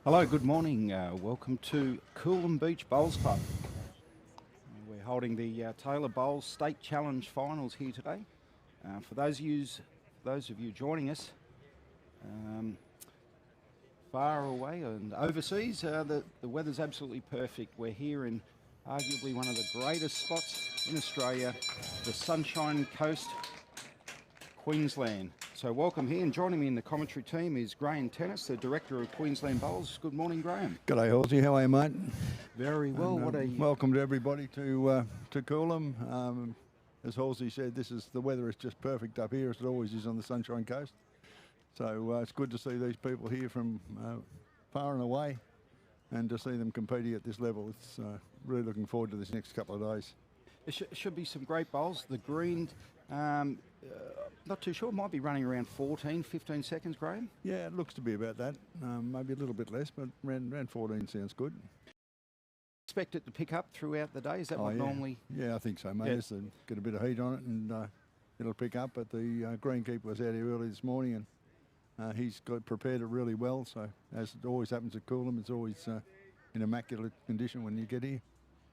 Hello, good morning. Welcome to Coolum Beach Bowls Club. We're holding the Taylor Bowls State Challenge Finals here today. For those of you joining us far away and overseas, the weather's absolutely perfect. We're here in arguably one of the greatest spots in Australia, the Sunshine Coast, Queensland. So welcome here, and joining me in the commentary team is Graham Tennis, the Director of Queensland Bowls. Good morning, Graham. G'day, Halsey. How are you, mate? Very well. Welcome to everybody to Coolum. As Halsey said, the weather is just perfect up here, as it always is on the Sunshine Coast. So it's good to see these people here from far and away, and to see them competing at this level. It's really looking forward to this next couple of days. It should be some great bowls. The green, not too sure, might be running around 14, 15 seconds, Graham? Yeah, it looks to be about that. Maybe a little bit less, but around 14 sounds good. Expect it to pick up throughout the day? Is that what normally? Yeah, I think so, mate. Yeah. Get a bit of heat on it, and it'll pick up. But the greenkeeper was out here early this morning, and he's prepared it really well. So, as it always happens at Coolum, it's always in immaculate condition when you get here.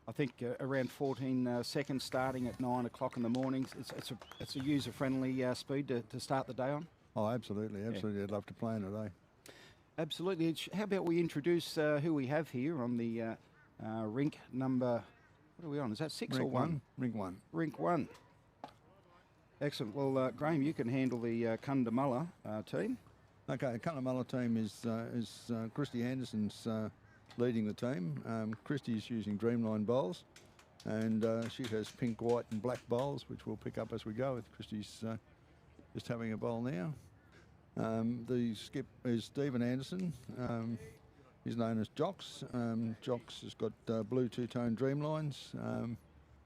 I think around 14 seconds starting at 9 o'clock in the morning. It's a user-friendly speed to start the day on. Oh, absolutely. Yeah. I'd love to play in it, eh? Absolutely. How about we introduce who we have here on the rink number, what are we on? Is that 6 or 1? Rink 1. Rink 1. Excellent. Well, Graham, you can handle the Cunnamulla team. Okay, the Cunnamulla team is Christy Anderson's leading the team. Christy is using Dreamline bowls, and she has pink, white and black bowls, which we'll pick up as we go. Christy's just having a bowl now. The skip is Stephen Anderson. He's known as Jocks. Jocks has got blue two-tone Dreamlines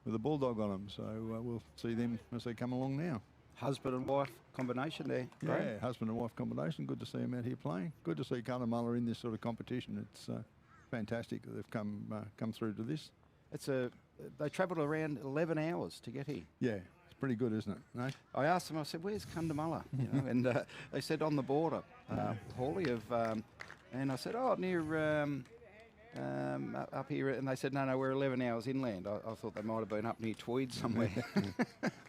with a bulldog on them, so we'll see them as they come along now. Husband and wife combination there, Graham? Yeah, husband and wife combination. Good to see them out here playing. Good to see Cunnamulla in this sort of competition. It's fantastic that they've come through to this. They travelled around 11 hours to get here. Yeah, it's pretty good, isn't it? No? I asked them, I said, where's Cunnamulla? And they said on the border, Hawley, and I said, oh, near up here. And they said, no, we're 11 hours inland. I thought they might have been up near Tweed somewhere.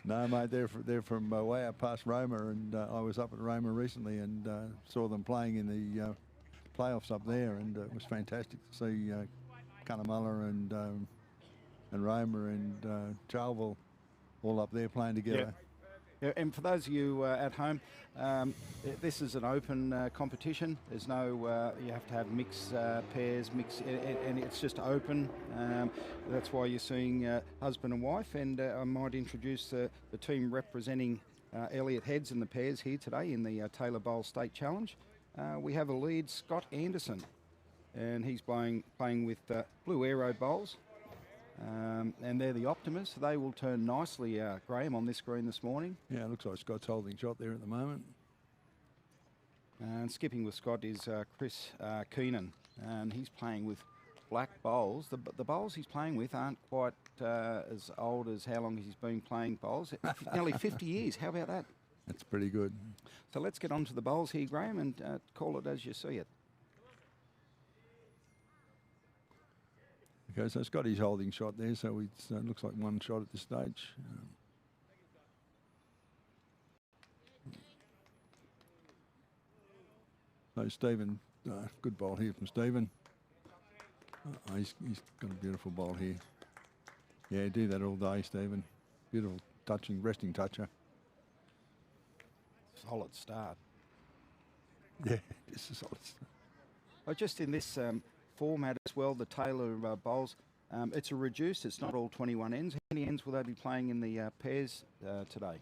No, mate, they're from way up past Roma, and I was up at Roma recently and saw them playing in the playoffs up there, and it was fantastic to see Cunnamulla and Roma and Charleville all up there playing together. Yeah, and for those of you at home, this is an open competition. There's no, you have to have mixed pairs, and it's just open. That's why you're seeing husband and wife, and I might introduce the team representing Elliott heads in the pairs here today in the Taylor Bowl State Challenge. We have a lead, Scott Anderson, and he's playing with Blue Aero bowls. And they're the optimists. They will turn nicely, Graham, on this green this morning. Yeah, it looks like Scott's holding shot there at the moment. And skipping with Scott is Chris Keenan, and he's playing with black bowls. The bowls he's playing with aren't quite as old as how long he's been playing bowls. Nearly 50 years. How about that? That's pretty good. So let's get on to the bowls here, Graham, and call it as you see it. Okay, so Scotty's holding shot there, so it looks like one shot at this stage. So Stephen, good bowl here from Stephen. He's got a beautiful bowl here. Yeah, do that all day, Stephen. Beautiful resting toucher. Solid start. Yeah, it's a solid start. Oh, just in this format as well, the Taylor bowls, it's a reduced, it's not all 21 ends. How many ends will they be playing in the pairs today?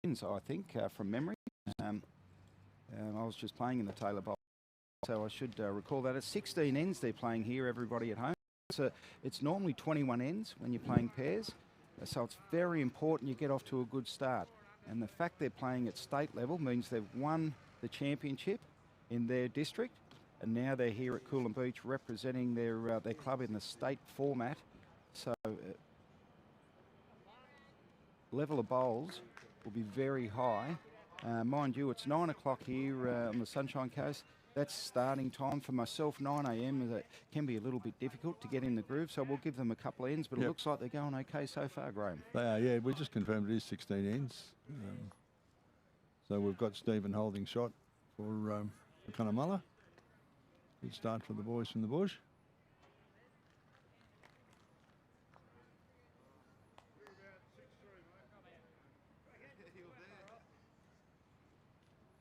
Ends, I think, from memory. I was just playing in the Taylor bowl, so I should recall that. It's 16 ends they're playing here, everybody at home. It's normally 21 ends when you're playing pairs, so it's very important you get off to a good start. And the fact they're playing at state level means they've won the championship in their district, and now they're here at Coolum Beach representing their club in the state format. So level of bowls will be very high Mind you, it's 9 o'clock here on the Sunshine Coast. That's starting time for myself. 9 a.m. That can be a little bit difficult to get in the groove, so we'll give them a couple of ends, but it looks like they're going okay so far, Graham. They are, yeah. We just confirmed it is 16 ends. So we've got Stephen holding shot for Cunnamulla. Good start for the boys from the bush.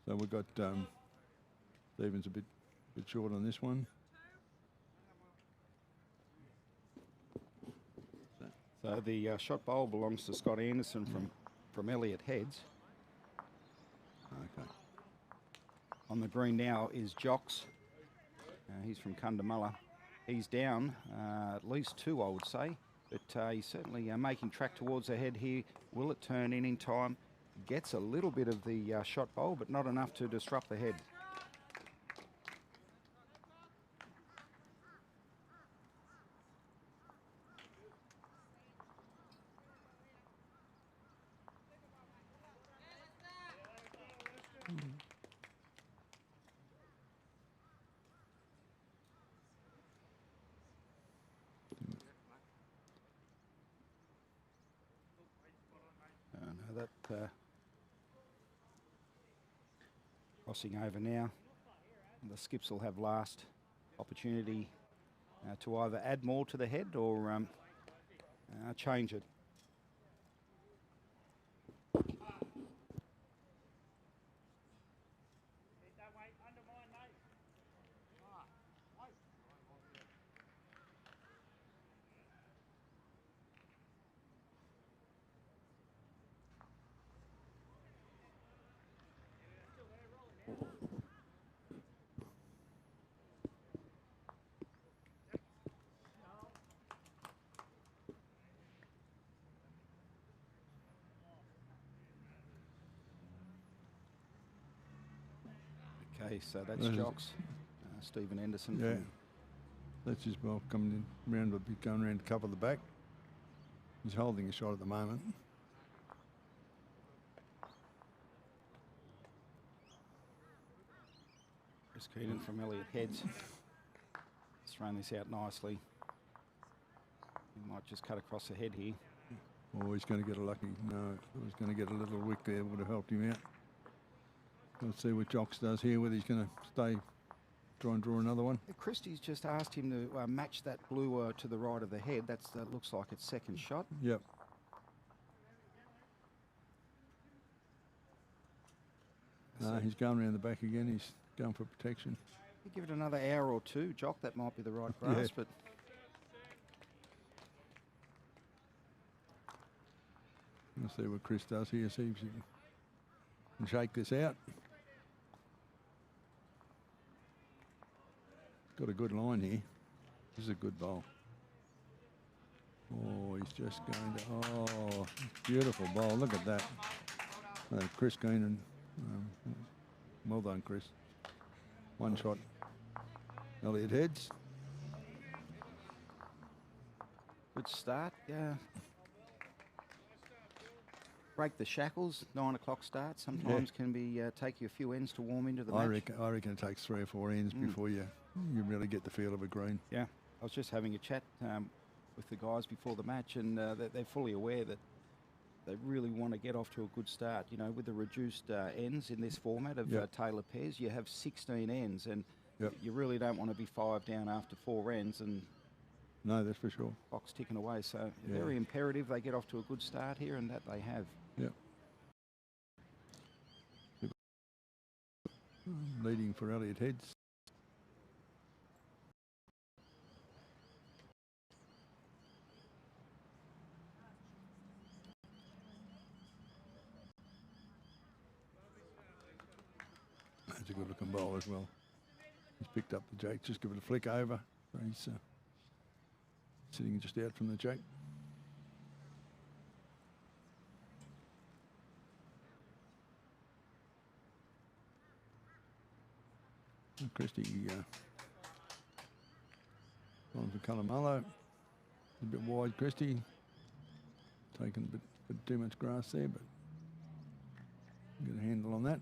So we've got Stephen's a bit short on this one. So the shot bowl belongs to Scott Anderson from Elliott Heads. Okay. On the green now is Jocks. He's from Cunnamulla. He's down at least 2, I would say, but he's certainly making track towards the head here. Will it turn in time? Gets a little bit of the shot bowl, but not enough to disrupt the head. No, that crossing over now. The skips will have last opportunity to either add more to the head or change it. Okay, so that's Jocks, Stephen Anderson. Yeah, that's his ball coming in round, will be going around to cover the back. He's holding a shot at the moment. Chris Keenan from Elliott Heads. He's thrown this out nicely. He might just cut across the head here. Oh, he's going to get a lucky. No, he's going to get a little wick there. Would have helped him out. Let's see what Jocks does here, whether he's going to try and draw another one. Christie's just asked him to match that blue to the right of the head. That looks like its second shot. Yep. No, he's going around the back again. He's going for protection. You give it another hour or two, Jock. That might be the right grass, but we'll see what Chris does here. See if he can shake this out. Got a good line here. This is a good bowl. Oh, he's just going to. Oh, beautiful bowl. Look at that. Chris Keenan. Well done, Chris. One shot. Elliott Heads. Good start. Yeah. Break the shackles. 9 o'clock start. Sometimes can be take you a few ends to warm into the match. I reckon it takes 3 or 4 ends before you really get the feel of a green. Yeah. I was just having a chat with the guys before the match, and they're fully aware that they really want to get off to a good start. You know, with the reduced ends in this format of Taylor pairs, you have 16 ends, and you really don't want to be 5 down after 4 ends. And no, that's for sure. Clock's ticking away, so very imperative they get off to a good start here, and that they have. Yep. Leading for Elliott Heads. That's a good looking bowl as well. He's picked up the jake, just give it a flick over. So he's sitting just out from the jake. Christie on for Cunnamulla. A bit wide, Christie. Taking a bit too much grass there, but Get a handle on that.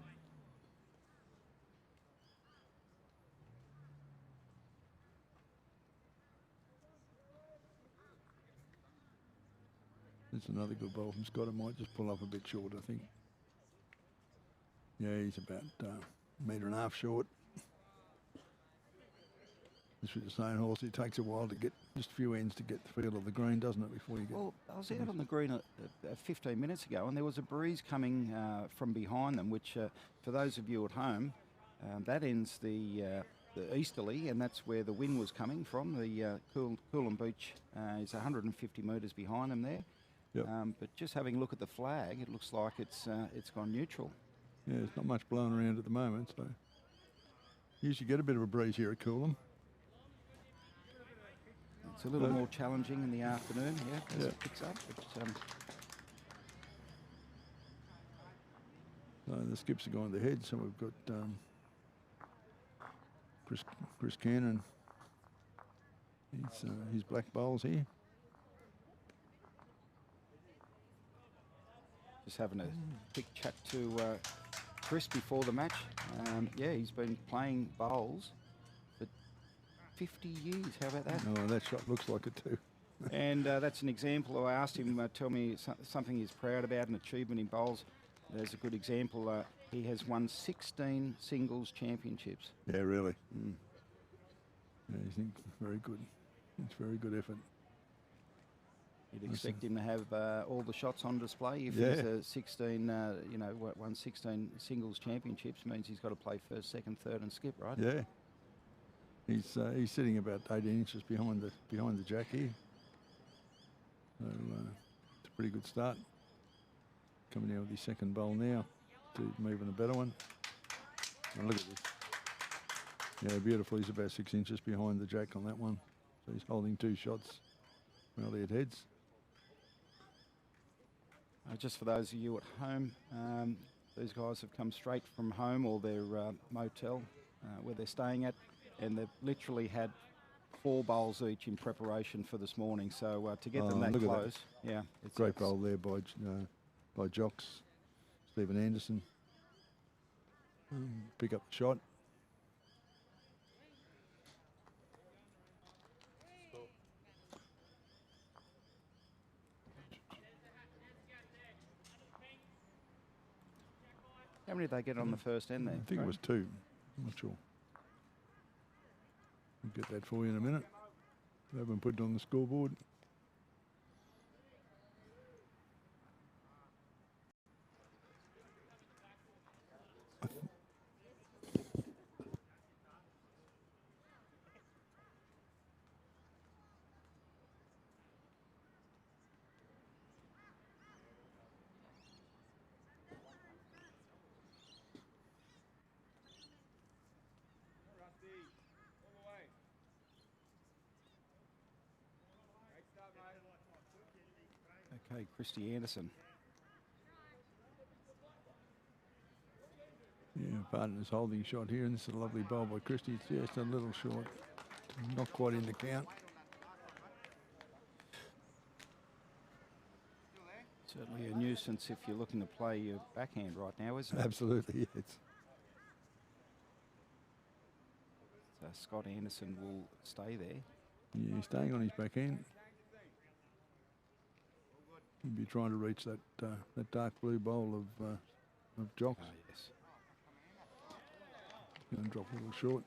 It's another good ball from Scott. It might just pull up a bit short, I think. Yeah, he's about a metre and a half short. Just with the same horse, it takes a while to get just a few ends to get the feel of the green, doesn't it, before you get... Well, I was out on the green 15 minutes ago, and there was a breeze coming from behind them, which, for those of you at home, that ends the easterly, and that's where the wind was coming from. The Coolum Beach is 150 metres behind them there. Yep. But just having a look at the flag, it looks like it's gone neutral. Yeah, there's not much blowing around at the moment, so usually get a bit of a breeze here at Coolum. It's a little more challenging in the afternoon, as it picks up. But, so the skips are going to the head, so we've got Chris Cannon. His black bowls here. Just having a quick chat to Chris before the match. Yeah, he's been playing bowls for 50 years. How about that? Oh, that shot looks like it too. And that's an example. I asked him, tell me something he's proud about, an achievement in bowls. There's a good example. He has won 16 singles championships. Yeah, really. Mm. Yeah, he's very good. It's very good effort. You'd expect him to have all the shots on display. If he's 16, won 16 singles championships, means he's got to play first, second, third, and skip, right? Yeah. He's sitting about 18 inches behind the jack here. So it's a pretty good start. Coming out with his second bowl now to even a better one. And look at this. Yeah, beautiful. He's about 6 inches behind the jack on that one. So he's holding 2 shots from Elliott heads. Just for those of you at home, these guys have come straight from home or their motel where they're staying at, and they've literally had 4 bowls each in preparation for this morning. So to get them that close, yeah. It's great bowl there by Jocks, Stephen Anderson. Pick up the shot. How many did they get on the first end there? I think it was 2. I'm not sure. We'll get that for you in a minute. They haven't put it on the scoreboard. Okay, Christy Anderson. Yeah, partner's holding shot here, and this is a lovely bowl by Christy. It's just a little short, not quite in the count. Certainly a nuisance if you're looking to play your backhand right now, isn't it? Absolutely, yes. So Scott Anderson will stay there. Yeah, he's staying on his backhand. He'll be trying to reach that dark blue bowl of Jocks. Oh, yes. Going to drop a little short.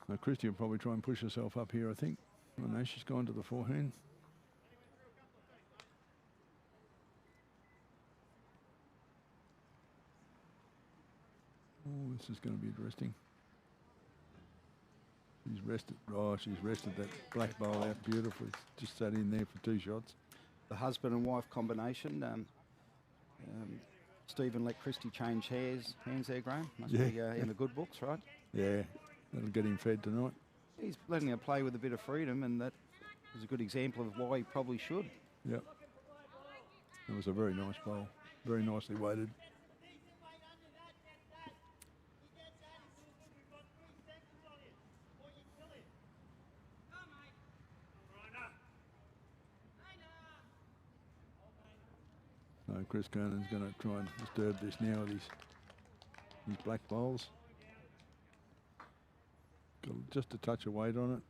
Now Christy will probably try and push herself up here, I think. Oh no, she's gone to the forehand. Oh, this is going to be interesting. She's rested. Oh, she's rested that black bowl out beautifully. Just sat in there for 2 shots. The husband and wife combination. Stephen let Christy change hands there, Graham. Must be in the good books, right? Yeah, that'll get him fed tonight. He's letting her play with a bit of freedom, and that is a good example of why he probably should. Yep. It was a very nice bowl. Very nicely weighted. So Chris Kernan's going to try and disturb this now with his black bowls. Got just a touch of weight on it.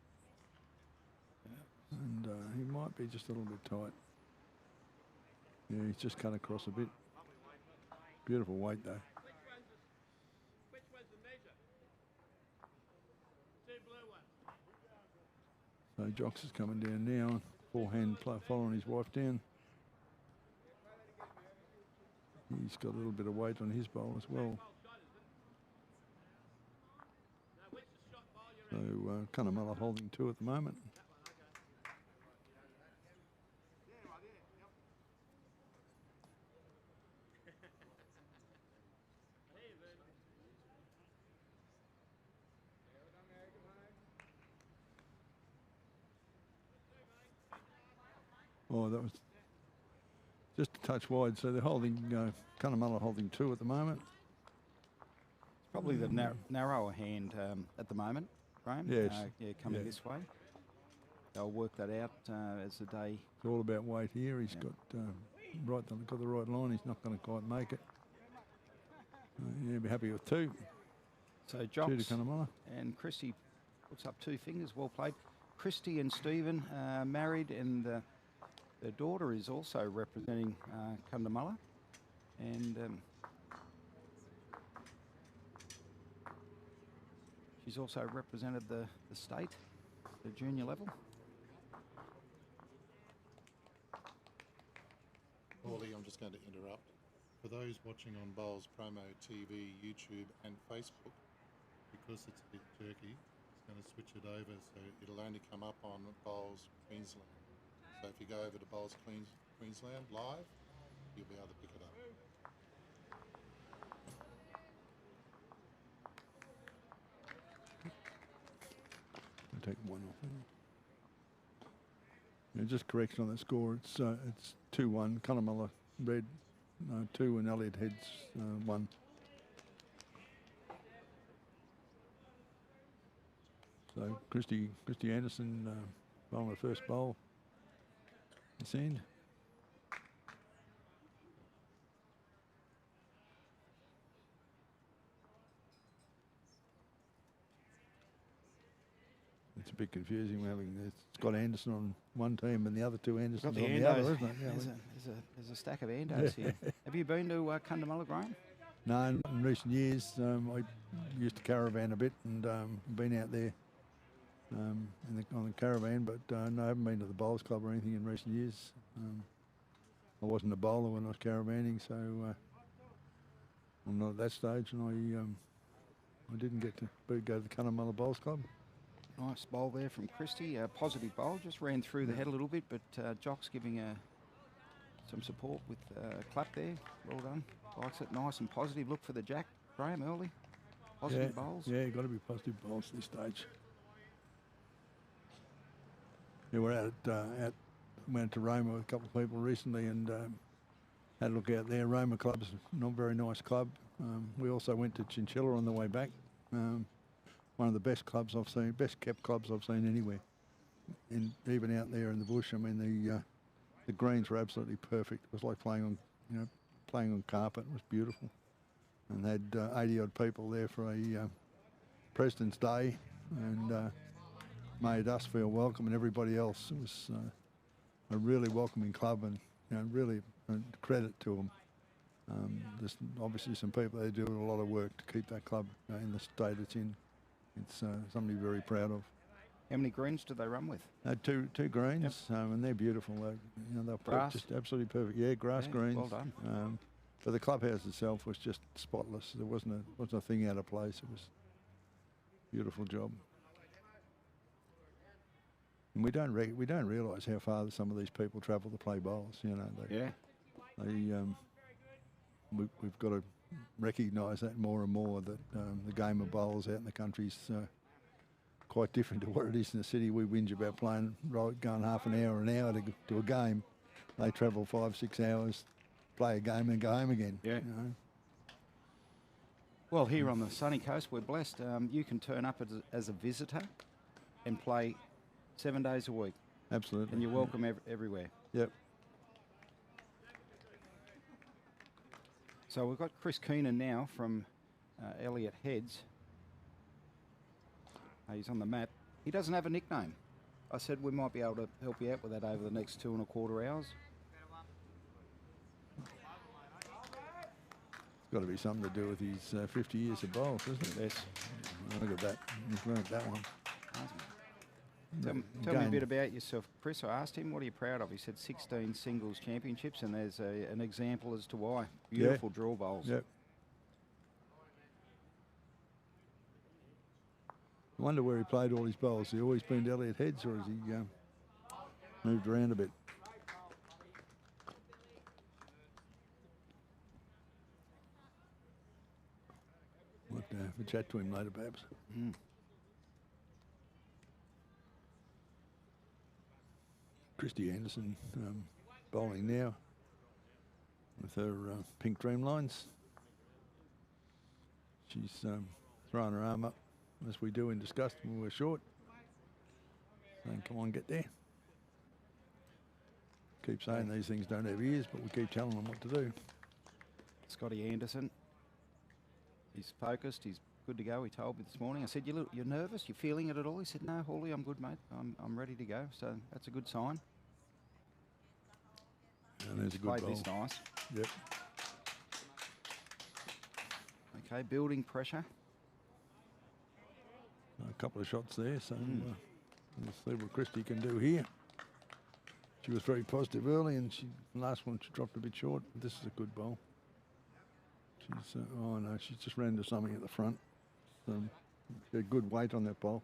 And he might be just a little bit tight. Yeah, he's just cut across a bit. Beautiful weight though. So Jocks is coming down now. Forehand following his wife down. He's got a little bit of weight on his bowl as well. So Cunnamulla holding 2 at the moment. Oh, that was just a touch wide. So they're holding, Cunnamulla holding 2 at the moment. It's probably the narrower hand at the moment, Graham. Yes. Yeah, coming this way. They'll work that out as the day. It's all about weight here. He's got got the right line. He's not going to quite make it. Yeah, be happy with 2. So Jocks 2 to Cunnamulla. and Christy puts up 2 fingers. Well played. Christy and Stephen married, and their daughter is also representing Cunnamulla, and she's also represented the state, the junior level. Paulie, I'm just going to interrupt. For those watching on Bowls Promo TV, YouTube and Facebook, because it's a bit jerky, it's going to switch it over, so it'll only come up on Bowls Queensland. So if you go over to Bowls Queensland live, you'll be able to pick it up. I'll take 1 off. Yeah, just correction on the score. It's 2-1. Cunnamulla red 2 and Elliott heads 1. So Christy Anderson bowling the first bowl. This end. It's a bit confusing having Scott Anderson on one team and the other 2 Andersons on the other, isn't it? Yeah, there's a stack of Andos here. Have you been to Cunnamulla, Graham? No, not in recent years. I used to caravan a bit and been out there on the caravan, but no, I haven't been to the Bowls Club or anything in recent years. I wasn't a bowler when I was caravanning, so I'm not at that stage, and I didn't get to go to the Cunnamulla Bowls Club. Nice bowl there from Christy. A positive bowl, just ran through the head a little bit, but Jock's giving some support with a clap there. Well done. Likes it, nice and positive. Look for the jack, Graham, early. Positive bowls. Yeah, got to be positive bowls at this stage. Yeah, we're went to Roma with a couple of people recently and had a look out there. Roma Club's not a very nice club. We also went to Chinchilla on the way back. One of the best clubs I've seen, best kept clubs I've seen anywhere. Even out there in the bush, I mean the greens were absolutely perfect. It was like playing on carpet. It was beautiful, and they had 80 odd people there for a President's Day, and made us feel welcome and everybody else. It was a really welcoming club, and really credit to them. There's obviously some people that do a lot of work to keep that club in the state it's in. It's something to be very proud of. How many greens do they run with? Two greens, and they're beautiful. They're just absolutely perfect. Yeah, grass greens. Well done. But the clubhouse itself was just spotless. There wasn't a thing out of place. It was a beautiful job. And we don't realise how far some of these people travel to play bowls. We've got to recognise that more and more, that the game of bowls out in the country is quite different to what it is in the city. We whinge about going half an hour to a game. They travel 5-6 hours, play a game and go home again. Yeah. Well, here on the sunny coast, we're blessed. You can turn up as a visitor and play 7 days a week. Absolutely. And you're welcome everywhere. Yep. So we've got Chris Keenan now from Elliott Heads. He's on the mat. He doesn't have a nickname. I said we might be able to help you out with that over the next 2¼ hours. It's got to be something to do with his 50 years of bowls, isn't it? Yes. Look at that. He's learned that one. Tell me a bit about yourself, Chris. I asked him, what are you proud of? He said 16 singles championships, and there's an example as to why. Beautiful draw bowls. Yep. I wonder where he played all his bowls. Has he always been to Elliott Heads, or has he moved around a bit? Might have a chat to him later, perhaps. Mm. Christy Anderson bowling now with her pink Dreamlines. She's throwing her arm up, as we do in disgust when we're short. Saying, come on, get there. Keep saying these things don't have ears, but we keep telling them what to do. Scotty Anderson. He's focused. He's good to go. He told me this morning. I said, you're nervous? You're feeling it at all? He said, no, Hawley, I'm good, mate. I'm ready to go. So that's a good sign. And there's a good Played bowl. this nice. Yep. Okay, building pressure. A couple of shots there, so we'll see what Christy can do here. She was very positive early, and last one she dropped a bit short. This is a good bowl. She's oh no, she's just ran into something at the front. She had good weight on that bowl.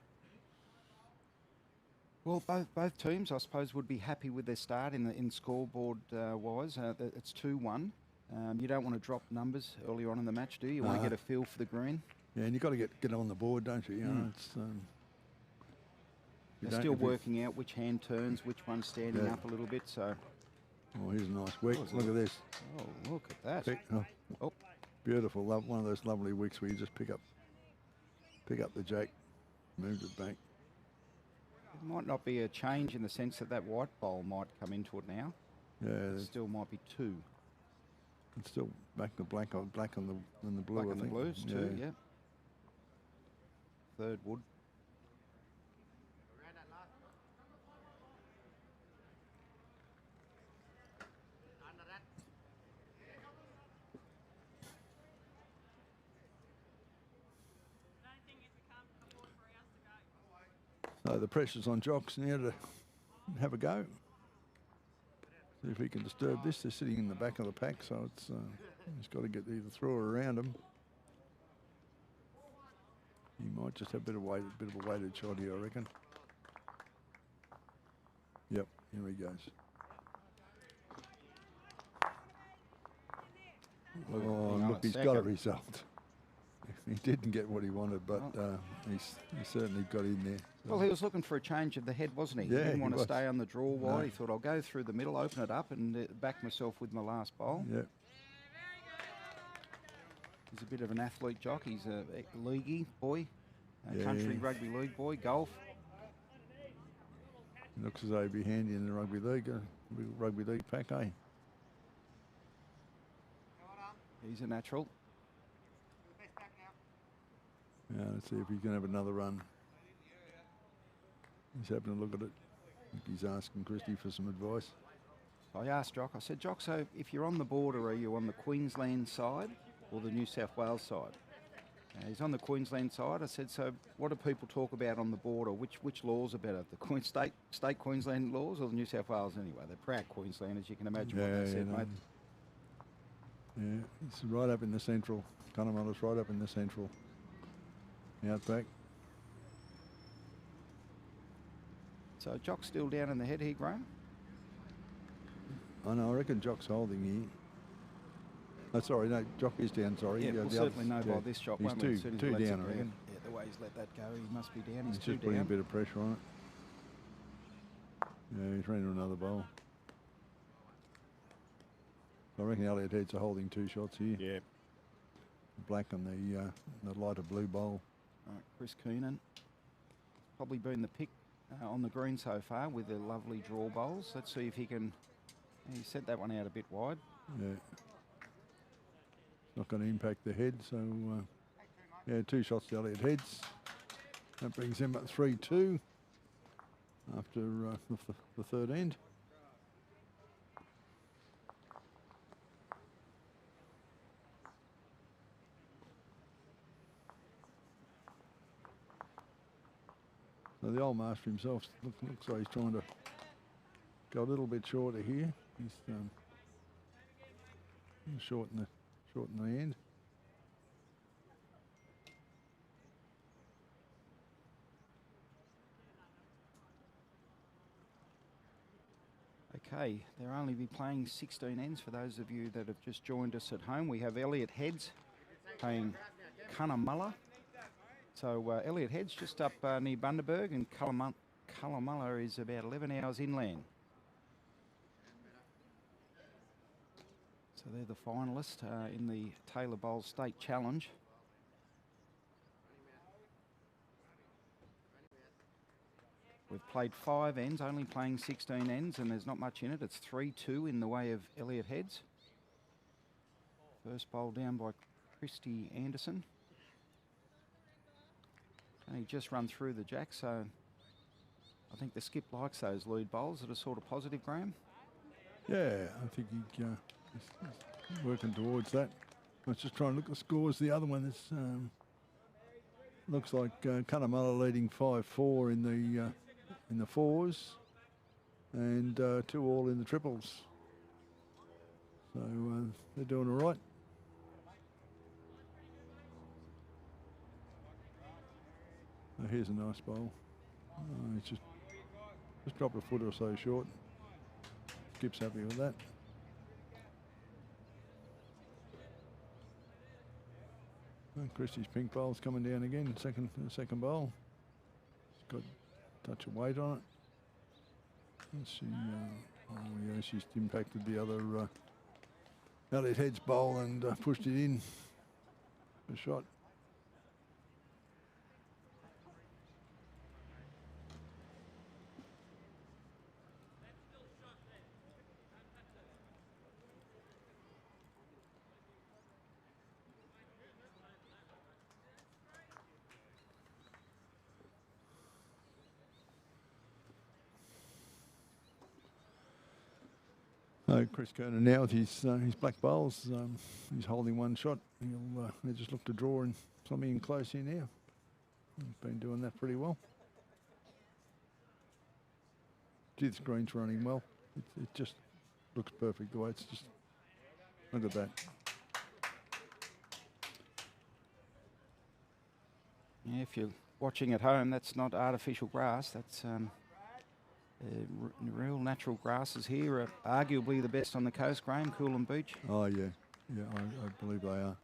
Well, both teams, I suppose, would be happy with their start in scoreboard wise. It's 2-1. You don't want to drop numbers earlier on in the match, do you? You want to get a feel for the green. Yeah, and you've got to get on the board, don't you? You know, it's. They're still working out which hand turns, which one's standing up a little bit. So. Oh, here's a nice wick. Look at this. Oh, look at that. Oh, beautiful. One of those lovely wicks where you just pick up the jack, move it back. It might not be a change in the sense that white bowl might come into it now. Yeah, it still might be 2. It's still back the black on the blue. Black I on the think. blues too. Yeah. Third wood. So the pressure's on Jocks now to have a go. See if he can disturb this. They're sitting in the back of the pack, so it's he's got to get either through or around him. He might just have a bit of a weighted shot here, I reckon. Yep, here he goes. Oh, look, he's got a result. He didn't get what he wanted, but he certainly got in there. So. Well, he was looking for a change of the head, wasn't he? Yeah, he didn't want to was. stay on the draw wide. No. He thought, I'll go through the middle, open it up, and back myself with my last bowl. Yep. He's a bit of an athlete jock. He's a leaguey boy, country rugby league boy, golf. Looks as though he'd be handy in the rugby league pack, eh? He's a natural. Yeah, let's see if he can have another run. He's having a look at it. He's asking Christy for some advice. I asked Jock, I said, Jock, so if you're on the border, are you on the Queensland side or the New South Wales side? He's on the Queensland side. I said, so what do people talk about on the border? Which laws are better, the state Queensland laws or the New South Wales anyway? They're proud Queenslanders, you can imagine what they said, mate. Yeah, it's right up in the central. Cunnamulla's right up in the central. Outback. So Jock's still down in the head here, Graham? I know, I reckon Jock's holding here. Oh, sorry, no, Jock is down, sorry. Yeah, we'll certainly know by this shot, he's won't we? As soon as he lets down, it I reckon. Yeah, the way he's let that go, he must be down. He's He's two just putting down. a bit of pressure on it. Yeah, he's running another bowl. I reckon Elliott Heads are holding 2 shots here. Yeah. Black on the lighter blue bowl. All right, Chris Keenan. Probably been the pick on the green so far with the lovely draw bowls. Let's see if he can. He sent that one out a bit wide. Yeah. not going to impact the head. So, yeah, 2 shots to Elliott heads. That brings him at 3-2 after the third end. So the old master himself looks like he's trying to go a little bit shorter here. He's shorten the end. Okay, they'll only be playing 16 ends for those of you that have just joined us at home. We have Elliott heads playing Cunnamulla. So Elliott heads just up near Bundaberg, and Cunnamulla is about 11 hours inland. So they're the finalists in the Taylor Bowl State Challenge. We've played 5 ends, only playing 16 ends, and there's not much in it. It's 3-2 in the way of Elliott heads. First bowl down by Christy Anderson. And he just run through the jack, so I think the skip likes those lead bowls that are sort of positive, Graham. Yeah, I think he's working towards that. I was just trying to look at the scores. The other one is looks like Cunnamulla leading 5-4 in the fours, and 2 all in the triples. So they're doing all right. Oh, here's a nice bowl. Oh, it's just dropped a foot or so short. Skip's happy with that. Oh, Christie's pink bowl's coming down again. Second bowl. It's got a touch of weight on it. Let's see. Oh yeah, she's impacted the other Elliott heads bowl and pushed it in. A shot. Chris Kerner now with his black bowls. He's holding one shot. They just look to draw and something in close here now. He's been doing that pretty well. Gee, the screen's running well. It just looks perfect the way it's just. Look at that. Yeah, if you're watching at home, that's not artificial grass. That's real natural grasses here are arguably the best on the coast, Graham, Coolum Beach. Oh, yeah. Yeah, I believe they are.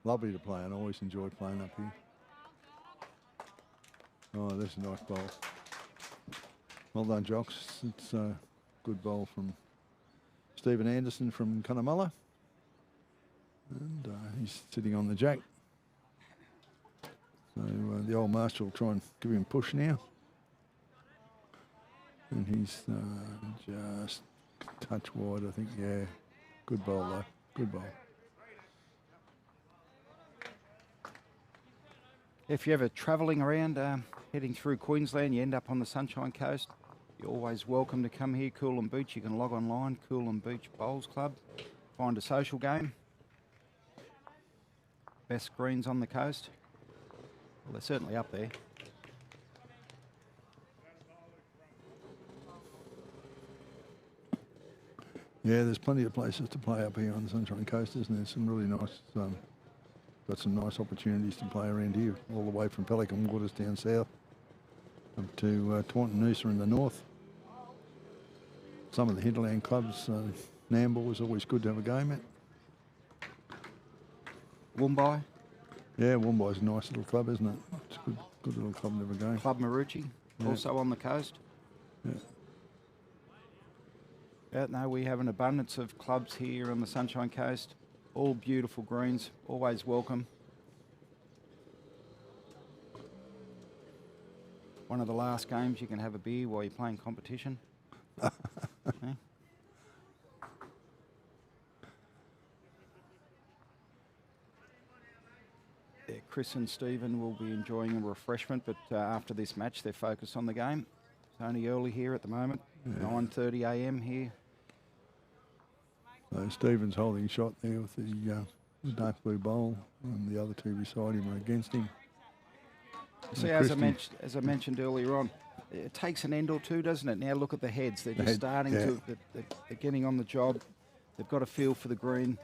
Lovely to play, and I always enjoy playing up here. Oh, that's a nice bowl. Well done, Jocks. It's a good bowl from Stephen Anderson from Cunnamulla. And he's sitting on the jack. So the old master will try and give him a push now. And he's just a touch wide, I think. Yeah, good bowl though. Good bowl. If you're ever travelling around, heading through Queensland, you end up on the Sunshine Coast, you're always welcome to come here, Coolum Beach. You can log online, Coolum Beach Bowls Club, find a social game. Best greens on the coast. Well, they're certainly up there. Yeah, there's plenty of places to play up here on the Sunshine Coast, isn't there? Some really nice, got some nice opportunities to play around here, all the way from Pelican Waters down south up to Taunton Noosa in the north. Some of the hinterland clubs, Narangba was always good to have a game at. Wombai. Yeah, Wombats a nice little club, isn't it? It's a good little club to have a game. Club Marucci, yeah. Also on the coast. Yeah. No, we have an abundance of clubs here on the Sunshine Coast. All beautiful greens, always welcome. One of the last games you can have a beer while you're playing competition. Okay. Chris and Stephen will be enjoying a refreshment, but after this match, they're focused on the game. It's only early here at the moment, 9:30 a.m. here. So Stephen's holding shot there with the dark blue bowl, and the other two beside him are against him. See, as I mentioned earlier on, it takes an end or two, doesn't it? Now look at the heads. They're just starting to, they're getting on the job. They've got a feel for the green.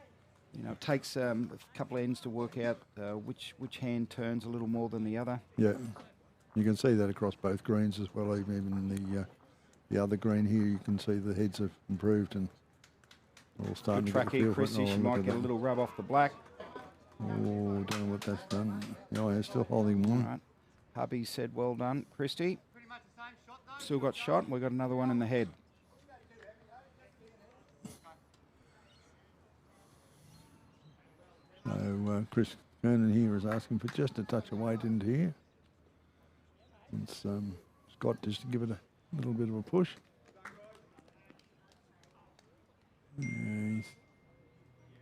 You know, it takes a couple of ends to work out which hand turns a little more than the other. Yeah, you can see that across both greens as well. Even in the other green here, you can see the heads have improved and all starting to get a feel for it. Chrissy, she might get a little rub off the black. Oh, don't know what that's done. Oh, yeah, still holding one. All right. Hubby said, well done, Christy. Still got shot. We've got another one in the head. So Chris Kernan here is asking for just a touch of weight into here. It's Scott just to give it a little bit of a push. Yeah, he's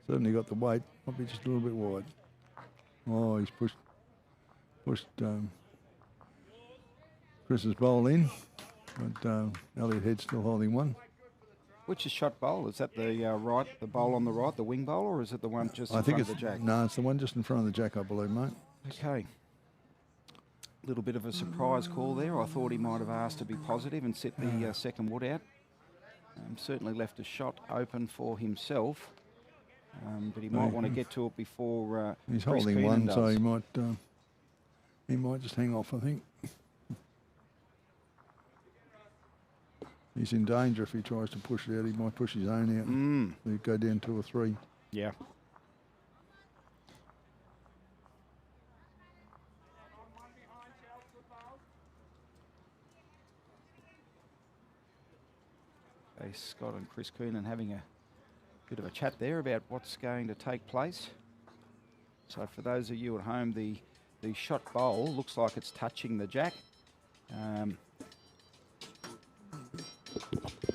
certainly got the weight, probably just a little bit wide. Oh, he's pushed Chris's bowl in, but Elliott Head's still holding one. Which is shot bowl? Is that the the bowl on the right, the wing bowl, or is it the one just in front of the jack? No, it's the one just in front of the jack, I believe, mate. Okay. A little bit of a surprise call there. I thought he might have asked to be positive and set the second wood out. Certainly left a shot open for himself, but he might want to get to it before he's Chris holding Keenan one, does. so he might just hang off, I think. He's in danger if he tries to push it out. He might push his own out. He'd go down 2 or 3. Yeah. Okay, Scott and Chris Keenan having a bit of a chat there about what's going to take place. So for those of you at home, the shot bowl looks like it's touching the jack.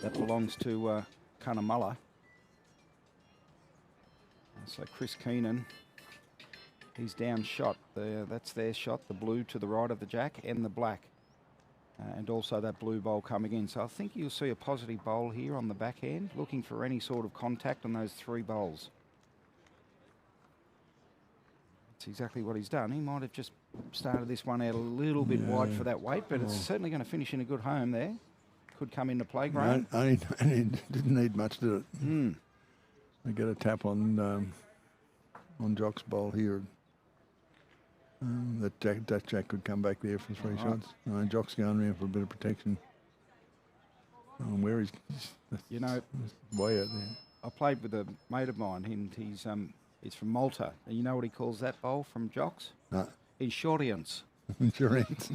That belongs to Cunnamulla. So Chris Keenan, he's down shot. That's their shot, the blue to the right of the jack and the black. And also that blue bowl coming in. So I think you'll see a positive bowl here on the backhand, looking for any sort of contact on those 3 bowls. That's exactly what he's done. He might have just started this one out a little bit wide for that weight, but it's certainly going to finish in a good home there. Could come into play, Graham. No, didn't need much, did it? They get a tap on Jock's bowl here. That jack could come back there for 3 shots. Jock's going around for a bit of protection. Where he's you know, way out there. I played with a mate of mine. He's from Malta. And you know what he calls that bowl from Jock's? No. Insurance. Insurance.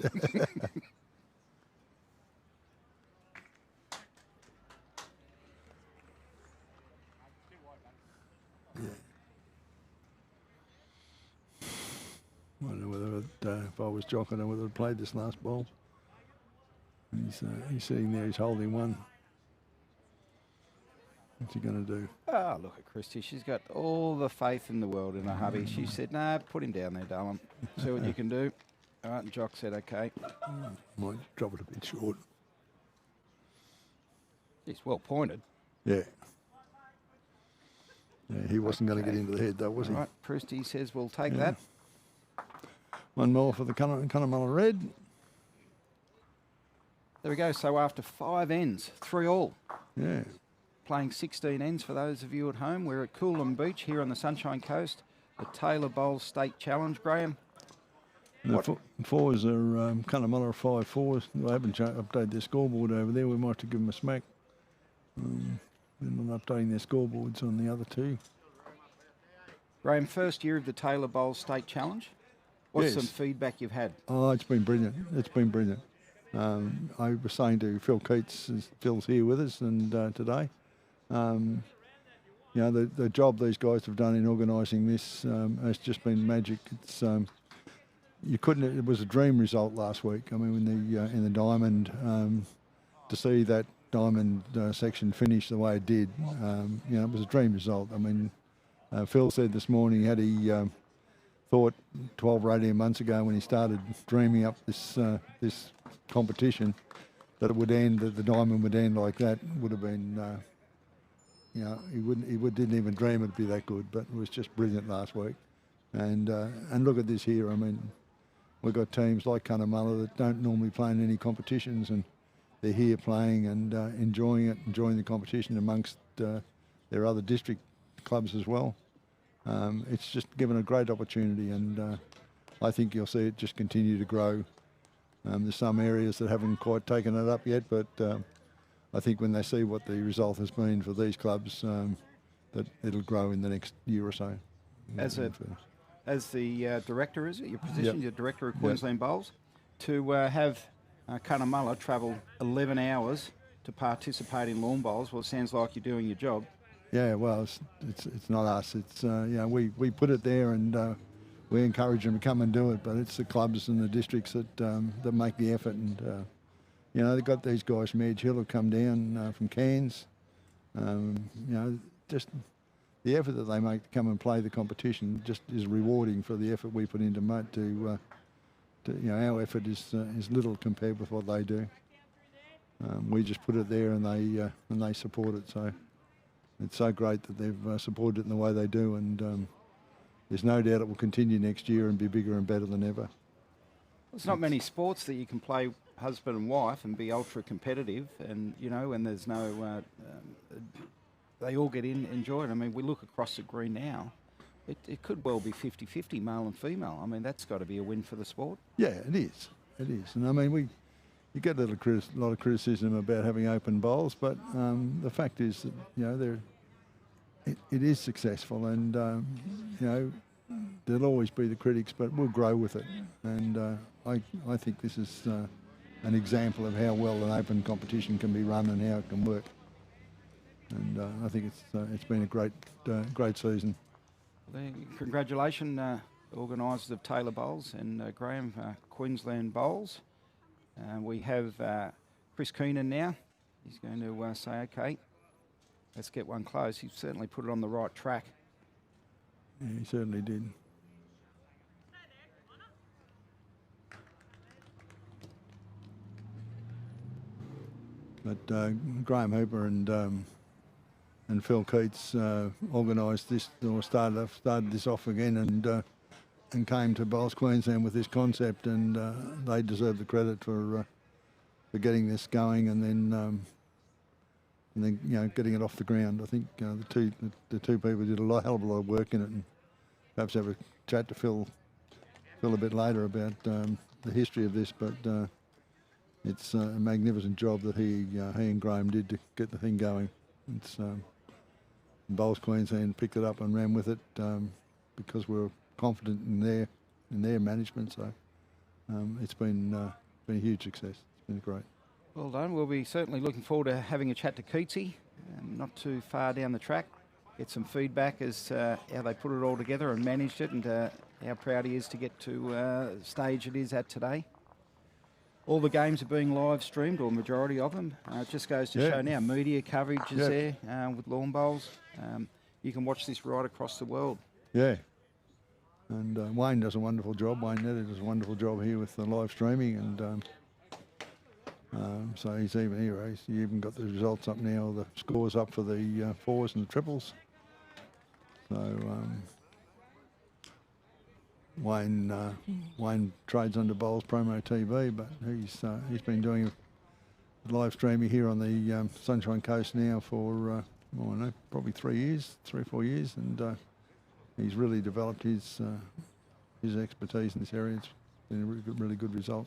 I don't know whether if I was Jock, I don't know whether I'd played this last ball. He's sitting there, he's holding one. What's he going to do? Oh, look at Christy. She's got all the faith in the world in her hubby. She said, no, put him down there, darling. See what you can do. All right, and Jock said, okay. Might drop it a bit short. He's well pointed. Yeah. Yeah, he wasn't going to get into the head, though, was he? All right, Christy says, we'll take that. One more for the Cunnamulla Red. There we go. So after 5 ends, 3 all. Yeah. Playing 16 ends for those of you at home. We're at Coolum Beach here on the Sunshine Coast. The Taylor Bowls State Challenge, Graham. The fours are Cunnamulla 5-4. I haven't updated their scoreboard over there. We might have to give them a smack. They're not updating their scoreboards on the other 2. Graham, first year of the Taylor Bowls State Challenge. What's some feedback you've had? Oh, it's been brilliant. It's been brilliant. I was saying to Phil Keats, Phil's here with us, and today, you know, the job these guys have done in organising this has just been magic. It's you couldn't. It was a dream result last week. I mean, when in the diamond, to see that diamond section finish the way it did, you know, it was a dream result. I mean, Phil said this morning had he thought 12 or 18 months ago when he started dreaming up this this competition that it would end, that the diamond would end like that, would have been, you know, didn't even dream it'd be that good. But it was just brilliant last week. And look at this here. I mean, we've got teams like Cunnamulla that don't normally play in any competitions, and they're here playing and enjoying it, enjoying the competition amongst their other district clubs as well. It's just given a great opportunity, and I think you'll see it just continue to grow. There's some areas that haven't quite taken it up yet, but I think when they see what the result has been for these clubs, that it'll grow in the next year or so. As the director, is it your position? Yep. You're director of Queensland Bowls, to have Cunnamulla travel 11 hours to participate in lawn bowls. Well, it sounds like you're doing your job. Yeah, well, it's not us. It's you know, we put it there and we encourage them to come and do it. But it's the clubs and the districts that make the effort. And you know, they've got these guys from Edge Hill who come down from Cairns. You know, just the effort that they make to come and play the competition just is rewarding for the effort we put into you know, our effort is little compared with what they do. We just put it there and they support it. So it's so great that they've supported it in the way they do, and there's no doubt it will continue next year and be bigger and better than ever. There's not many sports that you can play husband and wife and be ultra competitive, and you know, and there's no they all get in, enjoy it. I mean, we look across the green now. It could well be 50-50 male and female. I mean, that's got to be a win for the sport. Yeah, it is. It is. And I mean, you get a lot of criticism about having open bowls, but the fact is that, you know, it is successful, and you know, there'll always be the critics, but we'll grow with it. And I think this is an example of how well an open competition can be run and how it can work. And I think it's been a great season. Congratulations, organisers of Taylor Bowls and Graham, Queensland Bowls. We have Chris Keenan now. He's going to say, okay, let's get one close. He's certainly put it on the right track. Yeah, he certainly did. But Graham Hooper and Phil Keats organised this, or started this off again, and came to Bowls Queensland with this concept, and they deserve the credit for getting this going, and then you know, getting it off the ground. I think the two people did a hell of a lot of work in it, and perhaps have a chat to Phil a bit later about the history of this, but it's a magnificent job that he and Graham did to get the thing going. It's Bowls Queensland picked it up and ran with it because we were confident in their management. So it's been a huge success. It's been great. Well done. We'll be certainly looking forward to having a chat to Keatsy, not too far down the track. Get some feedback as how they put it all together and managed it, and how proud he is to get to the stage it is at today. All the games are being live streamed, or majority of them. It just goes to show now, media coverage is there with lawn bowls. You can watch this right across the world. Yeah. And Wayne does a wonderful job. Wayne Netter does a wonderful job here with the live streaming, and so he's even here. He's even got the results up now, the scores up for the fours and the triples. So Wayne trades under Bowls Promo TV, but he's been doing live streaming here on the Sunshine Coast now for I don't know, probably 3 or 4 years, and he's really developed his expertise in this area. It's been a really good result.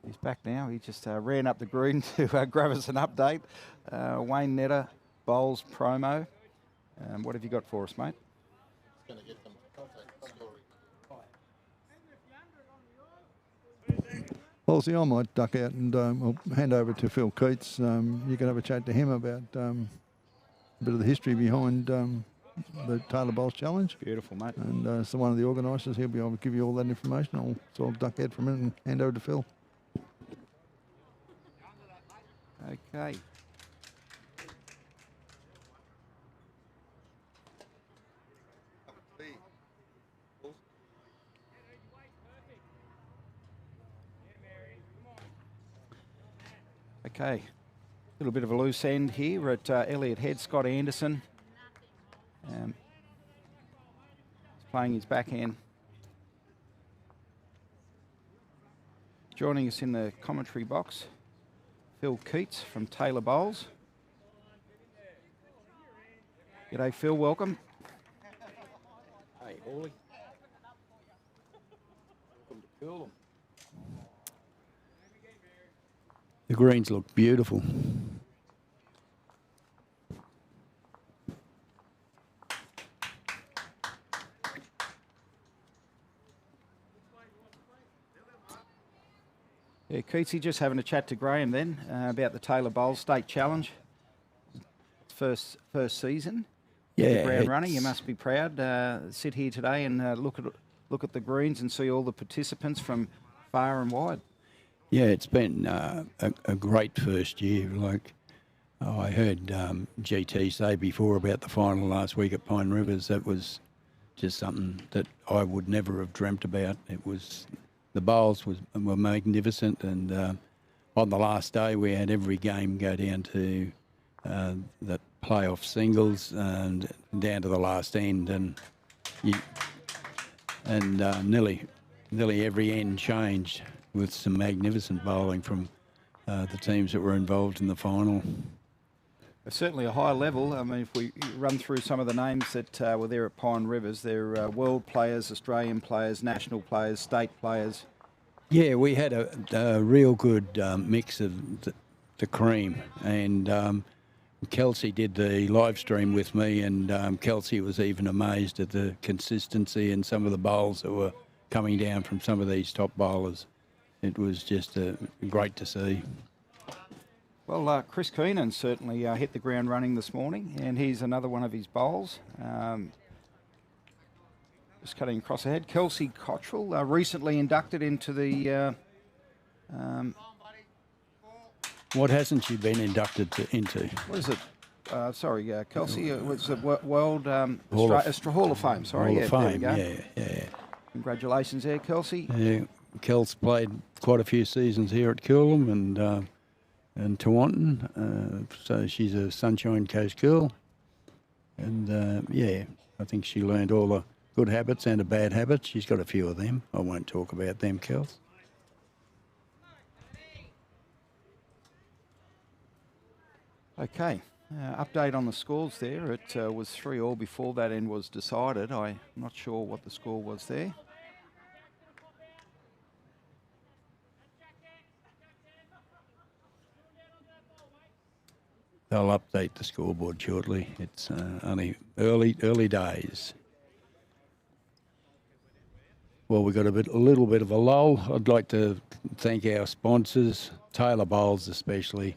He's back now. He just ran up the green to grab us an update. Wayne Netter, Bowls Promo. What have you got for us, mate? Going to get them Well, see, I might duck out and I'll hand over to Phil Keats. You can have a chat to him about a bit of the history behind the Taylor Bowls Challenge. Beautiful, mate. And so one of the organisers, he'll be able to give you all that information. I'll duck out for a minute and hand over to Phil. Okay. Okay, a little bit of a loose end here. We're at Elliott head. Scott Anderson he's playing his backhand. Joining us in the commentary box, Phil Keats from Taylor Bowls. G'day, Phil. Welcome. Hey, Ollie. Welcome to Coolum. The greens look beautiful. Yeah, Keatsy, just having a chat to Graham then about the Taylor Bowls State Challenge. First season. Yeah, the ground running. You must be proud. Sit here today and look at the greens and see all the participants from far and wide. Yeah, it's been a great first year. Like I heard GT say before about the final last week at Pine Rivers, that was just something that I would never have dreamt about. It was the bowls were magnificent, and on the last day we had every game go down to the playoff singles and down to the last end, and nearly every end changed with some magnificent bowling from the teams that were involved in the final. Certainly a high level. I mean, if we run through some of the names that were there at Pine Rivers, they're world players, Australian players, national players, state players. Yeah, we had a real good mix of the cream, and Kelsey did the live stream with me, and Kelsey was even amazed at the consistency and some of the bowls that were coming down from some of these top bowlers. It was just great to see. Well, Chris Keenan certainly hit the ground running this morning, and here's another one of his bowls. Just cutting across ahead. Kelsey Cottrell, recently inducted into the... What hasn't she been inducted into? What is it? Kelsey, it was the World Hall of Fame. Sorry, Hall of Fame. There we go. Yeah. Congratulations there, Kelsey. Yeah, Kels played quite a few seasons here at Coolum and Taunton, so she's a Sunshine Coast girl. And I think she learned all the good habits and the bad habits. She's got a few of them. I won't talk about them, Kels. Okay, update on the scores there. It was 3-3 before that end was decided. I'm not sure what the score was there. They'll update the scoreboard shortly. It's only early days. Well, we've got a little bit of a lull. I'd like to thank our sponsors, Taylor Bowls especially.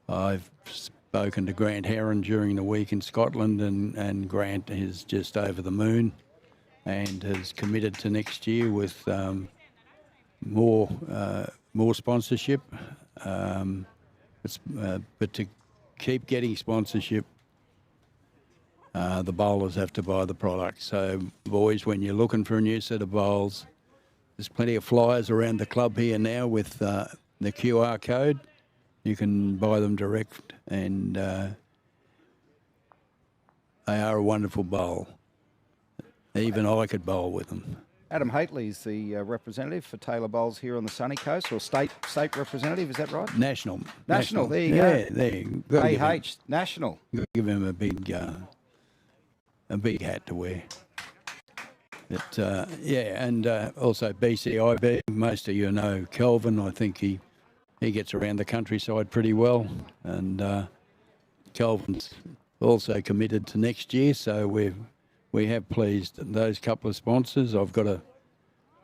I've spoken to Grant Heron during the week in Scotland, and Grant is just over the moon and has committed to next year with more sponsorship. But to keep getting sponsorship, the bowlers have to buy the product. So, boys, when you're looking for a new set of bowls, there's plenty of flyers around the club here now with the QR code. You can buy them direct, and they are a wonderful bowl. Even I could bowl with them. Adam Haitley is the representative for Taylor Bowls here on the sunny coast, or state representative, is that right? National. There you go. Yeah, there you go. AH, national. Give him a big hat to wear. But, and also BCIB. Most of you know Kelvin. I think he gets around the countryside pretty well. And Kelvin's also committed to next year, so we have pleased those couple of sponsors. I've got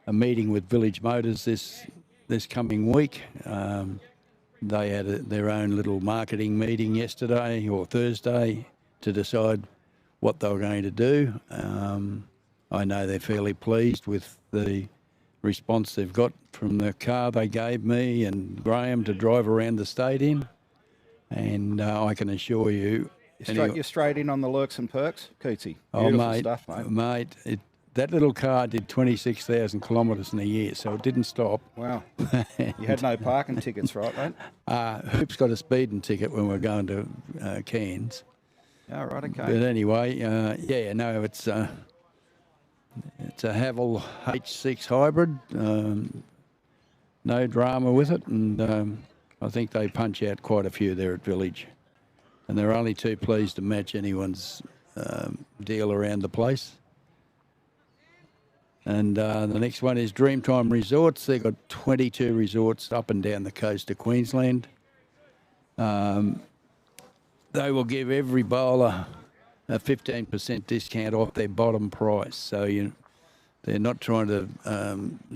a meeting with Village Motors this coming week. They had their own little marketing meeting yesterday or Thursday to decide what they were going to do. I know they're fairly pleased with the response they've got from the car they gave me and Graham to drive around the state in. And I can assure you... You're straight in on the lurks and perks, Keatsy. Beautiful stuff, mate. Mate, that little car did 26,000 kilometres in a year, so it didn't stop. Wow. You had no parking tickets, right, mate? Hoop's got a speeding ticket when we're going to Cairns. Oh, right, okay. But anyway, yeah, no, it's a Havel H6 hybrid. No drama with it, and I think they punch out quite a few there at Village. And they're only too pleased to match anyone's deal around the place. And the next one is Dreamtime Resorts. They've got 22 resorts up and down the coast of Queensland. They will give every bowler a 15% discount off their bottom price. So they're not trying to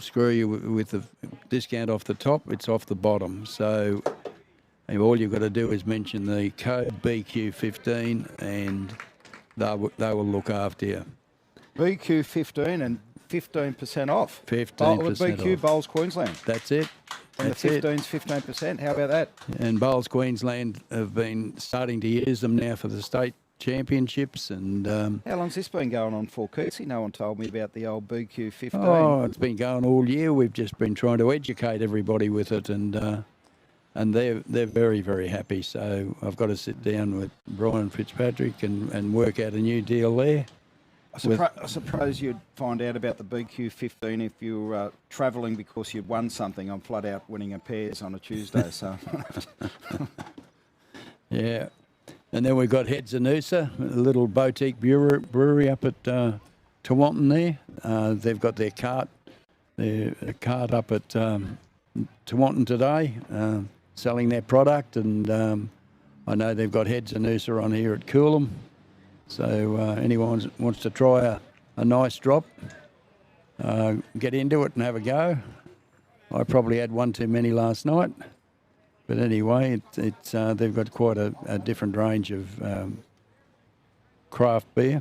screw you with the discount off the top. It's off the bottom. So all you've got to do is mention the code BQ15 and they will look after you. BQ15 and 15% off. 15% BQ off. Bowls Queensland. That's it. And That's the 15's 15%. How about that? And Bowls Queensland have been starting to use them now for the state championships. And how long's this been going on for, Keatsy? No one told me about the old BQ15. Oh, it's been going all year. We've just been trying to educate everybody with it, and they're very, very happy. So I've got to sit down with Brian Fitzpatrick and work out a new deal there. I suppose you'd find out about the BQ15 if you were travelling because you'd won something. I'm flat out winning a pairs on a Tuesday, so... Yeah. And then we've got Hedzanusa, a little boutique brewery up at Tewantin there. They've got their cart up at Tewantin today, selling their product. And I know they've got Hedzanusa on here at Coolum. So anyone wants to try a nice drop, get into it and have a go. I probably had one too many last night. But anyway, they've got quite a different range of craft beer.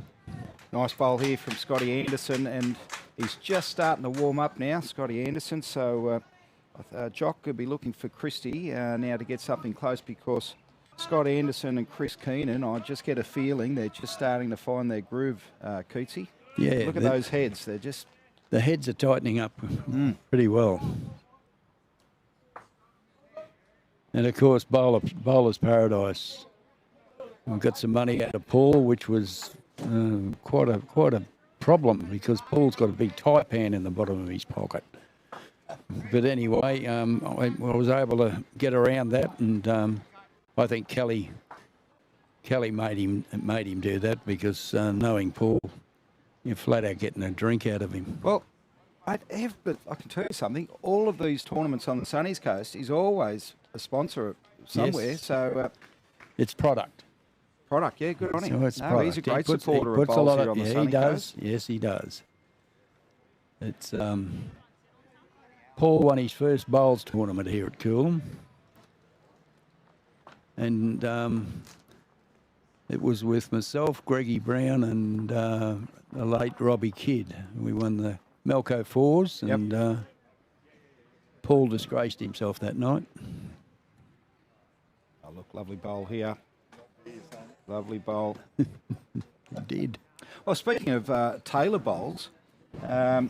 Nice bowl here from Scotty Anderson, and he's just starting to warm up now, Scotty Anderson. So Jock could be looking for Christie now to get something close, because Scott Anderson and Chris Keenan, I just get a feeling they're just starting to find their groove, Keatsy. Yeah. Look at those heads. They're just... The heads are tightening up pretty well. And, of course, Bowler's Paradise. We've got some money out of Paul, which was quite a problem, because Paul's got a big taipan in the bottom of his pocket. But anyway, I was able to get around that, and I think Kelly made him do that, because knowing Paul, you're flat out getting a drink out of him. Well, but I can tell you something. All of these tournaments on the Sunny's Coast is always a sponsor somewhere. Yes. So it's product. Product, yeah, good on him. So it's no, product. he's a great He puts supporter a of lot bowls of, here on the yeah, Sunny he does. Coast. Yes, he does. It's Paul won his first bowls tournament here at Coolum, and it was with myself, Greggy Brown, and the late Robbie Kidd. We won the Melco Fours, and Paul disgraced himself that night. Oh, look, lovely bowl here. Lovely bowl. Did. Well, speaking of Taylor bowls, I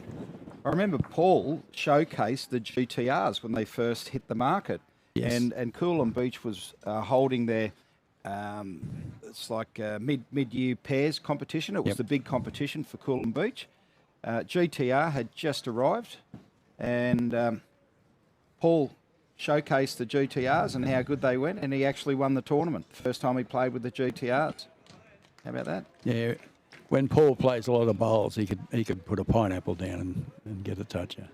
remember Paul showcased the GTRs when they first hit the market. Yes. And Coolum Beach was holding their, it's like mid-year pairs competition. It was the big competition for Coolum Beach. GTR had just arrived, and Paul showcased the GTRs and how good they went, and he actually won the tournament the first time he played with the GTRs. How about that? Yeah, when Paul plays a lot of bowls, he could put a pineapple down and get a toucher.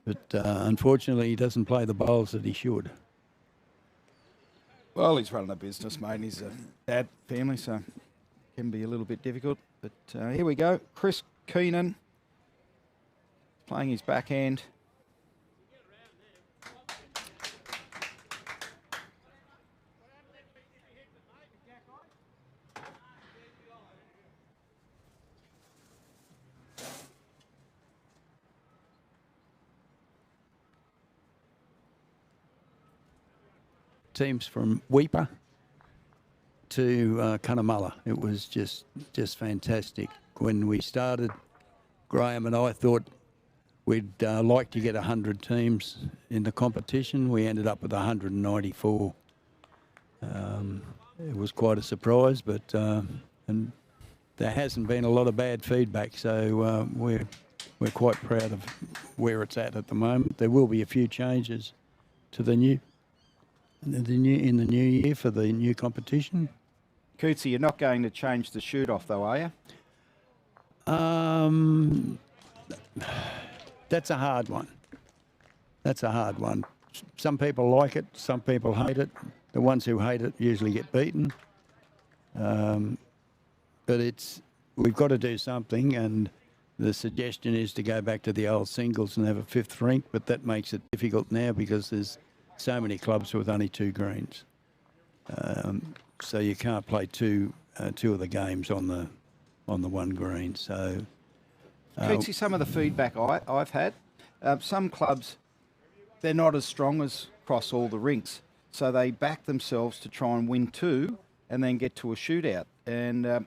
But unfortunately, he doesn't play the bowls that he should. Well, he's running a business, mate. He's a dad family, so it can be a little bit difficult. But here we go. Chris Keenan playing his backhand. Teams from Weeper to Cunnamulla. It was just fantastic. When we started, Graham and I thought we'd like to get 100 teams in the competition. We ended up with 194. It was quite a surprise, but and there hasn't been a lot of bad feedback, so we're quite proud of where it's at the moment. There will be a few changes to in the new year for the new competition. Cootsy, you're not going to change the shoot-off though, are you? That's a hard one. Some people like it, some people hate it. The ones who hate it usually get beaten. But we've got to do something, and the suggestion is to go back to the old singles and have a fifth rink, but that makes it difficult now because there's so many clubs with only 2 greens. So you can't play two of the games on the 1 green. So Cootsy, some of the feedback I've had, some clubs, they're not as strong as across all the rinks, so they back themselves to try and win 2 and then get to a shootout. And I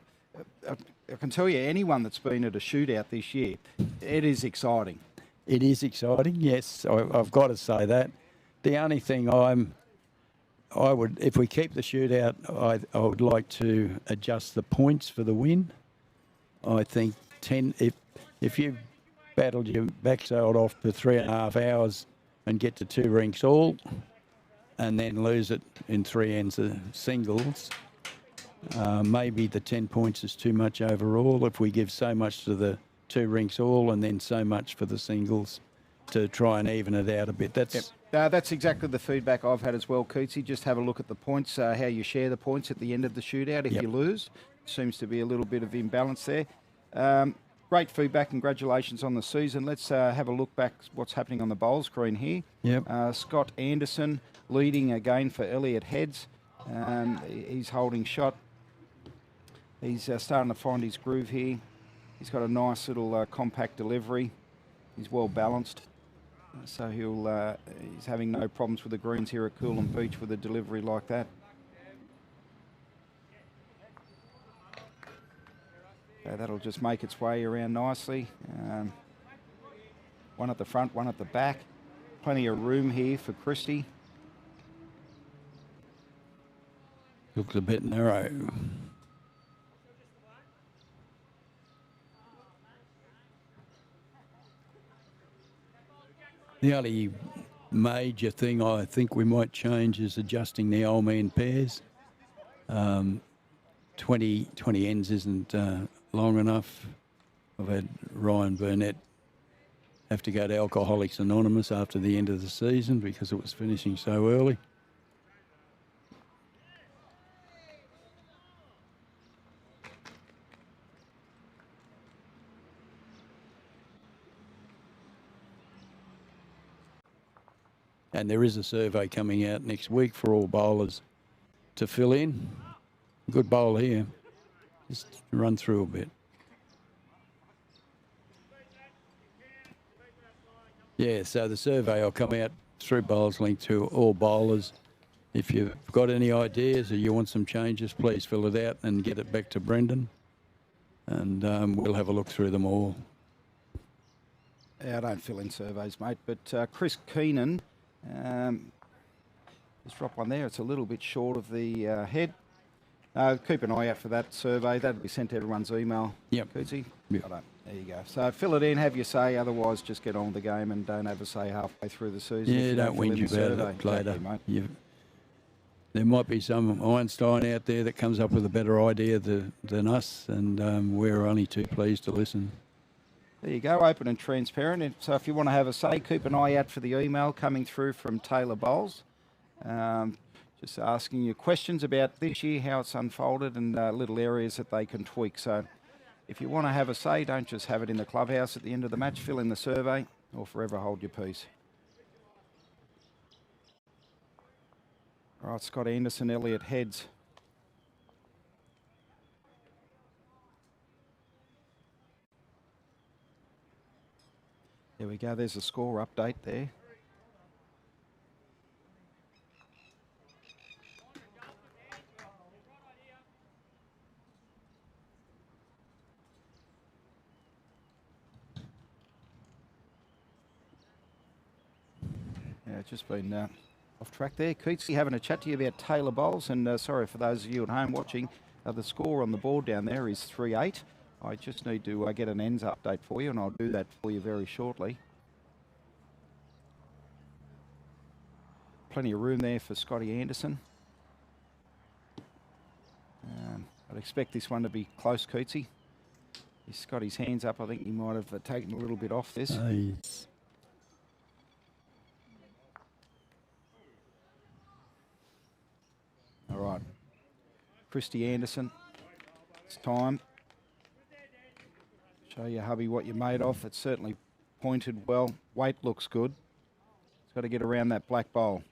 can tell you, anyone that's been at a shootout this year, it is exciting. It is exciting, yes. I've got to say that. The only thing I would, if we keep the shootout, I would like to adjust the points for the win. I think 10. If you've battled your backside off for 3.5 hours and get to 2 rinks all, and then lose it in 3 ends of singles, maybe the 10 points is too much overall. If we give so much to the 2 rinks all and then so much for the singles to try and even it out a bit. That's exactly the feedback I've had as well, Cootsy. Just have a look at the points, how you share the points at the end of the shootout if you lose. Seems to be a little bit of imbalance there. Great feedback. Congratulations on the season. Let's have a look back what's happening on the bowl screen here. Scott Anderson leading again for Elliott heads. He's holding shot. He's starting to find his groove here. He's got a nice little compact delivery. He's well balanced. So he's having no problems with the greens here at Coolum Beach with a delivery like that. So that'll just make its way around nicely. One at the front, one at the back. Plenty of room here for Christie. Looks a bit narrow. The only major thing I think we might change is adjusting the old man pairs. 20 ends isn't long enough. I've had Ryan Burnett have to go to Alcoholics Anonymous after the end of the season because it was finishing so early. And there is a survey coming out next week for all bowlers to fill in. Good bowl here. Just run through a bit. Yeah, so the survey will come out through Bowls Link to all bowlers. If you've got any ideas or you want some changes, please fill it out and get it back to Brendan. And we'll have a look through them all. Yeah, I don't fill in surveys, mate. But Chris Keenan, just drop one there. It's a little bit short of the head. Keep an eye out for that survey. That'll be sent to everyone's email. Yep. Cootsy? Yep. There you go. So fill it in, have your say. Otherwise, just get on with the game and don't have a say halfway through the season. Yeah, don't whinge about it later. Exactly, mate. There might be some Einstein out there that comes up with a better idea than us, and we're only too pleased to listen. There you go, open and transparent. And so if you want to have a say, keep an eye out for the email coming through from Taylor Bowles. Just asking you questions about this year, how it's unfolded, and little areas that they can tweak. So if you want to have a say, don't just have it in the clubhouse at the end of the match. Fill in the survey or forever hold your peace. All right, Scott Anderson, Elliott heads. There we go. There's a score update there. I've just been off track there. Keatsy having a chat to you about Taylor Bowls, and sorry for those of you at home watching, the score on the board down there is 3-8. I just need to get an ends update for you, and I'll do that for you very shortly. Plenty of room there for Scotty Anderson. I'd expect this one to be close, Keatsy. He's got his hands up. I think he might have taken a little bit off this. Nice. All right. Christy Anderson. It's time. Show your hubby what you're made of. It's certainly pointed well. Weight looks good. It's got to get around that black bowl.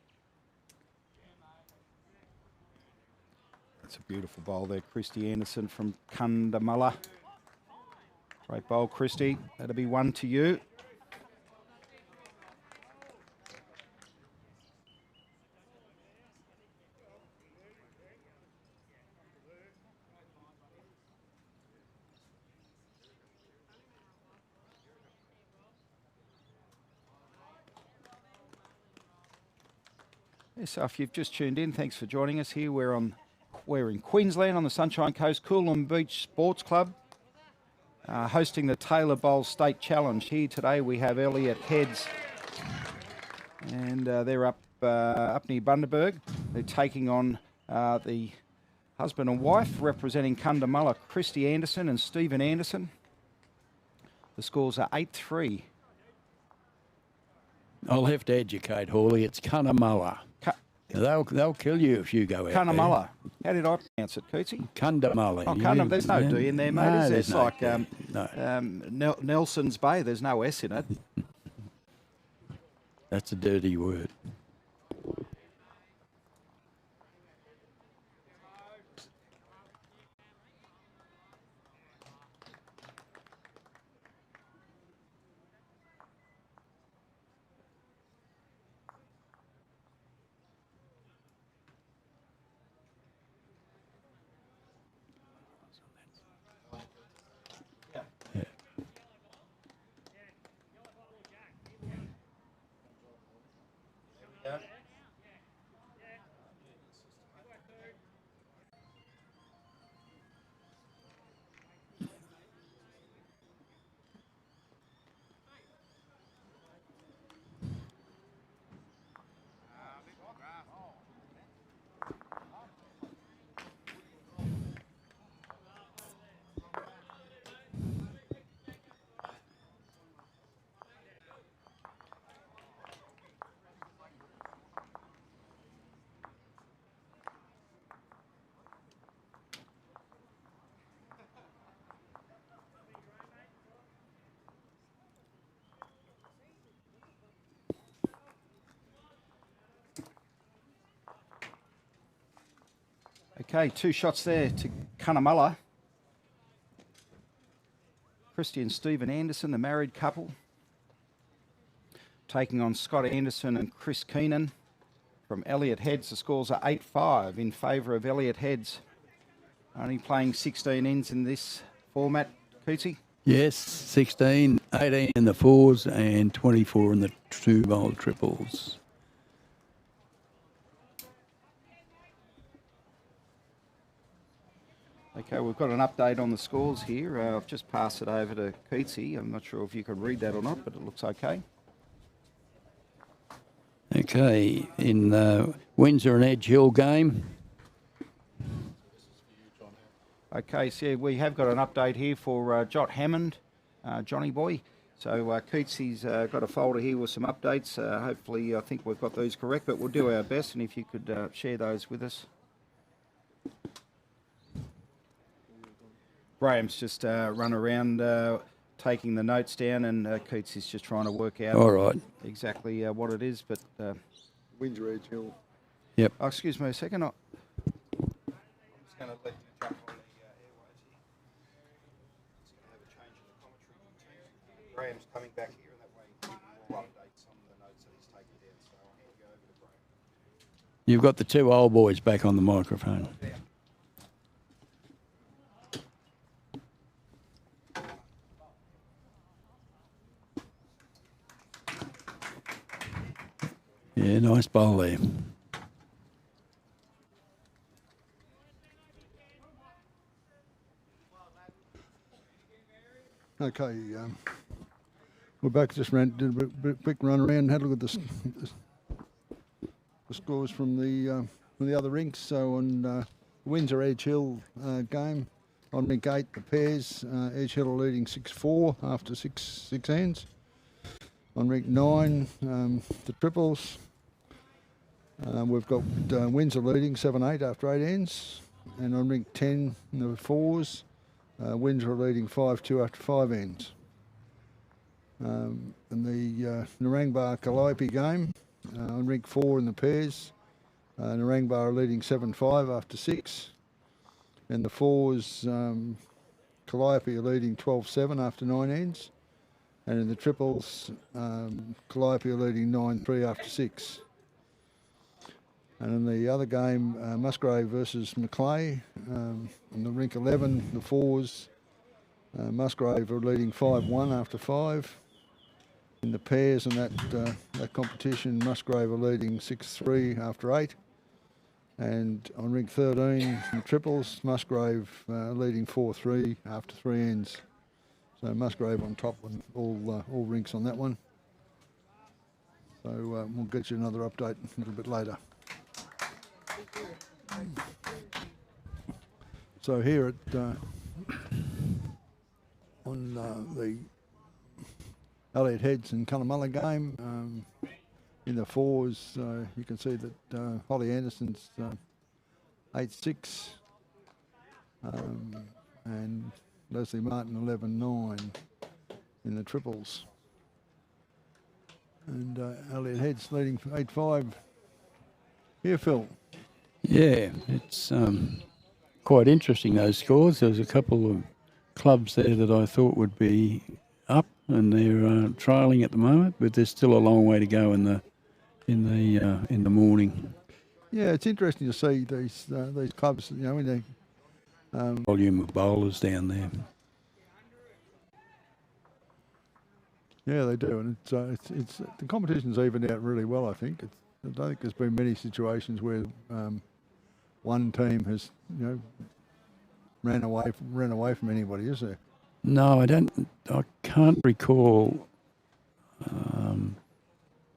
That's a beautiful bowl there. Christy Anderson from Cunnamulla. Great bowl, Christy. That'll be one to you. So if you've just tuned in, thanks for joining us here. We're in Queensland on the Sunshine Coast, Coolum Beach Sports Club, hosting the Taylor Bowl State Challenge. Here today we have Elliott Heads, and they're up near Bundaberg. They're taking on the husband and wife representing Cunnamulla, Christy Anderson and Stephen Anderson. The scores are 8-3. I'll have to educate Hawley. It's Cunnamulla. They'll kill you if you go out Cunnamulla. How did I pronounce it, Cootsy? Cunnamulla. Oh, Cunnamulla. There's no D in there, mate. No, Is there? there's It's no like D. No. Nelson's Bay. There's no S in it. That's a dirty word. Okay, 2 shots there to Cunnamulla. Christy and Stephen Anderson, the married couple, taking on Scott Anderson and Chris Keenan from Elliott Heads. The scores are 8-5 in favour of Elliott Heads. Only playing 16 ends in this format, Cootsy? Yes, 16, 18 in the fours and 24 in the 2-bowl triples. Okay, we've got an update on the scores here. I've just passed it over to Keatsy. I'm not sure if you can read that or not, but it looks okay. Okay, in Windsor and Edge Hill game. Okay, so yeah, we have got an update here for Jot Hammond, Johnny Boy. So Keatsy's got a folder here with some updates. Hopefully, I think we've got those correct, but we'll do our best, and if you could share those with us. Graham's just run around taking the notes down, and Keatsy's just trying to work out All right. exactly what it is. But Windsor Edge Hill. Yep. oh, excuse me a second. I'm just going to let you jump on the airways here. Just going to have a change in the commentary team. Graham's coming back here, and that way he can give you more updates on the notes that he's taken down. So I'll hand you over to Graham. You've got the 2 old boys back on the microphone. Yeah, Nice bowl there. Okay, we're back. Just did a quick run around, had a look at the scores from the other rinks. So on Windsor Edge Hill game, on rink 8, the pairs, Edge Hill are leading 6-4 after six hands. On rink 9, the triples, we've got Windsor leading 7-8 after 8 hands. And on rink 10, the fours, Windsor are leading 5-2 after 5 ends. And the Narangba Calliope game, on rink 4 in the pairs, Narangba are leading 7-5 after 6. And the fours, Calliope are leading 12-7 after 9 ends. And in the triples, Calliope are leading 9-3 after 6. And in the other game, Musgrave versus Macleay, on the rink 11, the fours, Musgrave are leading 5-1 after 5. In the pairs in that competition, Musgrave are leading 6-3 after 8. And on rink 13, the triples, Musgrave leading 4-3 after 3 ends. So Musgrave on top on all rinks on that one. So we'll get you another update a little bit later. So here at on the Elliott Heads and Cunnamulla game, in the fours, you can see that Holly Anderson's 8-6 and Leslie Martin 11-9 in the triples. And Elliott Heads leading 8-5. Here, Phil. Yeah, it's quite interesting, those scores. There was a couple of clubs there that I thought would be up, and they're trialling at the moment, but there's still a long way to go in the morning. Yeah, it's interesting to see these clubs. You know, when they Volume of bowlers down there. yeah, they do, and it's the competition's evened out really well. I think I don't think there's been many situations where one team has ran away from anybody, is there? No, I can't recall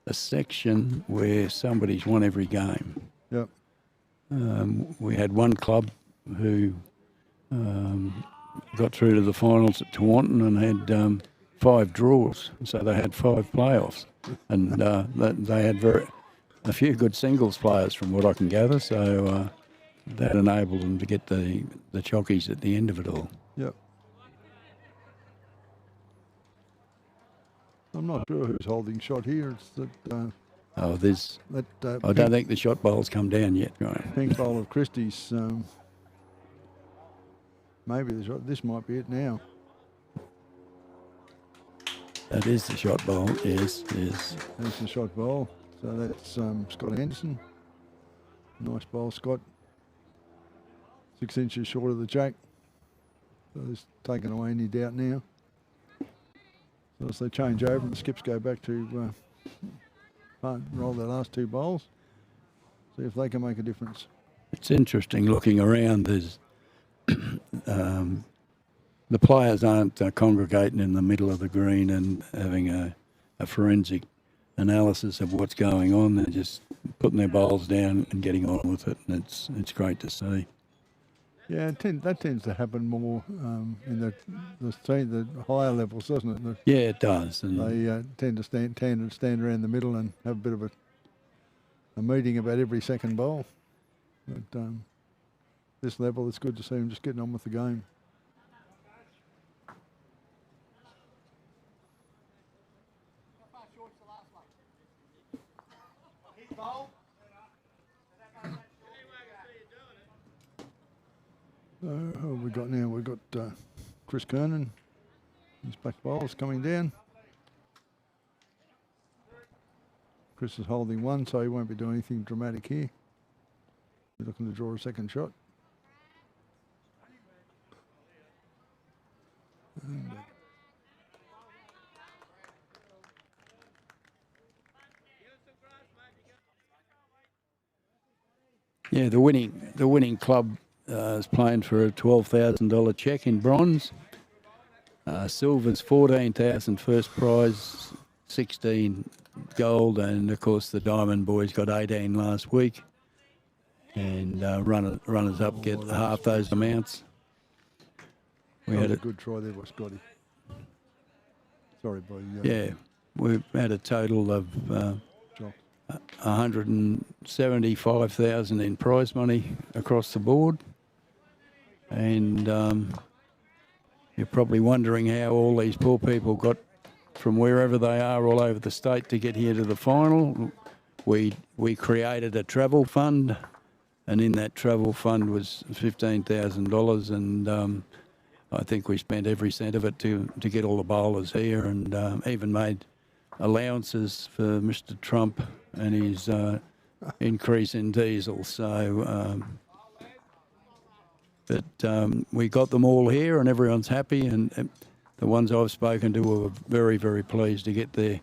a section where somebody's won every game. Yep. We had one club who got through to the finals at Taunton and had 5 draws, so they had 5 playoffs, and they had a few good singles players from what I can gather, so that enabled them to get the chockies at the end of it all. Yep. I'm not sure who's holding shot here. It's that. I don't think the shot bowl's come down yet. Right. Pink bowl of Christie's. Maybe this might be it now. That is the shot bowl. Yes. That's the shot bowl. So that's Scott Anderson. Nice bowl, Scott. 6 inches short of the jack. So it's taken away any doubt now. So as they change over and the skips go back to roll their last 2 bowls, see if they can make a difference. It's interesting looking around. There's the players aren't congregating in the middle of the green and having a forensic analysis of what's going on. They're just putting their bowls down and getting on with it, and it's great to see. Yeah, that tends to happen more in the higher levels, doesn't it? Yeah, it does. And they tend to stand around the middle and have a bit of a meeting about every second bowl. But this level, it's good to see them just getting on with the game. Who have we got now? We've got Chris Kernan. His back bowls coming down. Chris is holding 1, so he won't be doing anything dramatic here. We're looking to draw a second shot. And, Yeah, the winning club is playing for a $12,000 cheque in bronze. Silver's 14,000 first prize, 16 gold, and of course the Diamond boys got 18 last week. And runners up get half those amounts. We That had was a good try there by Scotty. Sorry, boy. Yeah, we've had a total of 175,000 in prize money across the board. And you're probably wondering how all these poor people got from wherever they are all over the state to get here to the final. We created a travel fund, and in that travel fund was $15,000, and I think we spent every cent of it to get all the bowlers here, and even made allowances for Mr. Trump and his increase in diesel. So, but we got them all here, and everyone's happy. And the ones I've spoken to were very, very pleased to get their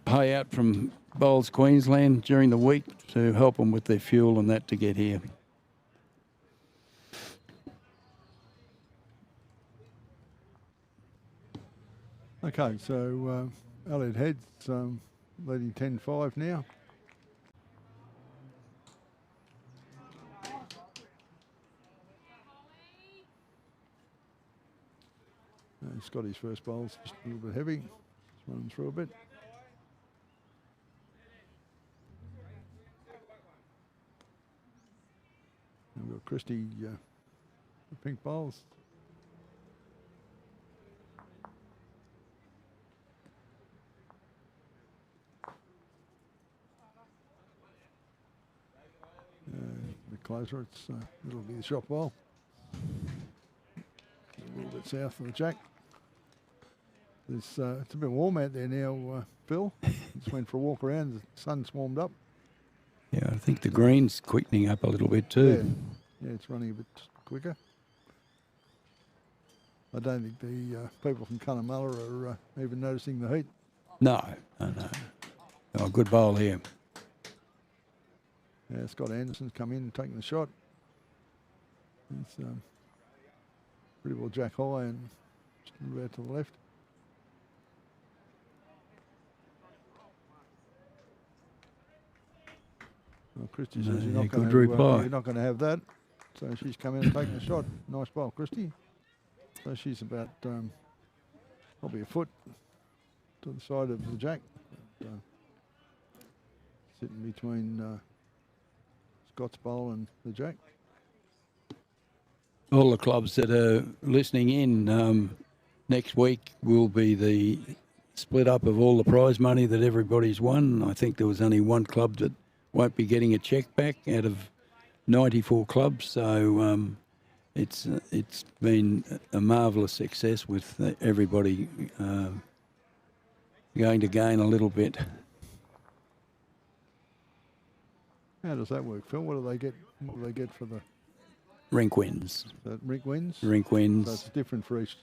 payout from Bowls Queensland during the week to help them with their fuel and that to get here. Okay, so Elliott heads leading 10-5 now. Scotty's first bowl's just a little bit heavy. Just running through a bit. And we've got Christie, the pink bowls. A bit closer, it'll be the shot ball. A little bit south of the jack. It's a bit warm out there now, Phil. Just went for a walk around, the sun's warmed up. Yeah, I think the green's quickening up a little bit too. Yeah, it's running a bit quicker. I don't think the people from Cunnamulla are even noticing the heat. No. Oh, good bowl here. Yeah, Scott Anderson's come in and taken the shot. It's pretty well jack high and just a little bit to the left. Well, Christie says you're not going to have that. So she's come in and taken the shot. Nice bowl, Christie. So she's about probably a foot to the side of the jack. Sitting between Scott's bowl and the jack. All the clubs that are listening in, next week will be the split up of all the prize money that everybody's won. I think there was only one club that won't be getting a cheque back out of 94 clubs. So it's been a marvellous success with everybody going to gain a little bit. How does that work, Phil? What do they get? What do they get for the rink wins? The rink wins. Rink wins. So it's different for each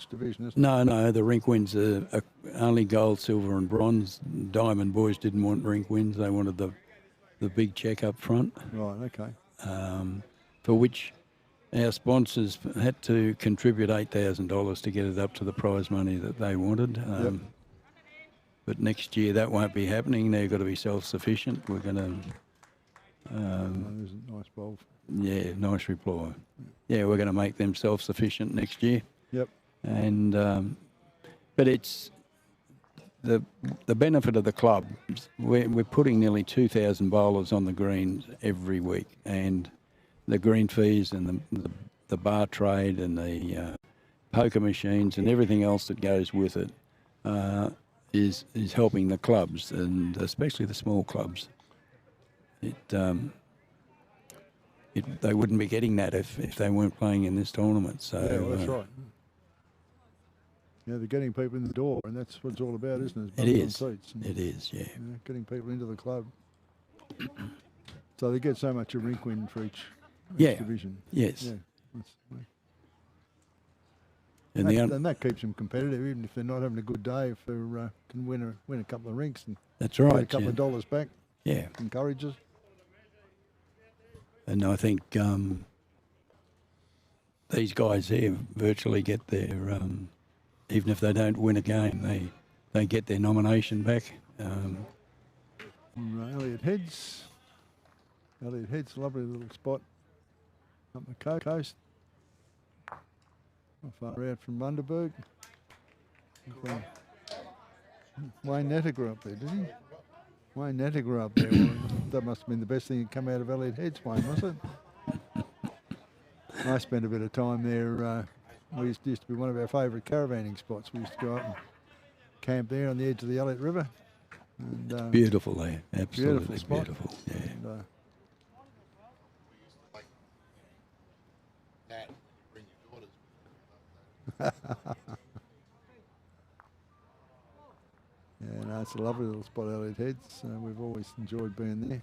division, isn't it? No. The rink wins are only gold, silver, and bronze. Diamond boys didn't want rink wins; they wanted the big cheque up front. Right. Okay. For which our sponsors had to contribute $8,000 to get it up to the prize money that they wanted. Yep. But next year that won't be happening. They've got to be self-sufficient. We're going to. There's a nice bowl. Yeah, nice reply. Yeah, we're going to make them self-sufficient next year. Yep. And but it's the benefit of the club. We're putting nearly 2,000 bowlers on the greens every week, and the green fees and the bar trade and the poker machines and everything else that goes with it is helping the clubs, and especially the small clubs. They wouldn't be getting that if they weren't playing in this tournament. So yeah, well, that's right. Yeah, they're getting people in the door, and that's what it's all about, isn't it? It is. Seats and, it is, yeah. Getting people into the club. So they get so much a rink win for each division. Yes. Yeah. And that keeps them competitive, even if they're not having a good day. If they can win a couple of rinks and that's right, get a couple of dollars back. Yeah. Encourages. And I think these guys here virtually get their, even if they don't win a game, they get their nomination back. Elliott heads. Elliott heads, lovely little spot up the coast. Not far out from Bundaberg. Wayne Netter grew up there, did he? Wayne Netter grew up there. Well, that must have been the best thing that come out of Elliott Heads, Wayne, was it? I spent a bit of time there. We used to be one of our favourite caravanning spots. We used to go up and camp there on the edge of the Elliott River. And, beautiful there, absolutely beautiful spot. beautiful. Yeah. And, Dad, bring your daughters. yeah, no, it's a lovely little spot, Elliott Heads. We've always enjoyed being there.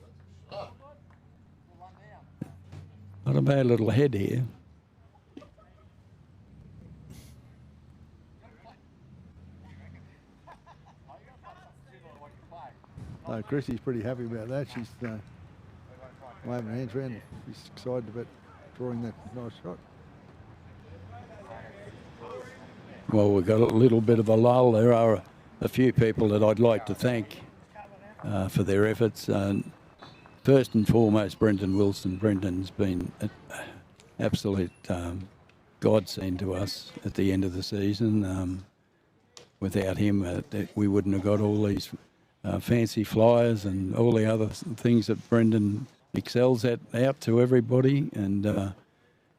Not a bad little head here. So Chrissy's pretty happy about that. She's waving her hands around. She's excited about drawing that nice shot. Well, we've got a little bit of a lull. There are a few people that I'd like to thank for their efforts. First and foremost, Brendan Wilson. Brendan's been an absolute godsend to us at the end of the season. Without him, we wouldn't have got all these fancy flyers and all the other things that Brendan excels at out to everybody. And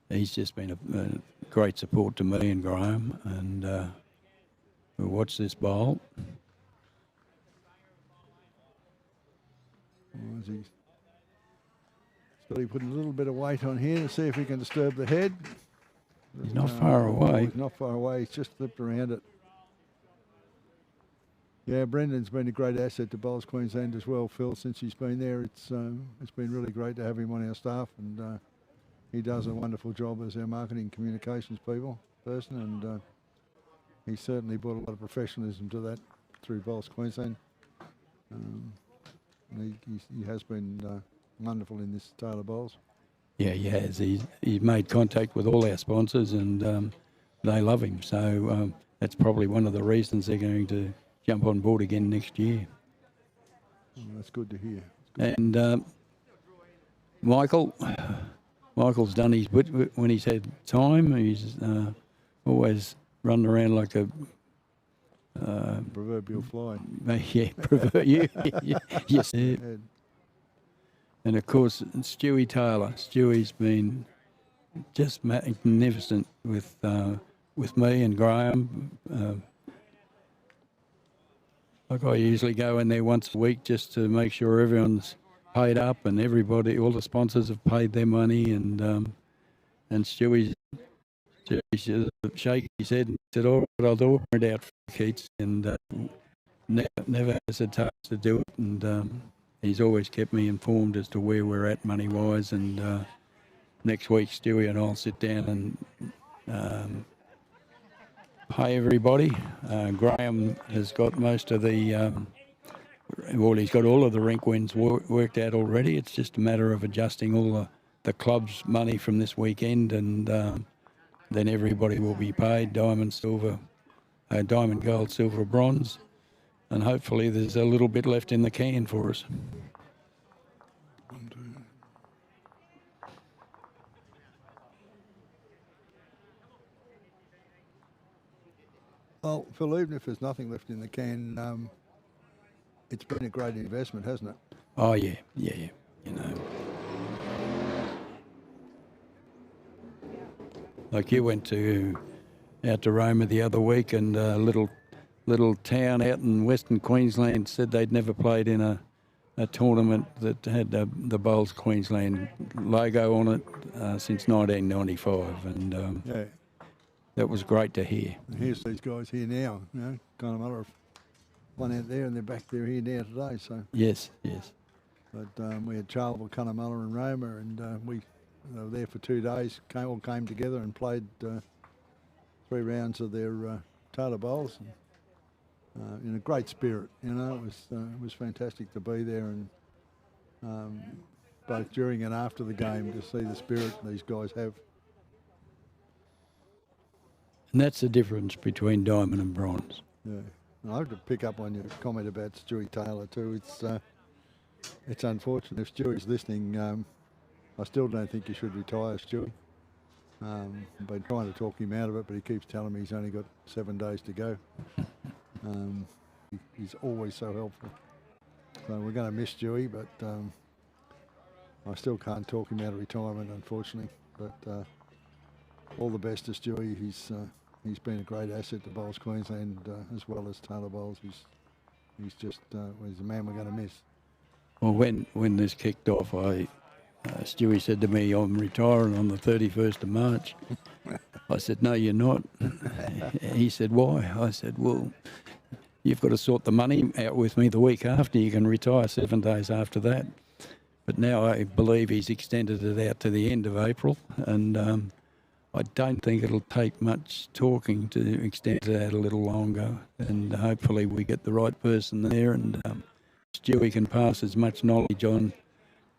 he's just been a great support to me and Graham. And we'll watch this bowl. Scotty putting a little bit of weight on here to see if he can disturb the head. He's not far away. He's not far away. He's just flipped around it. Yeah, Brendan's been a great asset to Bowls Queensland as well, Phil. Since he's been there, it's been really great to have him on our staff, and he does a wonderful job as our marketing communications person, and he certainly brought a lot of professionalism to that through Bowls Queensland. He has been wonderful in this Taylor Bowls. Yeah, he has. He's made contact with all our sponsors, and they love him. So that's probably one of the reasons they're going to jump on board again next year. That's good to hear. And Michael's done his bit when he's had time. He's always running around like a proverbial fly. Yeah, yes. Yeah. And of course, Stewie Taylor. Stewie's been just magnificent with me and Graham. Like I usually go in there once a week just to make sure everyone's paid up and all the sponsors have paid their money, and Stewie shake his head and said, "All right, I'll do it out for Keats," and never hesitates to do it, and he's always kept me informed as to where we're at money wise. And next week, Stewie and I'll sit down and pay everybody. Graham has got most of the, he's got all of the rink wins worked out already. It's just a matter of adjusting all the club's money from this weekend, and then everybody will be paid diamond, silver, diamond, gold, silver, bronze, and hopefully there's a little bit left in the can for us. Well, Phil, even if there's nothing left in the can, it's been a great investment, hasn't it? Oh, yeah, you know. Like you went out to Roma the other week, and a little town out in Western Queensland said they'd never played in a tournament that had the Bowls Queensland logo on it since 1995, and yeah. That was great to hear. And here's these guys here now, Cunnamulla have one out there and they're back there here now today. So Yes. But we had Charleville, Cunnamulla and Roma, and we were there for 2 days, all came together and played 3 rounds of their Taylor Bowls. In a great spirit, it was fantastic to be there, and both during and after the game to see the spirit these guys have. And that's the difference between diamond and bronze. Yeah. And I have to pick up on your comment about Stewie Taylor too. It's unfortunate. If Stewie's listening, I still don't think you should retire, Stewie. I've been trying to talk him out of it, but he keeps telling me he's only got 7 days to go. He's always so helpful. So we're going to miss Stewie, but I still can't talk him out of retirement, unfortunately. But all the best to Stewie. He's been a great asset to Bowls Queensland as well as Taylor Bowls. He's just he's a man we're going to miss. Well, when this kicked off, Stewie said to me, I'm retiring on the 31st of March. I said, no, you're not. He said, why? I said, well, you've got to sort the money out with me the week after. You can retire 7 days after that. But now I believe he's extended it out to the end of April, and I don't think it'll take much talking to extend it out a little longer, and hopefully we get the right person there, and Stewie can pass as much knowledge on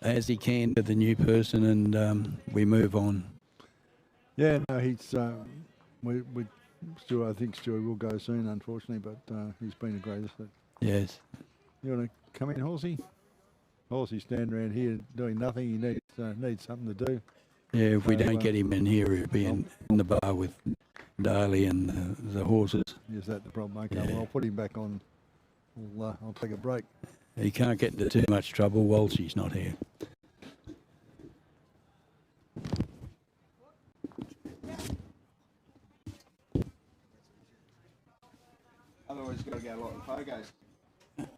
as he can to the new person, and we move on. Yeah, no, he's Stewie, I think Stewie will go soon, unfortunately, but he's been a great asset. Yes. You want to come in, Halsey? Halsey's standing around here doing nothing. He needs something to do. Yeah, if we don't get him in here, he'll be in the bar with Daly and the horses. Is that the problem? Okay, Yeah. well, I'll put him back on. I'll take a break. He can't get into too much trouble while she's not here. Otherwise, you've got to go a lot of photos. Not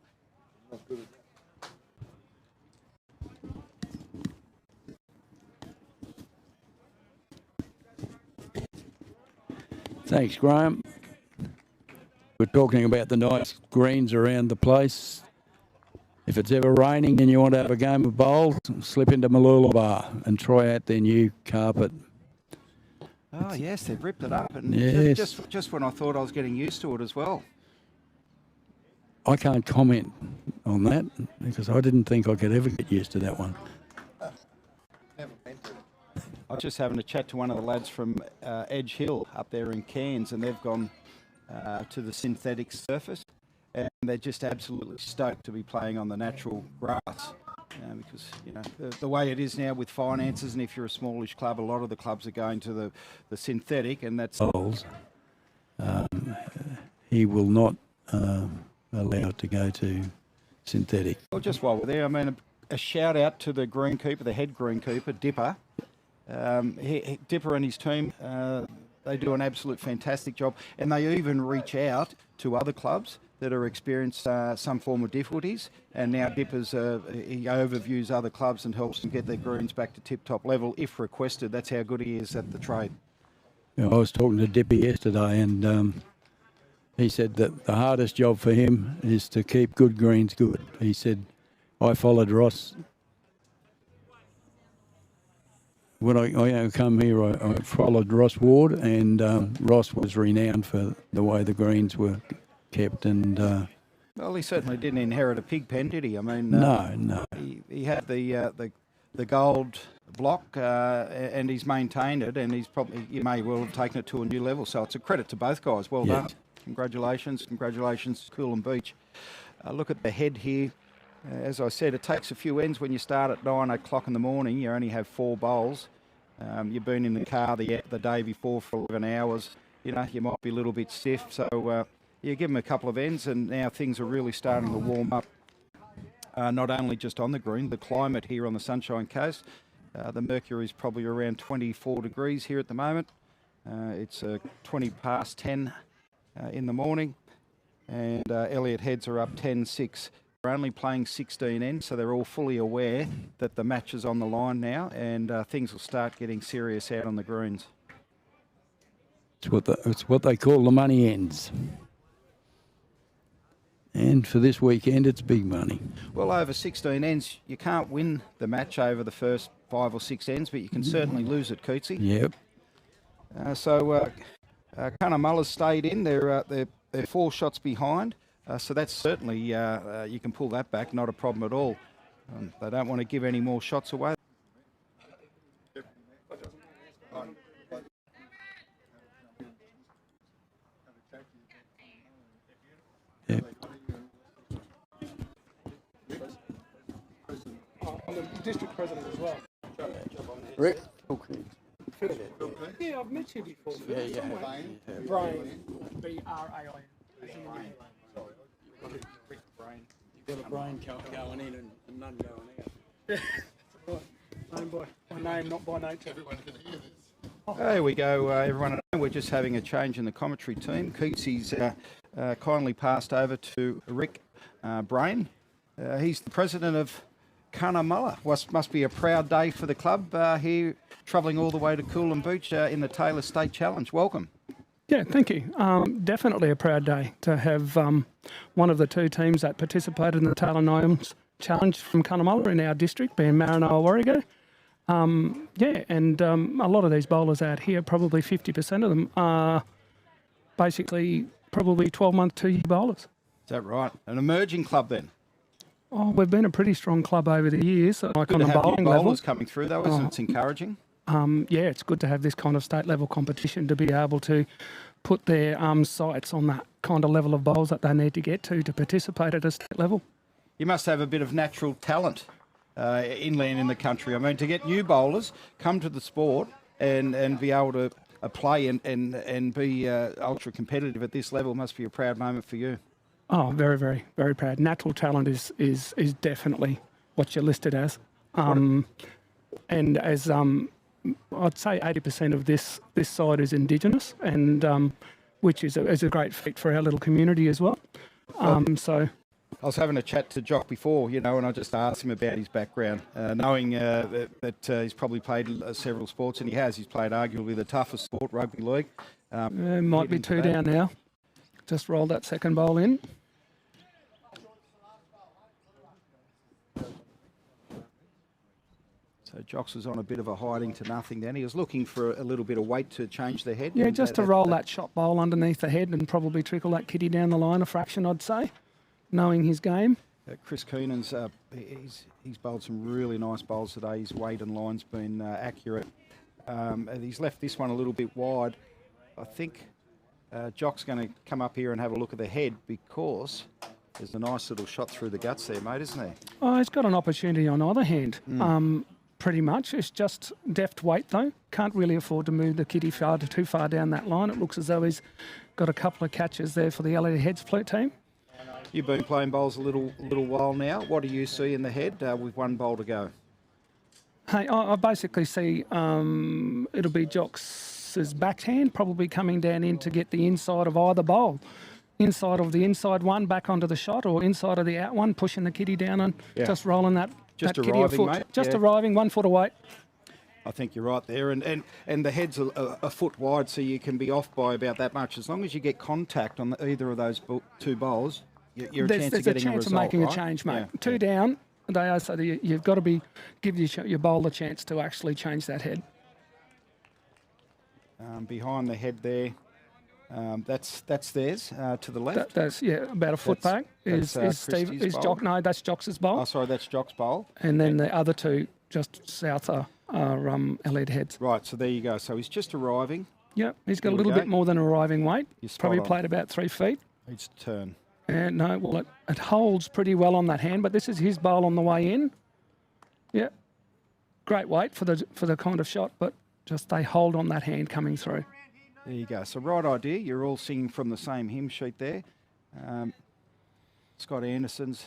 good at that. Thanks, Graham. We're talking about the nice greens around the place. If it's ever raining and you want to have a game of bowls, slip into Malula Bar and try out their new carpet. Oh, yes, they've ripped it up. And Yes. just when I thought I was getting used to it as well. I can't comment on that because I didn't think I could ever get used to that one. I was just having a chat to one of the lads from Edge Hill up there in Cairns, and they've gone to the synthetic surface, and they're just absolutely stoked to be playing on the natural grass. Because, you know, the way it is now with finances, and if you're a smallish club, a lot of the clubs are going to the synthetic, and that's... Bowls. He will not allow it to go to synthetic. Well, just while we're there, I mean, a shout out to the greenkeeper, the head greenkeeper, Dipper. Dipper and his team, they do an absolute fantastic job, and they even reach out to other clubs that are experienced some form of difficulties, and now Dipper's he overviews other clubs and helps them get their greens back to tip-top level if requested. That's how good he is at the trade. You know, I was talking to Dipper yesterday, and he said that the hardest job for him is to keep good greens good. He said, I followed Ross. When I come here, I followed Ross Ward, and Ross was renowned for the way the greens were kept. And Well, he certainly didn't inherit a pig pen, did he? I mean, no. He had the gold block, and he's maintained it, and you may well have taken it to a new level. So it's a credit to both guys. Well done. Congratulations, Coolum Beach. Look at the head here. As I said, it takes a few ends when you start at 9 o'clock in the morning. You only have 4 bowls. You've been in the car the day before for 11 hours. You know, you might be a little bit stiff. So you give them a couple of ends, and now things are really starting to warm up. Not only just on the green, the climate here on the Sunshine Coast. The mercury is probably around 24 degrees here at the moment. It's 20 past 10 in the morning, and Elliott heads are up 10-6. We're only playing 16 ends, so they're all fully aware that the match is on the line now, and things will start getting serious out on the greens. It's what they call the money ends. And for this weekend, it's big money. Well, over 16 ends, you can't win the match over the first 5 or 6 ends, but you can certainly lose it, Cootsy. Yep. Cunnamulla's stayed in. They're 4 shots behind. So that's certainly, you can pull that back, not a problem at all. They don't want to give any more shots away. Yeah. I'm the district president as well. Rick? Yeah, I've met you before. Yeah, yeah. Brian, B-R-A-I-N. You've got a brain going in and none going out. Name by name, not by nature. Everyone can hear this. There we go, everyone. We're just having a change in the commentary team. Keatsy's kindly passed over to Rick Brain. He's the president of Cunnamulla. Must be a proud day for the club here, travelling all the way to Coolum Beach in the Taylor State Challenge. Welcome. Yeah, thank you. Definitely a proud day to have one of the two teams that participated in the Taylor Gnomes Challenge from Cunnamulla in our district, being Maranoa Warrego. A lot of these bowlers out here, probably 50% of them are basically probably 12-month, 2-year bowlers. Is that right? An emerging club then? Oh, we've been a pretty strong club over the years. Like on Good the to have bowling new bowlers level. coming through though, isn't it? It's encouraging. It's good to have this kind of state level competition to be able to put their sights on that kind of level of bowls that they need to get to participate at a state level. You must have a bit of natural talent inland in the country. I mean, to get new bowlers come to the sport and be able to play and be ultra competitive at this level must be a proud moment for you. Oh, very, very, very proud. Natural talent is definitely what you're listed as. And as I'd say 80% of this side is Indigenous, and which is a great feat for our little community as well. I was having a chat to Jock before, and I just asked him about his background, knowing that he's probably played several sports, and he has. He's played arguably the toughest sport, rugby league. Might be two down now. Just roll that second bowl in. So Jocks was on a bit of a hiding to nothing then. He was looking for a little bit of weight to change the head. Yeah, just to roll that shot bowl underneath the head and probably trickle that kitty down the line a fraction, I'd say, knowing his game. Chris Keenan's, he's bowled some really nice bowls today. His weight and line's been accurate. And he's left this one a little bit wide. I think Jock's going to come up here and have a look at the head because there's a nice little shot through the guts there, mate, isn't there? Oh, he's got an opportunity on either hand. Pretty much. It's just deft weight, though. Can't really afford to move the kitty too far down that line. It looks as though he's got a couple of catches there for the Elliott Heads Fleet team. You've been playing bowls a little while now. What do you see in the head with one bowl to go? Hey, I basically see it'll be Jocks's backhand probably coming down in to get the inside of either bowl. Inside of the inside one back onto the shot, or inside of the out one, pushing the kitty down and just rolling that kitty a foot. Mate. Just arriving, 1 foot away. I think you're right there. And the head's a foot wide, so you can be off by about that much. As long as you get contact on either of those two bowls, you're a chance of getting a result. There's a chance of making right? a change, mate. Yeah. Two down, they are, so you've got to give your bowler a chance to actually change that head. Behind the head there, that's theirs to the left. That's about a foot back. Is Jock? No, that's Jocks's bowl. Oh, sorry, that's Jock's bowl. And then the other two just south are Elliott Heads. Right, so there you go. So he's just arriving. Yep, he's got a little bit more than arriving weight. Probably on. played about 3 feet. Needs to turn. And no, well, it holds pretty well on that hand, but this is his bowl on the way in. Yeah, great weight for the kind of shot, but just they hold on that hand coming through. There you go. So right idea. You're all singing from the same hymn sheet there. Scott Anderson's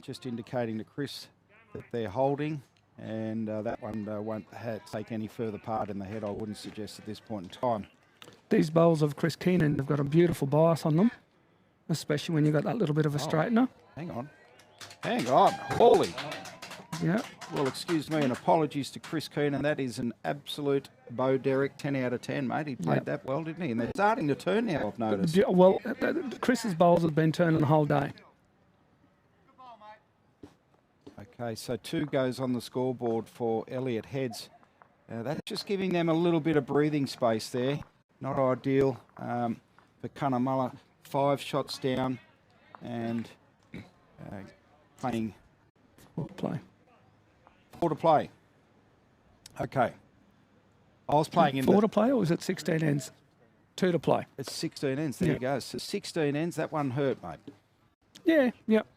just indicating to Chris that they're holding, and that one won't take any further part in the head, I wouldn't suggest at this point in time. These bowls of Chris Keenan have got a beautiful bias on them, especially when you've got that little bit of a straightener. Hang on. Holy. Yeah. Well, excuse me, and apologies to Chris Keenan. That is an absolute Bo Derek 10 out of 10, mate. He played that well, didn't he? And they're starting to turn now, I've noticed. Well, Chris's bowls have been turning the whole day. Okay, so 2 goes on the scoreboard for Elliott Heads. That's just giving them a little bit of breathing space there. Not ideal for Cunnamulla. 5 shots down and playing 4 to play. 4 to play. Okay. I was playing in 4 to play, or was it 16 ends? 2 to play. It's 16 ends. There Yeah. you go. So 16 ends. That one hurt, mate. Yeah, yep.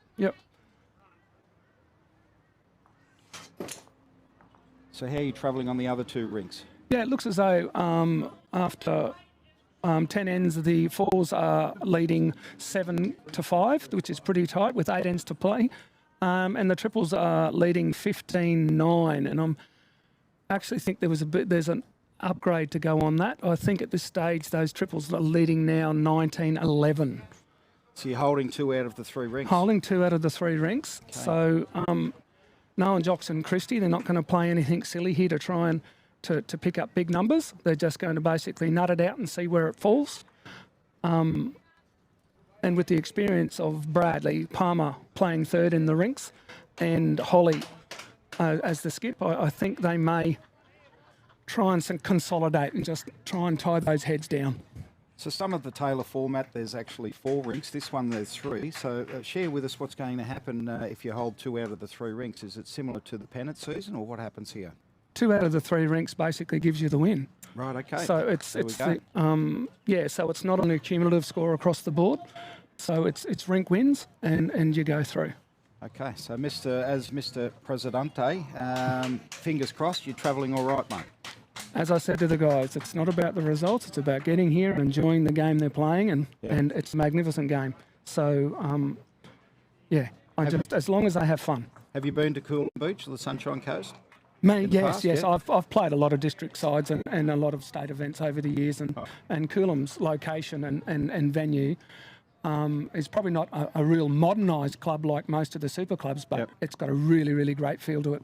So how are you travelling on the other 2 rinks? Yeah, it looks as though after 10 ends, the 4s are leading 7 to 5, which is pretty tight with 8 ends to play. And the triples are leading 15-9. And I'm actually think there's an upgrade to go on that. I think at this stage, those triples are leading now 19-11. So you're holding 2 out of the 3 rinks? Holding 2 out of the 3 rinks. Okay. So Noah, Jocks and Christie, they're not going to play anything silly here to try and to pick up big numbers. They're just going to basically nut it out and see where it falls. And with the experience of Bradley, Palmer playing 3rd in the rinks and Holly as the skip, I think they may try and consolidate and just try and tie those heads down. So some of the Taylor format, there's actually 4 rinks. This one, there's 3. So share with us what's going to happen if you hold 2 out of the 3 rinks. Is it similar to the pennant season, or what happens here? 2 out of the 3 rinks basically gives you the win. Right, okay. So it's so it's not an accumulative score across the board. So it's rink wins and you go through. Okay, so Mr. Presidente, fingers crossed, you're travelling all right, mate. As I said to the guys, it's not about the results, it's about getting here and enjoying the game they're playing, and it's a magnificent game. So, as long as they have fun. Have you been to Coolum Beach or the Sunshine Coast? Me, yes. Yeah. I've played a lot of district sides and a lot of state events over the years, and Coolum's location and venue is probably not a real modernised club like most of the super clubs, but it's got a really, really great feel to it.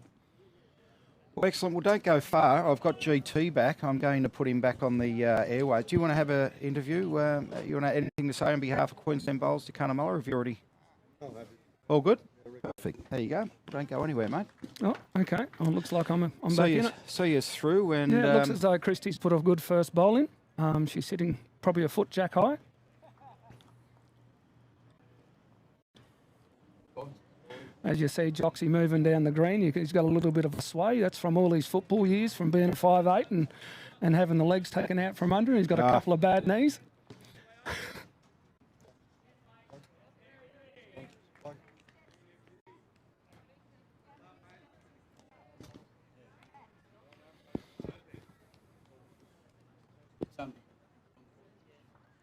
Well, excellent. Well, don't go far. I've got GT back. I'm going to put him back on the airways. Do you want to have an interview? You want to have anything to say on behalf of Queensland Bowls to Cunnamulla? Have you already? All good? Perfect. There you go. Don't go anywhere, mate. Oh, okay. Oh, looks like I'm back in it. So you're through, and it looks as though Christie's put a good first bowl in. She's sitting probably a foot jack high. As you see Joxie moving down the green, he's got a little bit of a sway. That's from all his football years, from being 5'8" and having the legs taken out from under. He's got a couple of bad knees.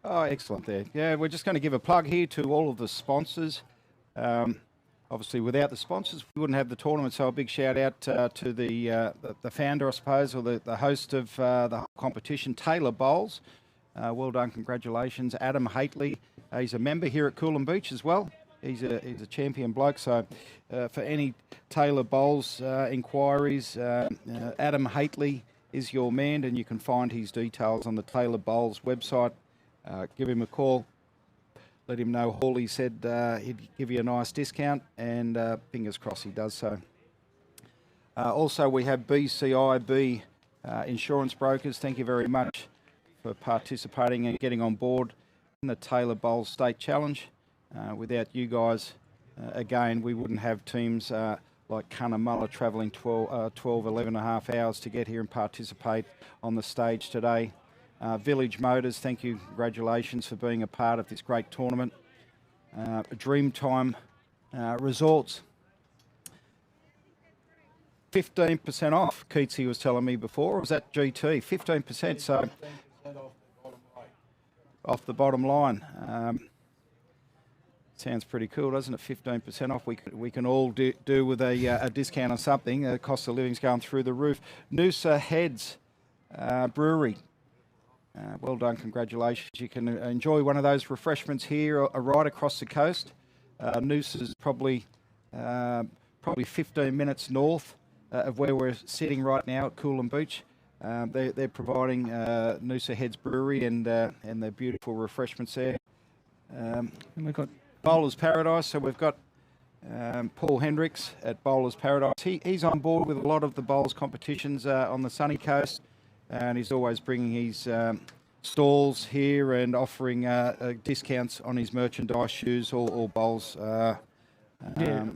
Oh, excellent there. Yeah, we're just going to give a plug here to all of the sponsors. Obviously, without the sponsors, we wouldn't have the tournament. So a big shout out to the founder, I suppose, or the host of the competition, Taylor Bowls. Well done, congratulations. Adam Haitley, he's a member here at Coolum Beach as well. He's a champion bloke. So for any Taylor Bowls inquiries, Adam Haitley is your man, and you can find his details on the Taylor Bowls website. Give him a call. Let him know Hawley said he'd give you a nice discount, and fingers crossed he does so. Also, we have BCIB Insurance Brokers. Thank you very much for participating and getting on board in the Taylor Bowls State Challenge. Without you guys, again, we wouldn't have teams like Cunnamulla travelling 11 and a half hours to get here and participate on the stage today. Village Motors, thank you, congratulations for being a part of this great tournament. Dreamtime Resorts, 15% off, Keatsy was telling me before, or was that GT? 15%, so off the bottom line. Sounds pretty cool, doesn't it? 15% off. We can all do with a discount on something. The cost of living's going through the roof. Noosa Heads Brewery. Well done, congratulations. You can enjoy one of those refreshments here right across the coast. Noosa's probably 15 minutes north of where we're sitting right now at Coolum Beach. They're providing Noosa Heads Brewery and their beautiful refreshments there. And we've got Bowler's Paradise, so we've got Paul Hendricks at Bowler's Paradise. He's on board with a lot of the bowls competitions on the sunny coast, and he's always bringing his stalls here and offering discounts on his merchandise, shoes, all bowls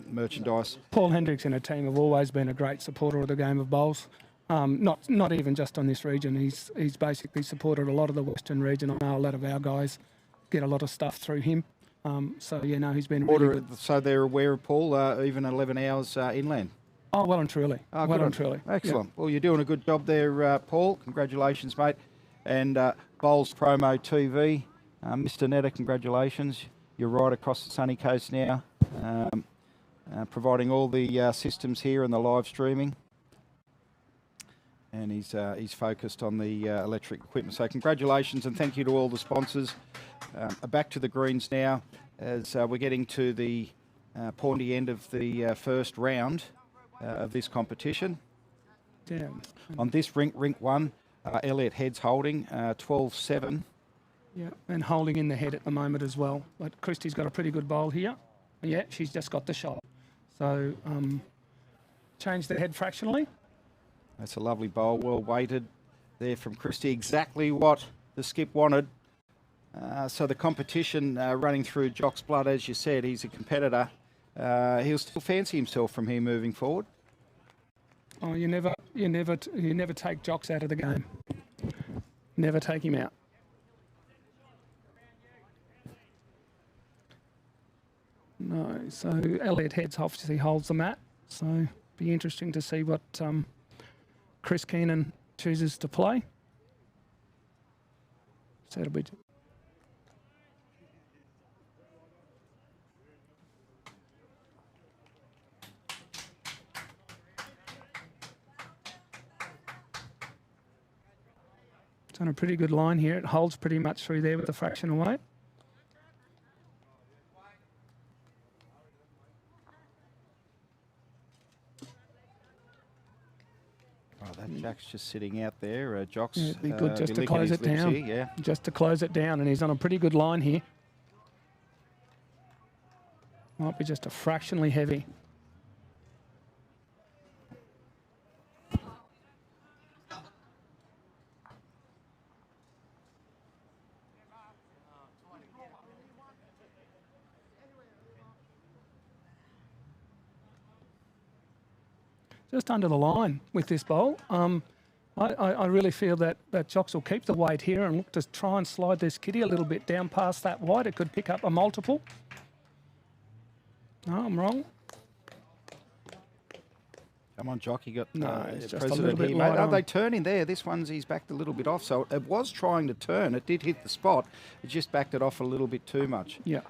merchandise. Paul Hendricks and a team have always been a great supporter of the game of bowls. Not even just on this region. He's basically supported a lot of the Western region. I know a lot of our guys get a lot of stuff through him. So he's been really good. So they're aware of Paul, even 11 hours inland. Oh, well and truly. Oh, well and truly. Excellent. Well, you're doing a good job there, Paul. Congratulations, mate. And Bowls Promo TV, Mr. Netta, congratulations. You're right across the sunny coast now, providing all the systems here and the live streaming. And he's focused on the electric equipment. So congratulations and thank you to all the sponsors. Back to the greens now as we're getting to the pointy end of the first round of this competition. Yeah. On this rink 1, Elliott heads holding 12-7. Yeah, and holding in the head at the moment as well. But Christie's got a pretty good bowl here. Yeah, she's just got the shot. So change the head fractionally. That's a lovely bowl, well weighted there from Christie. Exactly what the skip wanted. So the competition running through Jock's blood, as you said, he's a competitor. He'll still fancy himself from here moving forward. Oh, you never take Jocks out of the game. Never take him out. No, so Elliott heads obviously holds the mat. So be interesting to see what Chris Keenan chooses to play. So it'll be. It's on a pretty good line here. It holds pretty much through there with the fractional weight. Oh, that Jack's just sitting out there. Jock's it'd be good just to close it down. Here, yeah. Just to close it down, and he's on a pretty good line here. Might be just a fractionally heavy. Just under the line with this bowl. I really feel that Jocks will keep the weight here and look to try and slide this kitty a little bit down past that wide. It could pick up a multiple. No, I'm wrong. Come on, Jock, you got it's just President a little bit here, light mate. Oh, on. they turn in there. This one's he's backed a little bit off, so it was trying to turn. It did hit the spot. It just backed it off a little bit too much. Yeah.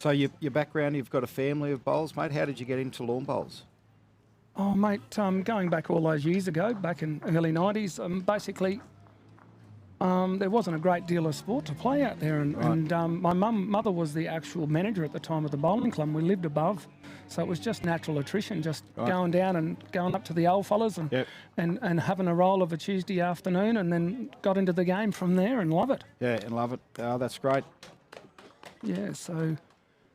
So your background, you've got a family of bowls, mate. How did you get into lawn bowls? Oh, mate, going back all those years ago, back in the early 90s, basically there wasn't a great deal of sport to play out there. And my mother was the actual manager at the time of the bowling club. We lived above, so it was just natural attrition, just going down and going up to the old fellas and having a roll of a Tuesday afternoon, and then got into the game from there and love it. Yeah, and love it. Oh, that's great. Yeah, so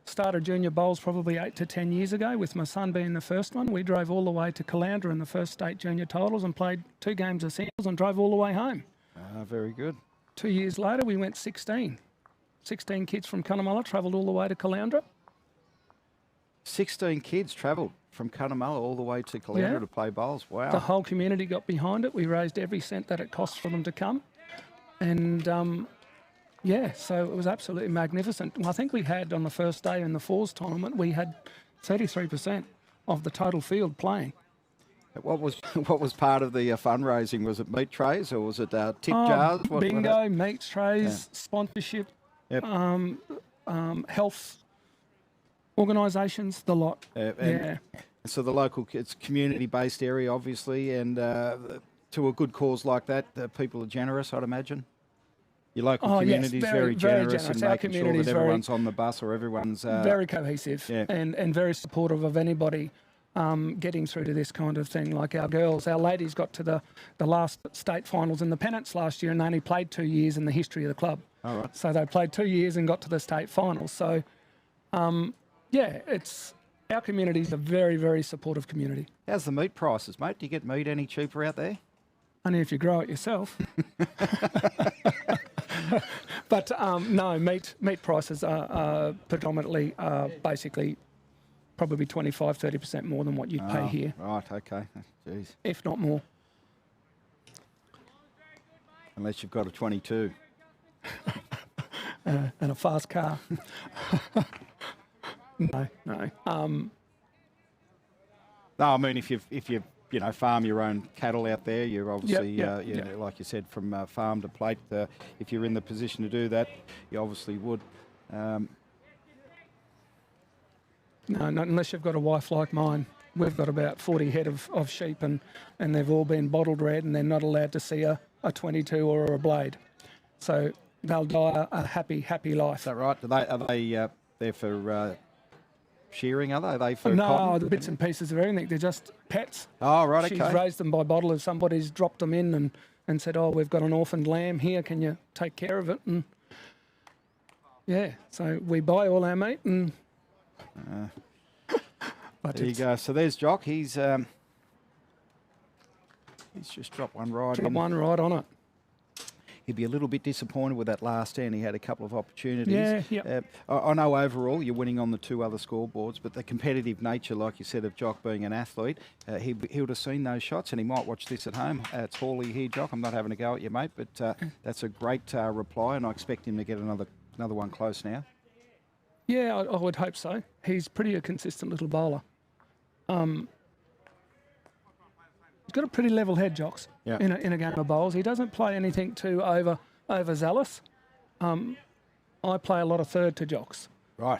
started junior bowls probably 8 to 10 years ago, with my son being the first one. We drove all the way to Caloundra in the first state junior titles and played 2 games of singles and drove all the way home. Very good. 2 years later, we went 16. 16 kids from Cunnamulla travelled all the way to Caloundra. 16 kids travelled from Cunnamulla all the way to Caloundra to play bowls. Wow. The whole community got behind it. We raised every cent that it cost for them to come. And yeah, so it was absolutely magnificent. I think we had, on the first day in the fours tournament, we had 33% of the total field playing. What was part of the fundraising? Was it meat trays or was it tip jars? Bingo, meat trays, sponsorship, health organisations, the lot. So the local, it's community-based area, obviously, and to a good cause like that, people are generous, I'd imagine. Your local community is very generous in making sure that everyone's on the bus or everyone's... very cohesive and very supportive of anybody getting through to this kind of thing. Like our girls, our ladies got to the last state finals in the pennants last year, and they only played 2 years in the history of the club. All right. So they played 2 years and got to the state finals. So, it's... Our community is a very, very supportive community. How's the meat prices, mate? Do you get meat any cheaper out there? Only if you grow it yourself. But no, meat prices are predominantly basically probably 25-30% more than what you'd pay here, Right, okay. Jeez. if not more. Unless you've got a 22. And a fast car. No. No, I mean, if you farm your own cattle out there, you're obviously, Yep. like you said, from farm to plate. If you're in the position to do that, you obviously would. No, not unless you've got a wife like mine. We've got about 40 head of sheep, and they've all been bottled red, and they're not allowed to see a 22 or a blade. So they'll die a happy life. Is that right? Are they there for shearing? Are they for No, cotton? the bits and pieces of everything. They're just pets. Oh, right, She's okay. raised them by bottlers. Somebody's dropped them in and said, "Oh, we've got an orphaned lamb here. Can you take care of it?" And yeah, so we buy all our meat and. But There you go. So there's Jock. He's just dropped one right in. one right on it. He'd be a little bit disappointed with that last end. He had a couple of opportunities. Yeah, yep. I know overall you're winning on the two other scoreboards, but the competitive nature, like you said, of Jock being an athlete, he would have seen those shots, and he might watch this at home. It's Hawley here, Jock. I'm not having a go at you, mate, but that's a great reply, and I expect him to get another one close now. Yeah, I would hope so. He's pretty a consistent little bowler. He's got a pretty level head, Jocks, Yeah. in a game of bowls. He doesn't play anything too overzealous. I play a lot of third to Jocks. Right.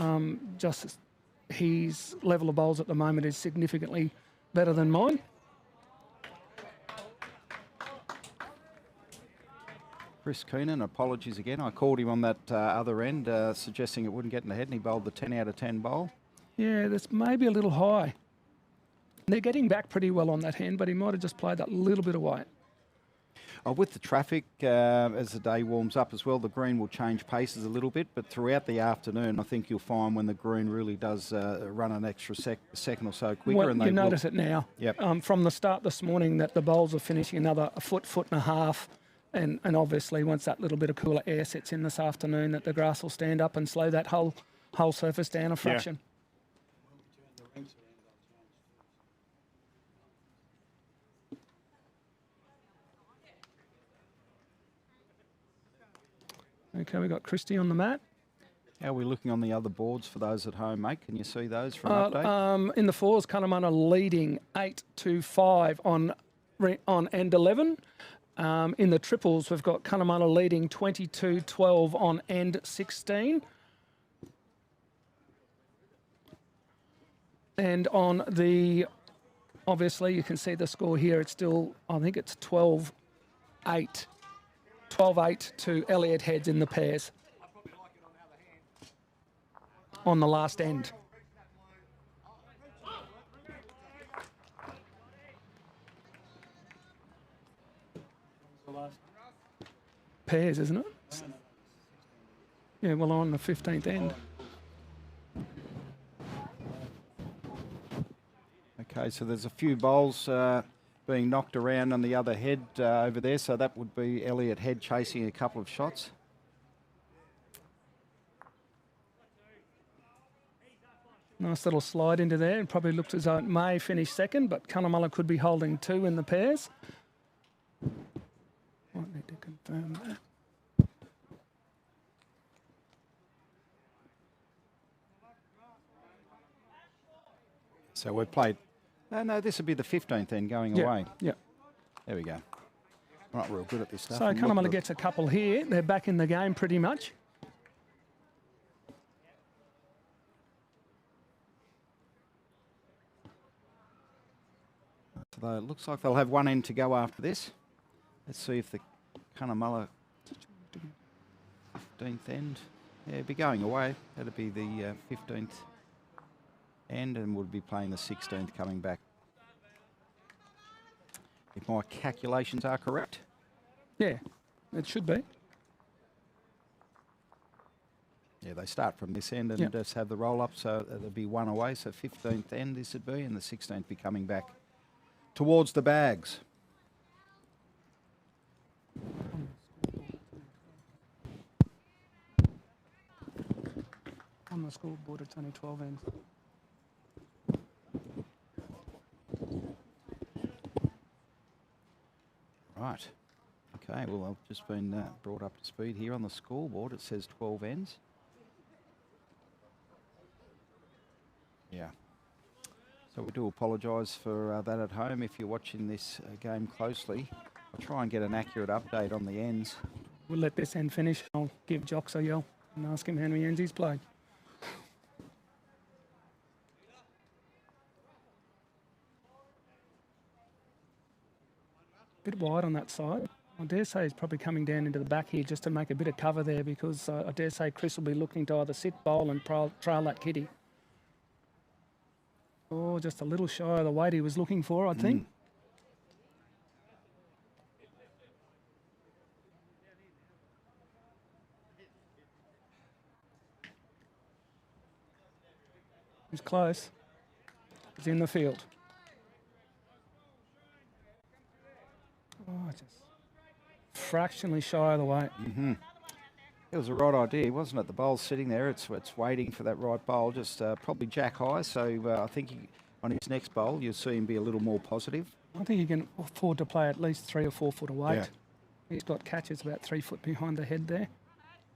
His level of bowls at the moment is significantly better than mine. Chris Keenan, apologies again. I called him on that other end, suggesting it wouldn't get in the head, and he bowled the 10 out of 10 bowl. Yeah, that's maybe a little high. They're getting back pretty well on that hand, but he might have just played that little bit away. With the traffic, as the day warms up as well, the green will change paces a little bit, but throughout the afternoon, I think you'll find when the green really does run an extra second or so quicker. Well, and they you notice it now. Yep. From the start this morning that the bowls are finishing another foot and a half, and obviously once that little bit of cooler air sets in this afternoon, that the grass will stand up and slow that whole surface down a fraction. Okay, we've got Christy on the mat. How are we looking on the other boards for those at home, mate? Can you see those for an update? In the fours, Cunnamulla leading 8-5 on end 11. In the triples, we've got Cunnamulla leading 22-12 on end 16. And on the, obviously, you can see the score here. It's still, I think it's 12-8. 12-8 to Elliott heads in the pairs on the last end. Pairs, isn't it? Yeah, well, on the 15th end. Okay, so there's a few bowls being knocked around on the other head over there, so that would be Elliott head chasing a couple of shots. Nice little slide into there. It probably looks as though it may finish second, but Cunnamulla could be holding two in the pairs. Might need to confirm that. So we've played. No, this would be the 15th then going away. Yeah. There we go. Right, we're all good at this stuff. So Cunnamulla gets a couple here. They're back in the game pretty much. So it looks like they'll have one end to go after this. Let's see if the Cunnamulla 15th end. Yeah, it'd be going away. That'd be the 15th end, and we'll be playing the 16th coming back. If my calculations are correct. Yeah, it should be. Yeah, they start from this end and Yep. just have the roll up, so there'll be one away. So 15th end this would be, and the 16th be coming back towards the bags. On the scoreboard, it's only 12 ends. Right. Okay, well, I've just been brought up to speed here on the scoreboard. It says 12 ends. Yeah. So we do apologise for that at home. If you're watching this game closely, I'll try and get an accurate update on the ends. We'll let this end finish. I'll give Jocks a yell and ask him how many ends he's played. Bit wide on that side. I dare say he's probably coming down into the back here just to make a bit of cover there, because I dare say Chris will be looking to either sit, bowl and trail that kitty. Oh, just a little shy of the weight he was looking for, I think. He's close. He's in the field. Oh, just fractionally shy of the weight. It was the right idea, wasn't it? The bowl's sitting there. It's waiting for that right bowl, just probably jack high. So I think on his next bowl, you'll see him be a little more positive. I think he can afford to play at least 3 or 4 foot away. Yeah. He's got catches about 3 foot behind the head there.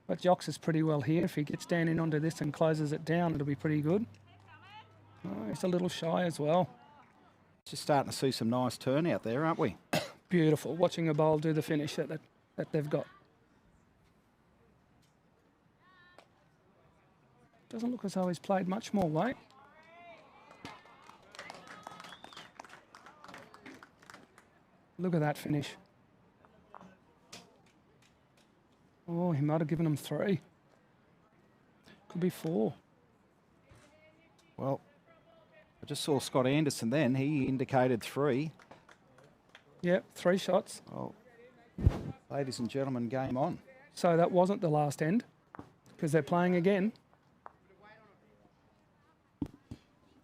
But Jocks is pretty well here. If he gets down in onto this and closes it down, it'll be pretty good. Oh, he's a little shy as well. Just starting to see some nice turn out there, aren't we? Beautiful. Watching a bowl do the finish that they've got. Doesn't look as though he's played much more weight. Look at that finish. Oh, he might have given him 3. Could be 4. Well, I just saw Scott Anderson then. He indicated 3. Yep, 3 shots. Oh, ladies and gentlemen, game on. So that wasn't the last end, because they're playing again.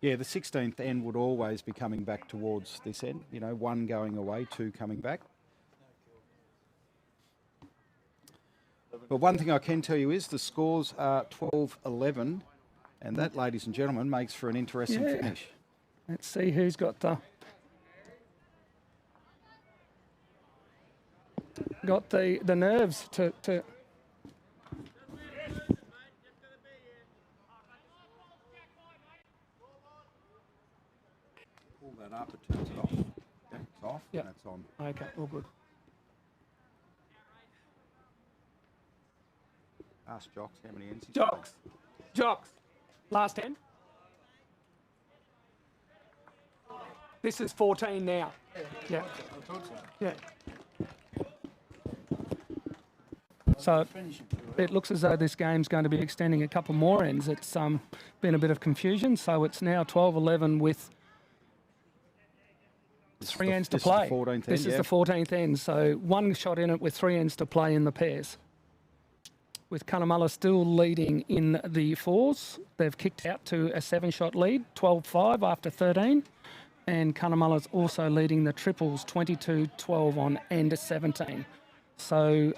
Yeah, the 16th end would always be coming back towards this end. You know, 1 going away, 2 coming back. But one thing I can tell you is the scores are 12-11, and that, ladies and gentlemen, makes for an interesting finish. Let's see who's got the nerves to Pull that up, it turns it off. Yep, it's off, Yep. and it's on. Okay, all good. Ask Jocks how many ends he's Jocks, last end. This is 14 now. Yeah. Yeah. So it looks as though this game's going to be extending a couple more ends. It's been a bit of confusion, so it's now 12-11 with 3 ends to play. This is the 14th end, so 1 shot in it with 3 ends to play in the pairs. With Cunnamulla still leading in the 4s. They've kicked out to a 7-shot lead, 12-5 after 13. And Cunnamulla's also leading the triples, 22-12 on end 17. So...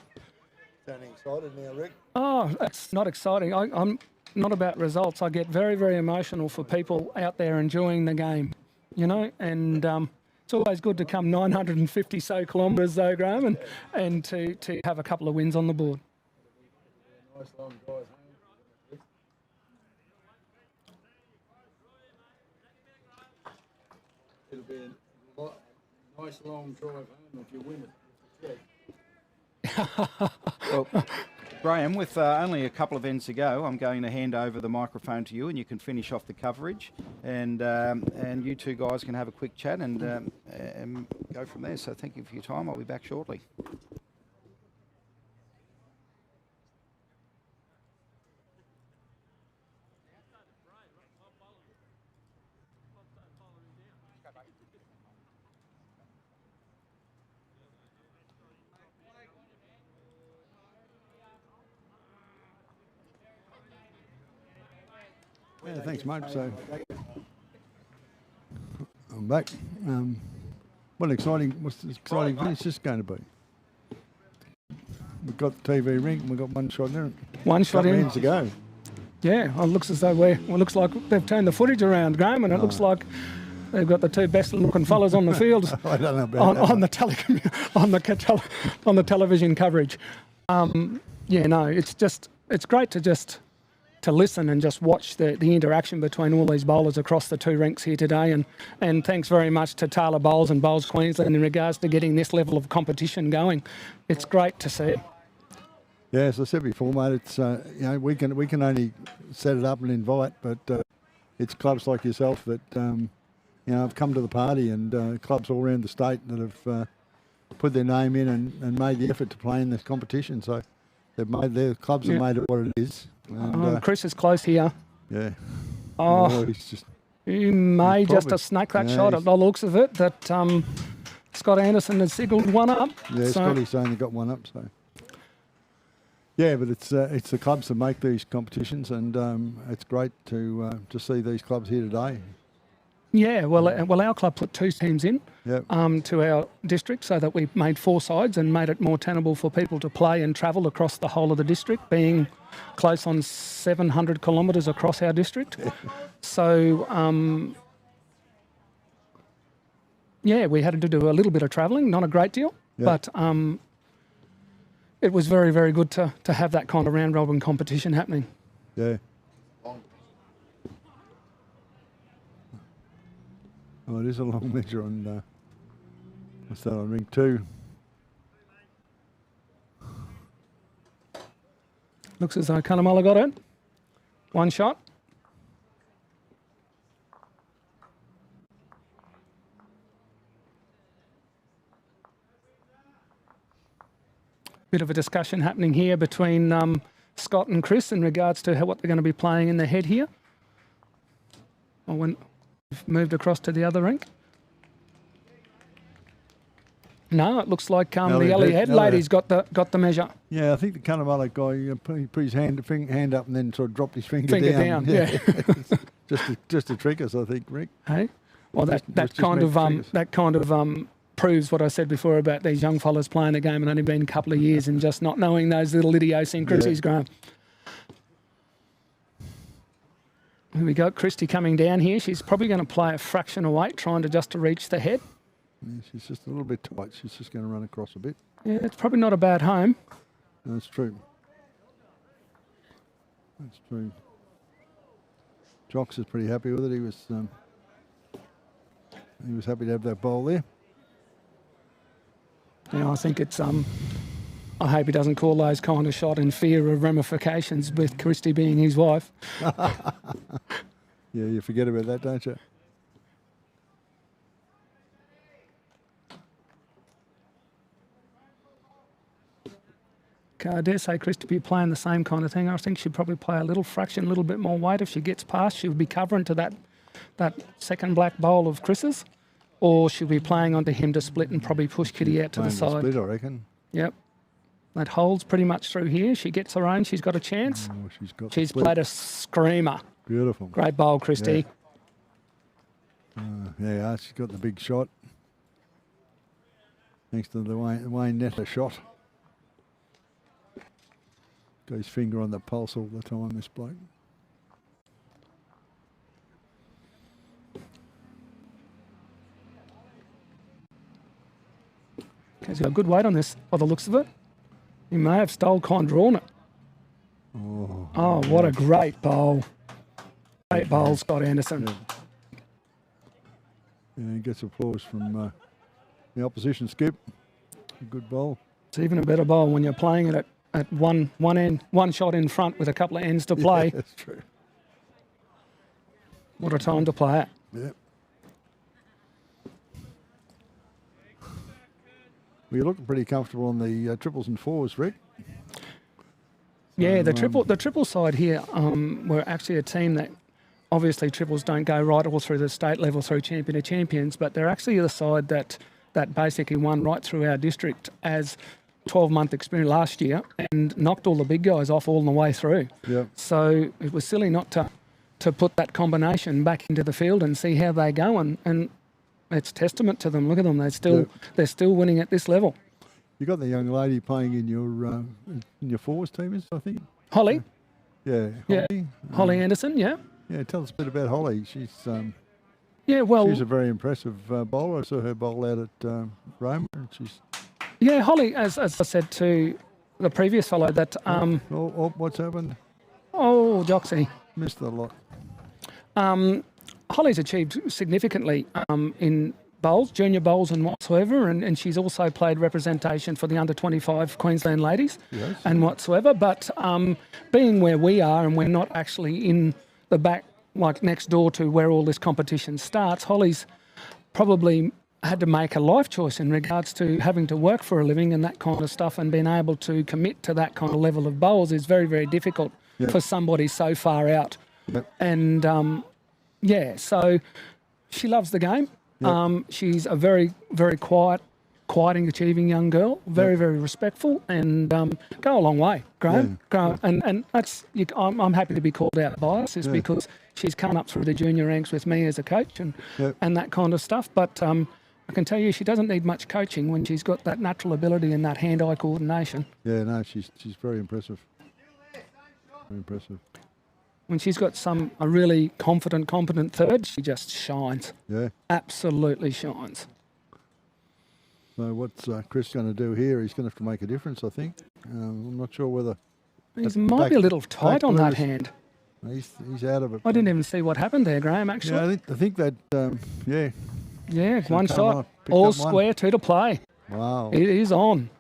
Sounding excited now, Rick. Oh, it's not exciting. I'm not about results. I get very, very emotional for people out there enjoying the game, you know, and it's always good to come 950 so kilometres though, Graham, and to have a couple of wins on the board. Nice long drive home. It'll be a nice long drive home if you win it. Well, Graham, with only a couple of ends to go, I'm going to hand over the microphone to you, and you can finish off the coverage, and you two guys can have a quick chat and go from there. So thank you for your time. I'll be back shortly. Yeah, thanks, mate. So I'm back. What's the exciting finish this going to be? We've got the TV ring and we've got 1 shot in it. 1 shot in. Ends to go. Yeah, it looks as though looks like they've turned the footage around, Graham, and it looks like they've got the two best-looking fellas on the field I don't know about on the television coverage. It's great to listen and just watch the interaction between all these bowlers across the two rinks here today. And thanks very much to Taylor Bowls and Bowls Queensland in regards to getting this level of competition going. It's great to see. Yeah, as I said before, mate, it's we can only set it up and invite, but it's clubs like yourself that have come to the party, and clubs all around the state that have put their name in and made the effort to play in this competition. So their clubs have made it what it is. And, Chris is close here. Yeah. Oh, he may just have snuck that shot at the looks of it. That Scott Anderson has signalled one up. Yeah, Scotty's only got one up, so. Yeah, but it's the clubs that make these competitions, and it's great to see these clubs here today. Yeah, well, our club put 2 teams in to our district so that we made 4 sides and made it more tenable for people to play and travel across the whole of the district, being close on 700 kilometres across our district. So, we had to do a little bit of travelling, not a great deal, but it was very, very good to have that kind of round-robin competition happening. Yeah. Oh, it is a long measure on, what's that, on ring 2? Looks as though Cunnamulla got it. 1 shot. Bit of a discussion happening here between Scott and Chris in regards to what they're going to be playing in the head here. We've moved across to the other rink. No, it looks like the Elliott lady's got the measure. Yeah, I think the Cunnamulla guy put his hand up and then sort of dropped his finger down. Yeah. just to trick us, I think, Rick. Hey, well, that kind of proves what I said before about these young fellas playing the game and only been a couple of years and just not knowing those little idiosyncrasies, Graham. Here we go, Christy coming down here. She's probably going to play a fraction of weight, trying to reach the head. Yeah, she's just a little bit tight. She's just going to run across a bit. Yeah, it's probably not a bad home. That's true. That's true. Jocks is pretty happy with it. He was happy to have that bowl there. Yeah, I think it's I hope he doesn't call those kind of shot in fear of ramifications with Christy being his wife. Yeah, you forget about that, don't you? I dare say Christy be playing the same kind of thing. I think she'd probably play a little bit more weight. If she gets past, she'll be covering to that second black bowl of Chris's. Or she'll be playing onto him to split and probably push Kitty out to the side. Split, I reckon. Yep. That holds pretty much through here. She gets her own. She's got a chance. Oh, she's played a screamer. Beautiful. Great bowl, Christy. Yeah, she's got the big shot. Thanks to the Wayne Netter shot. Got his finger on the pulse all the time, this bloke. He's got a good weight on this, by the looks of it. He may have drawn it. Oh, what a great bowl. Great bowl, Scott Anderson. Yeah, he gets applause from the opposition skip. A good bowl. It's even a better bowl when you're playing it at one end, one shot in front with a couple of ends to play. Yeah, that's true. What a time to play it. Yeah. Well, you're looking pretty comfortable on the triples and fours, Rick. Yeah, the triple side here, we're actually a team that obviously triples don't go right all through the state level through champion of champions, but they're actually the side that basically won right through our district as 12-month experience last year and knocked all the big guys off all the way through. Yeah. So it was silly not to put that combination back into the field and see how they go, and it's testament to them. Look at them; they're still winning at this level. You got the young lady playing in your fours team, I think. Holly. Yeah, Yeah. Holly. Holly Anderson, yeah. Yeah, tell us a bit about Holly. She's Yeah, well, she's a very impressive bowler. I saw her bowl out at Roma, and she's. yeah, Holly, as I said to the previous fellow, that, What's happened? Joxy. Missed a lot. Holly's achieved significantly in bowls, junior bowls and whatsoever, and she's also played representation for the under-25 Queensland ladies and whatsoever. But being where we are and we're not actually in the back, like next door to where all this competition starts, Holly's probably had to make a life choice in regards to having to work for a living and that kind of stuff, and being able to commit to that kind of level of bowls is very, very difficult for somebody so far out. And so she loves the game. She's a very, very quieting, achieving young girl, very, very respectful, and go a long way, Graham. And that's, I'm happy to be called out by us, because she's come up through the junior ranks with me as a coach and that kind of stuff. But I can tell you, she doesn't need much coaching when she's got that natural ability and that hand-eye coordination. Yeah, no, she's very impressive. Very impressive. When she's got a really confident, competent third, she just shines. Yeah. Absolutely shines. So what's Chris going to do here? He's going to have to make a difference, I think. I'm not sure whether... He might be a little tight on that hand. He's out of it. I didn't even see what happened there, Graham, actually. Yeah, I think that, Yeah, one shot, all square, 2 to play. Wow. It is on.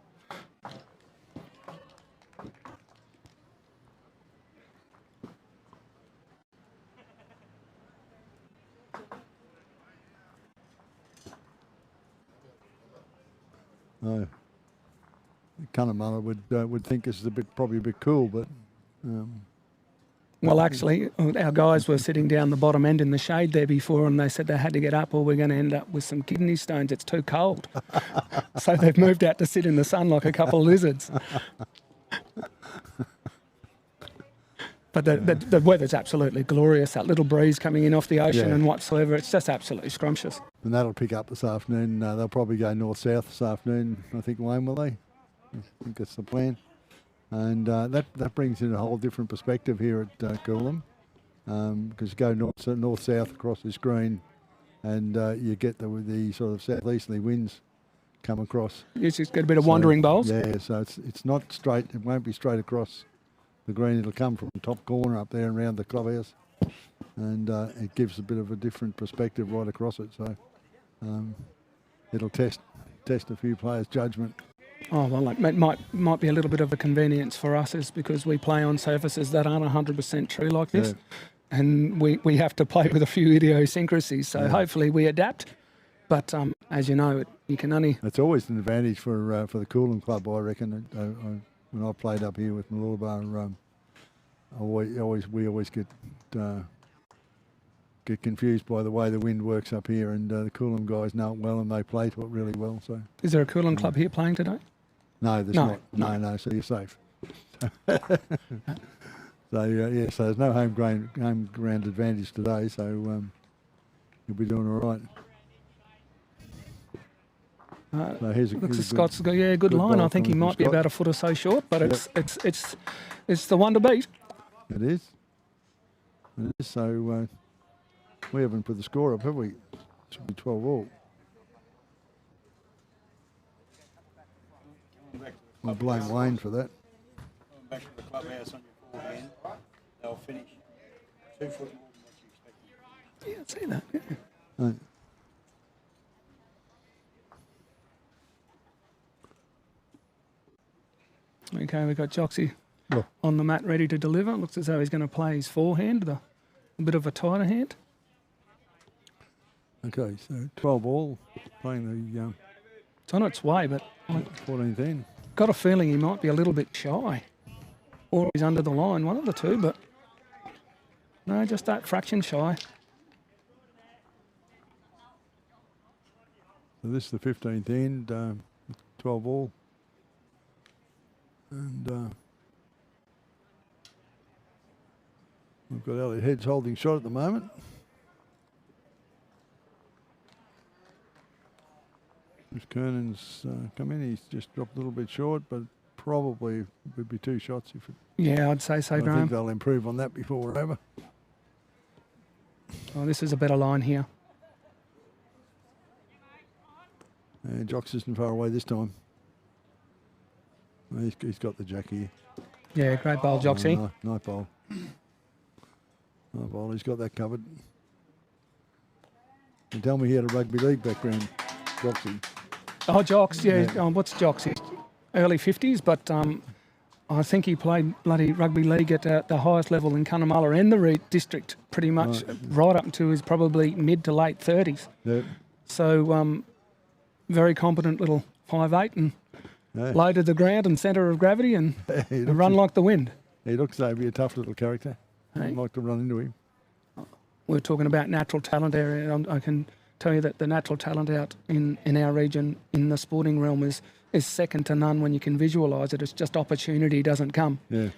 No. Cunnamulla would think this is probably a bit cool, but... Well, actually, our guys were sitting down the bottom end in the shade there before, and they said they had to get up or we're going to end up with some kidney stones. It's too cold. So they've moved out to sit in the sun like a couple of lizards. But the weather's absolutely glorious. That little breeze coming in off the ocean and whatsoever, it's just absolutely scrumptious. And that'll pick up this afternoon. They'll probably go north-south this afternoon, I think, Wayne, will they? I think that's the plan. And that brings in a whole different perspective here at Coolum, because you go north-south across this green, and you get the sort of southeasterly winds come across. It's just got a bit of wandering bowls. Yeah, so it's not straight. It won't be straight across the green. It'll come from the top corner up there and around the clubhouse, and it gives a bit of a different perspective right across it. So it'll test a few players' judgment. Oh, well, it might be a little bit of a convenience for us, is because we play on surfaces that aren't 100% true like this. And we have to play with a few idiosyncrasies. So hopefully we adapt. But as you know, you can only... It's always an advantage for the Coolum club, I reckon. When I played up here with Mooloolaba, we always get confused by the way the wind works up here, and the Coolum guys know it well and they play to it really well. So, is there a Coolum club here playing today? No, there's not. No, so you're safe. So so there's no home ground advantage today, so you'll be doing all right. So here's looks like Scott's got good line. I think he might be about a foot or so short, but it's the one to beat. It is. So we haven't put the score up, have we? It should be 12 all. I'll blame Wayne for that. Going back to the clubhouse on your forehand, they'll finish 2 foot more than what you expected. Yeah, I'd see that. Right. Okay, we've got Joxy on the mat ready to deliver. Looks as though he's going to play his forehand, a bit of a tighter hand. Okay, so 12 all, playing the... It's on its way, but... 14th end. Got a feeling he might be a little bit shy. Or he's under the line, one of the two, but... No, just that fraction shy. So this is the 15th end, 12 all. And we've got Elliott Heads holding shot at the moment. Kernan's come in, he's just dropped a little bit short, but probably would be 2 shots if it. Yeah, I'd say so, I think Graham. they'll improve on that before we're over. Oh, this is a better line here. And Jocks isn't far away this time. He's got the jack here. Yeah, great bowl, Joxie. Nice bowl. Nice bowl. He's got that covered. And tell me he had a rugby league background, Joxie. Oh, Jocks, yeah. What's Jocks? He's early 50s, but I think he played bloody rugby league at the highest level in Cunnamulla and the district pretty much right up until his probably mid to late 30s. Yep. So very competent little 5'8" and low to the ground and centre of gravity and run like the wind. He looks like he'd be a tough little character. Hey. I'd like to run into him. We're talking about natural talent area. I can tell you that the natural talent out in our region in the sporting realm is second to none when you can visualise it. It's just opportunity doesn't come. Yeah.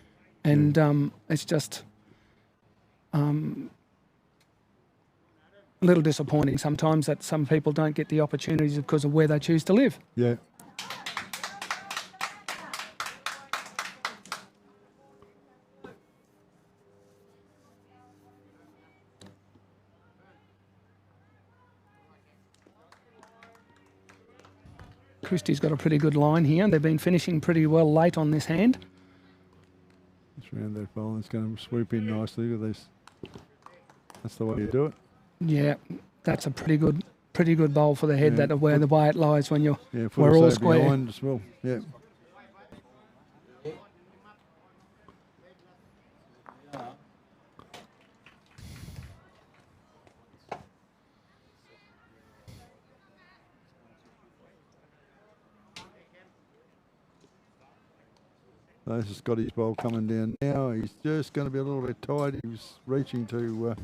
And it's just a little disappointing sometimes that some people don't get the opportunities because of where they choose to live. Yeah. Christie's got a pretty good line here. They've been finishing pretty well late on this hand. Just round that bowl. It's going to swoop in nicely with this. That's the way you do it. Yeah, that's a pretty good bowl for the head. Yeah, That where the way it lies when you're we're all all square. behind as well. Yeah. This is Scotty's bowl coming down now. He's just going to be a little bit tight. He was reaching to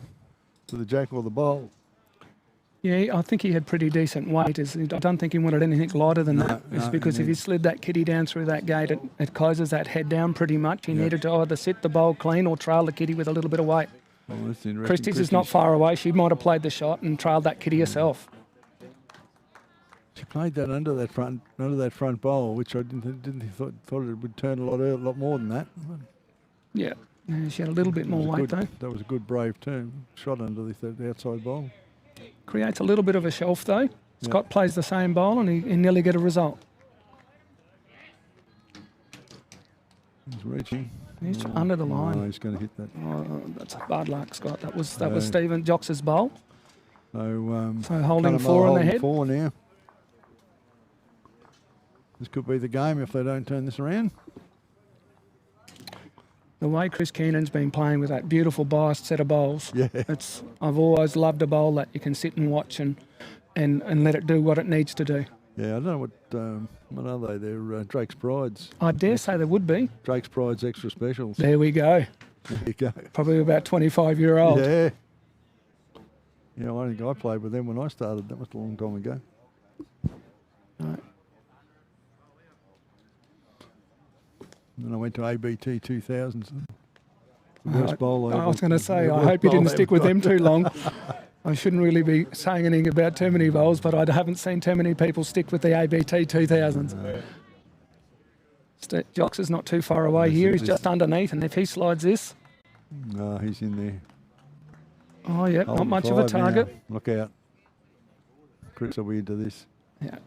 the jack or the bowl. Yeah, I think he had pretty decent weight. I don't think he wanted anything lighter than that. It's no, because if he slid that kitty down through that gate, it closes that head down pretty much. He needed to either sit the bowl clean or trail the kitty with a little bit of weight. Oh, that's interesting. Christie's is not far away. She might have played the shot and trailed that kitty herself. She played that under that front bowl, which I thought it would turn a lot more than that. Yeah, she had a little bit more weight though. That was a good brave turn shot under the outside bowl. Creates a little bit of a shelf though. Scott plays the same bowl and he nearly get a result. He's reaching. He's under the line. No, he's going to hit that. Oh, that's bad luck, Scott. That was Stephen Jox's bowl. So holding 4 on the head. 4 now. This could be the game if they don't turn this around. The way Chris Keenan's been playing with that beautiful biased set of bowls, I've always loved a bowl that you can sit and watch and let it do what it needs to do. Yeah, I don't know what are they? They're Drake's Prides. I dare say there would be. Drake's Prides extra specials. There we go. There you go. Probably about 25-year-old. Yeah. Yeah, I think I played with them when I started. That was a long time ago. Right. And I went to ABT 2000s. Worst bowl I was going to say, I hope you didn't stick with them too long. I shouldn't really be saying anything about too many bowls, but I haven't seen too many people stick with the ABT 2000s. Jocks is not too far away here. He's just underneath, and if he slides this... No, he's in there. Oh, yeah, not much of a target. Now. Look out. Chris will be into this. Yeah.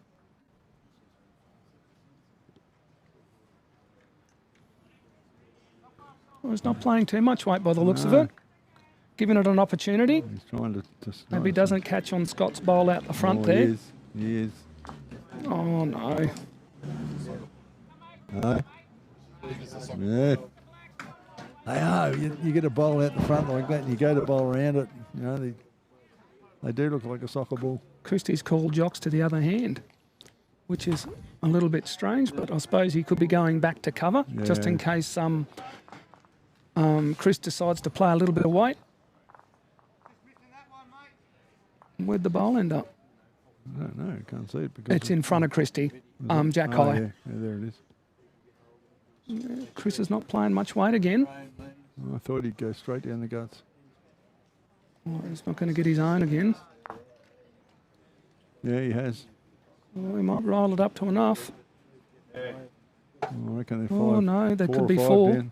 Well, he's not playing too much weight by the looks of it. Giving it an opportunity. He's trying to Maybe he doesn't catch on Scott's bowl out the front there. He is. Oh, no. No. Yeah. They are. You get a bowl out the front like that and you go to bowl around it. You know, they do look like a soccer ball. Christie's called Jocks to the other hand, which is a little bit strange, but I suppose he could be going back to cover just in case Chris decides to play a little bit of weight. Where'd the bowl end up? I don't know. I can't see it. Because it's in front of Christie, Jack high. Yeah, there it is. Yeah, Chris is not playing much weight again. I thought he'd go straight down the guts. Oh, he's not going to get his own again. Yeah, he has. Well, he might roll it up to enough. I reckon they're Oh, five. no, there four could or be five 4. down.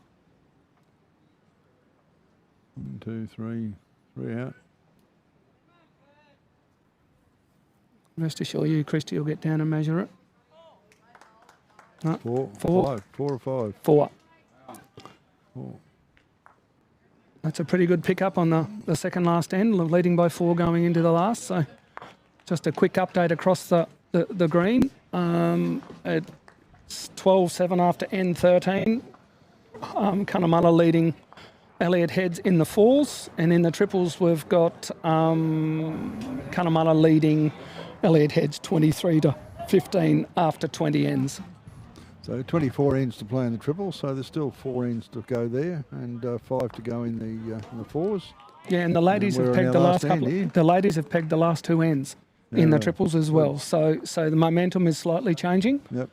1, 2, 3, 3 out. Rest assure you, Christy will get down and measure it. No, 4, 4. 5. 4 or 5. 4. 4. That's a pretty good pickup on the second last end, leading by 4 going into the last. So just a quick update across the green. It's 12-7 after end 13. Cunnamulla leading Elliott heads in the 4s, and in the triples we've got Cunnamulla leading Elliott heads 23-15 after 20 ends. So 24 ends to play in the triple, so there's still 4 ends to go there, and 5 to go in the 4s. Yeah, and the ladies And have we're pegged on the our last last end couple. here. The ladies have pegged the last 2 ends Yeah, in the right. triples as well. So the momentum is slightly changing. Yep.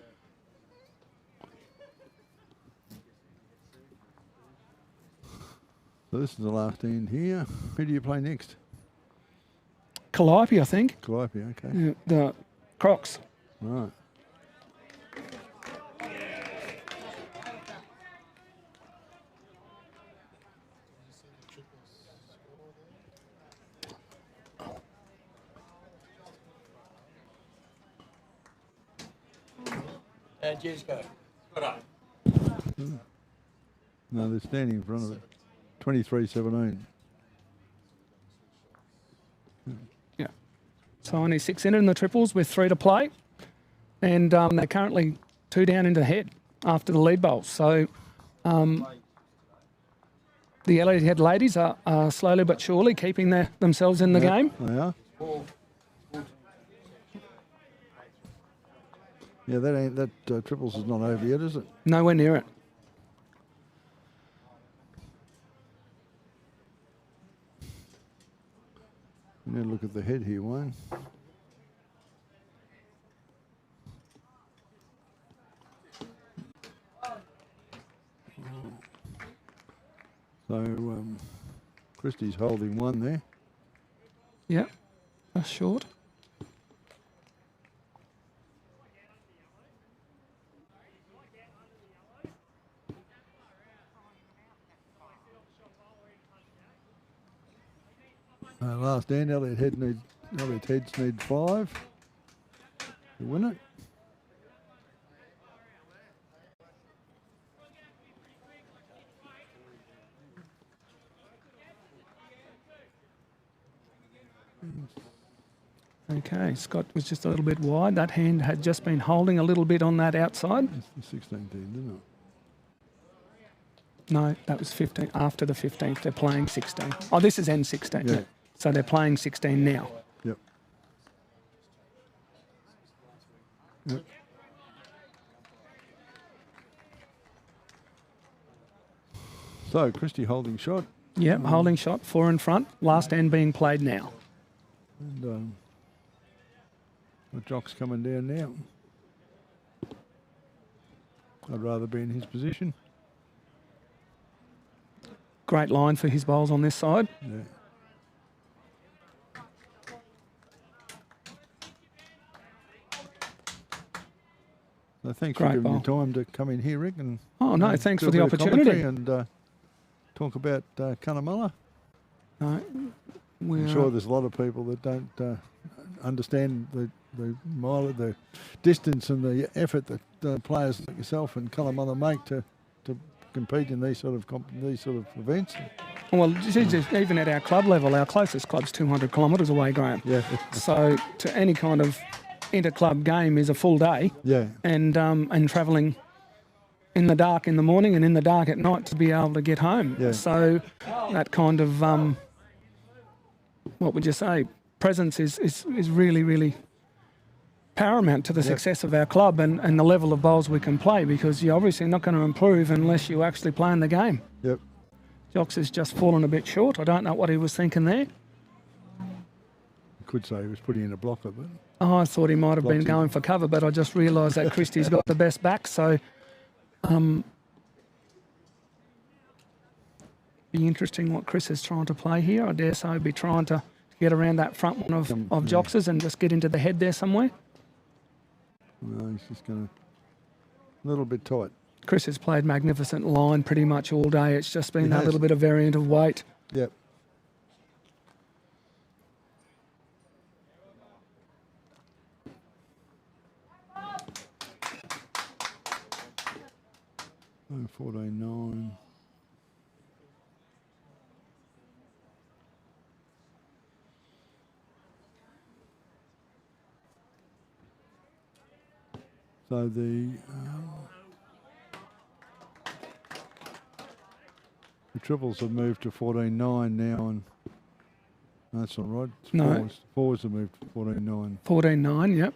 So this is the last end here. Who do you play next? Calliope, I think. Calliope, okay. Yeah, the Crocs. Right. No, they're standing in front of it. 23-17. Yeah. So only 6 in the triples with 3 to play. And they're currently 2 down into the head after the lead bowl. So the Elliott head ladies are slowly but surely keeping themselves in the game. They are. Yeah, that triples is not over yet, is it? Nowhere near it. We need to look at the head here, Wayne. So Christie's holding 1 there. Yeah, that's short. Last end, Elliott heads need 5 to win it. Okay, Scott was just a little bit wide. That hand had just been holding a little bit on that outside. It's the 16th end, isn't it? No, that was 15. After the 15th, they're playing 16. Oh, this is N16. Yeah. So they're playing 16 now. Yep. Yep. So Christie holding shot. Yep, holding shot, 4 in front. Last end being played now. And the jock's coming down now. I'd rather be in his position. Great line for his bowls on this side. Yeah. So thanks Great for giving me bowl. time to come in here, Rick. And Oh, no, thanks do for a the bit of commentary opportunity. and talk about Cunnamulla. No, I'm we're, sure there's a lot of people that don't understand the distance and the effort that players like yourself and Cunnamulla make to compete in these sort of events. well, just even at our club level, our closest club's 200 kilometres away, Graham. Yeah, So to any kind of inter-club game is a full day, yeah, and travelling in the dark in the morning and in the dark at night to be able to get home. Yeah. So that kind of, what would you say, presence is really, really paramount to the success of our club and the level of bowls we can play, because you're obviously not going to improve unless you actually play in the game. yep. Jocks has just fallen a bit short. I don't know what he was thinking there. Could say he was putting in a blocker, but Oh, I thought he might have been Blocked it. going for cover, but I just realised that Christie's got the best back, so be interesting what Chris is trying to play here. I dare say he'll be trying to get around that front one of Yeah. Jox's and just get into the head there somewhere. no, he's just going to A little bit tight. Chris has played magnificent line pretty much all day. It's just been He that has. little bit of variant of weight. Yep. Oh, 14.9. So the triples have moved to 14.9 now, and that's not right. It's No. Fours have moved to 14.9. 14.9, yep.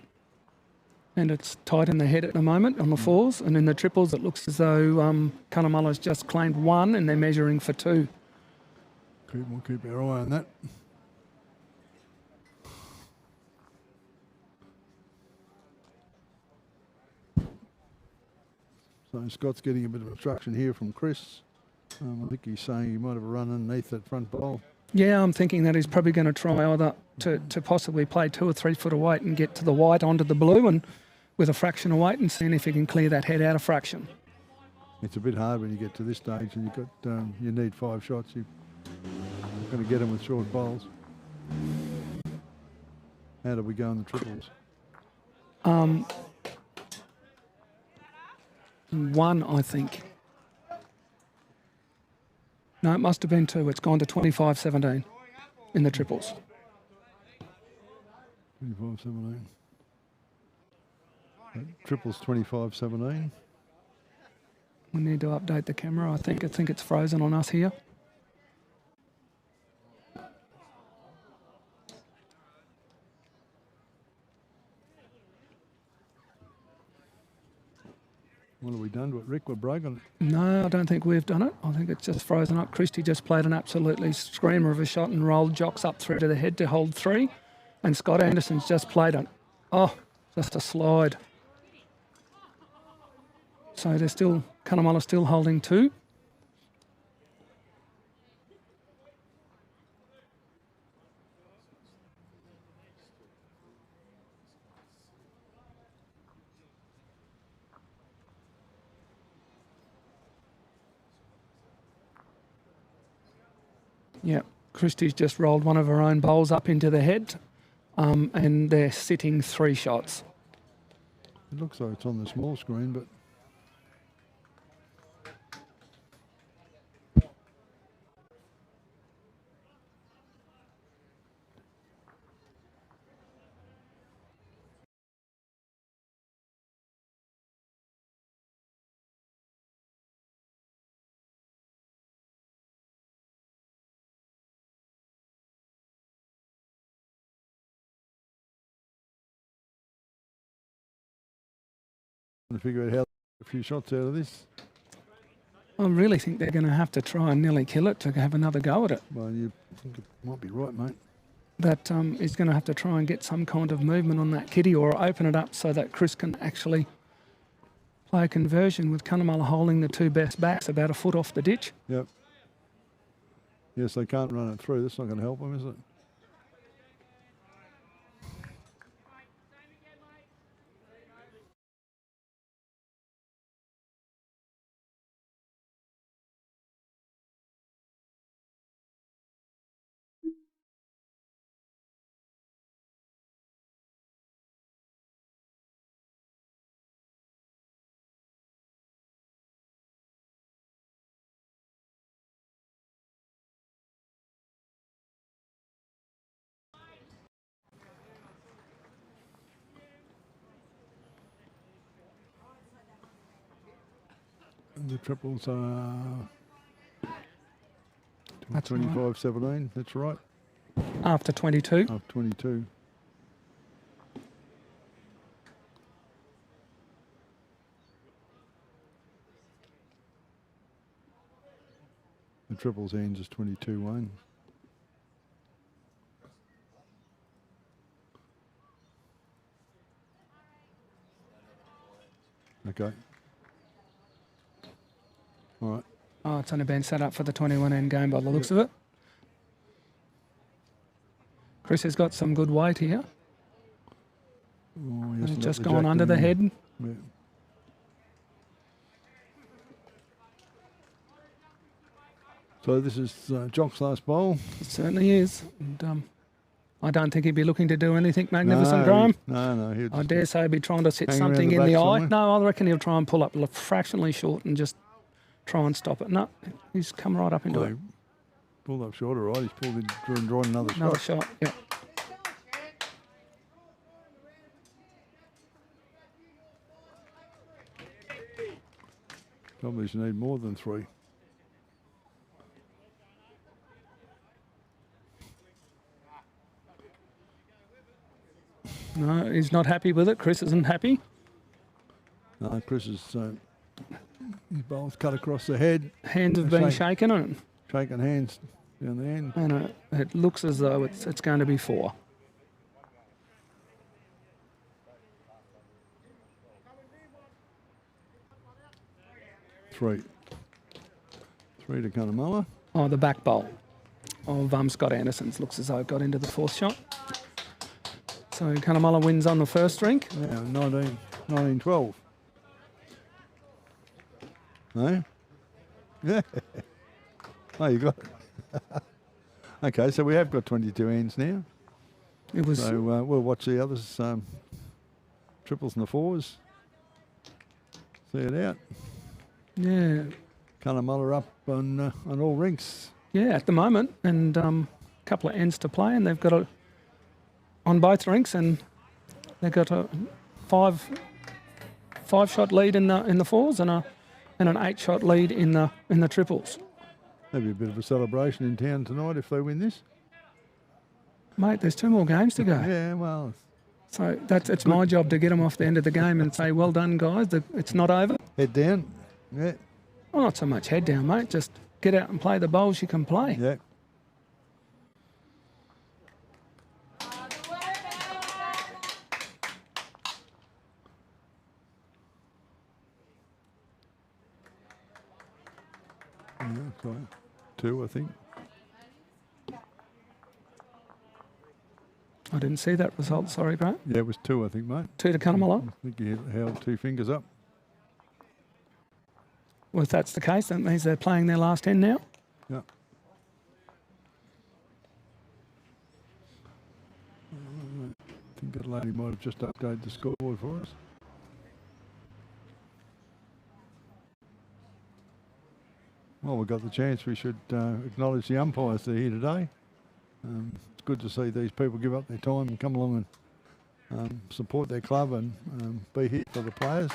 And it's tight in the head at the moment on the fours. And in the triples, it looks as though Cunnamulla's just claimed 1 and they're measuring for 2. We'll keep our eye on that. So Scott's getting a bit of instruction here from Chris. I think he's saying he might have a run underneath that front bowl. Yeah, I'm thinking that he's probably going to try either to possibly play 2 or 3 foot of weight and get to the white onto the blue and with a fraction of weight and seeing if he can clear that head out of fraction. It's a bit hard when you get to this stage and you've got you need 5 shots. You're going to get them with short bowls. How do we go on the triples? 1, I think. No, it must have been 2. It's gone to 25-17 in the triples. 25-17. Triples 25-17. We need to update the camera. I think it's frozen on us here. What have we done to it, Rick? We're broken it. No, I don't think we've done it. I think it's just frozen up. Christie just played an absolutely screamer of a shot and rolled Jocks up through to the head to hold 3. And Scott Anderson's just played it. Oh, just a slide. So they're still, Cunnamulla still holding 2. Yeah, Christie's just rolled one of her own bowls up into the head, and they're sitting 3 shots. It looks like it's on the small screen, but to figure out how to get a few shots out of this. I really think they're going to have to try and nearly kill it to have another go at it. Well, you think it might be right, mate. That he's going to have to try and get some kind of movement on that kitty or open it up so that Chris can actually play a conversion with Cunnamulla holding the 2 best backs about a foot off the ditch. Yep. Yes, they can't run it through. That's not going to help them, is it? And the triples are That's 25-17. That's right. After 22. Up 22. The triples ends is 22-1. Okay. All right. Oh, it's only been set up for the 21 end game by the looks of it. Chris has got some good weight here. Oh, It's just gone under the head. Yeah. So this is Jock's last bowl. It certainly is. And, I don't think he'd be looking to do anything magnificent, Graham. No. I dare say he'd be trying to sit hanging around something the in the back eye. somewhere. No, I reckon he'll try and pull up fractionally short and just try and stop it. No, he's come right up into Well, it. he pulled up short, all right. He's pulled in and drawn another Another shot. shot, yeah. Probably should need more than 3. No, he's not happy with it. Chris isn't happy. No, Chris is his bowl's cut across the head, Hands have been Shake. shaken and shaking hands down the end. it looks as though it's going to be 4. Three to Cunnamulla. Oh, the back bowl of Scott Anderson's looks as though it got into the 4th shot. So Cunnamulla wins on the first drink. Yeah, 19-12. No? Yeah. Oh, you got it. Okay, so we have got 22 hands now. It was So we'll watch the others, triples and the 4s. See it out. yeah, Cunnamulla up on all rinks. yeah at the moment, and a couple of ends to play, and they've got on both rinks, and they've got a 5-shot lead in the 4s and an 8-shot lead in the triples. Maybe a bit of a celebration in town tonight if they win this. Mate, there's 2 more games to go. Yeah, well, So it's my job to get them off the end of the game and say, well done, guys. It's not over. head down. Yeah, Well, not so much head down, mate. Just get out and play the bowls you can play. yeah. Yeah, sorry. 2, I think. I didn't see that result. Sorry, Grant. Yeah, it was 2, I think, mate. 2 to Cunnamulla. I think he held 2 fingers up. Well, if that's the case, that means they're playing their last end now. Yeah. I think that lady might have just updated the scoreboard for us. Well, we've got the chance. We should acknowledge the umpires that are here today. It's good to see these people give up their time and come along and support their club and be here for the players.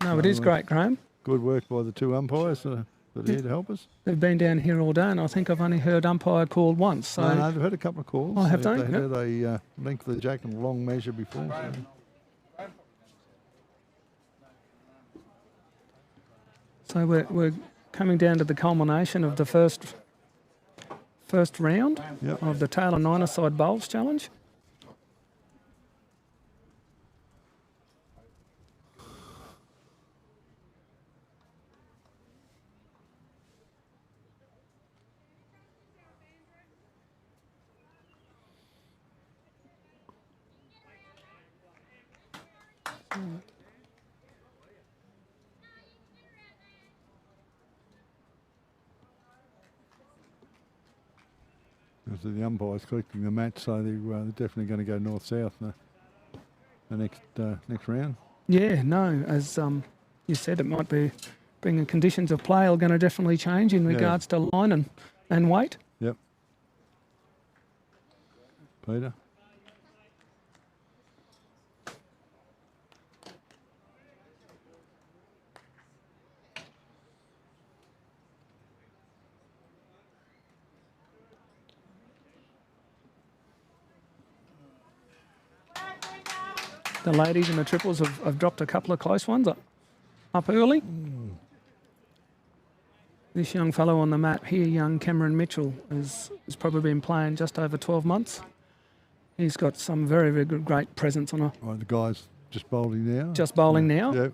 No, it is great, Graham. Good work by the 2 umpires that are here to help us. They've been down here all day, and I think I've only heard umpire called once. So No, they've had a couple of calls. Oh, have they? They had a length of the jack and a long measure before. So we're coming down to the culmination of the first round Yep. of the Taylor Nine-a-side Bowls Challenge. So the umpire's collecting the match, so they're definitely going to go north-south the next round. Yeah, no, as you said, it might be being the conditions of play are going to definitely change in regards to line and weight. Yep. Peter. The ladies and the triples have dropped a couple of close ones up early. This young fellow on the map here, young Cameron Mitchell, has probably been playing just over 12 months. He's got some very, very good, great presence on a Right, the guy's just bowling now. just bowling now. Yep.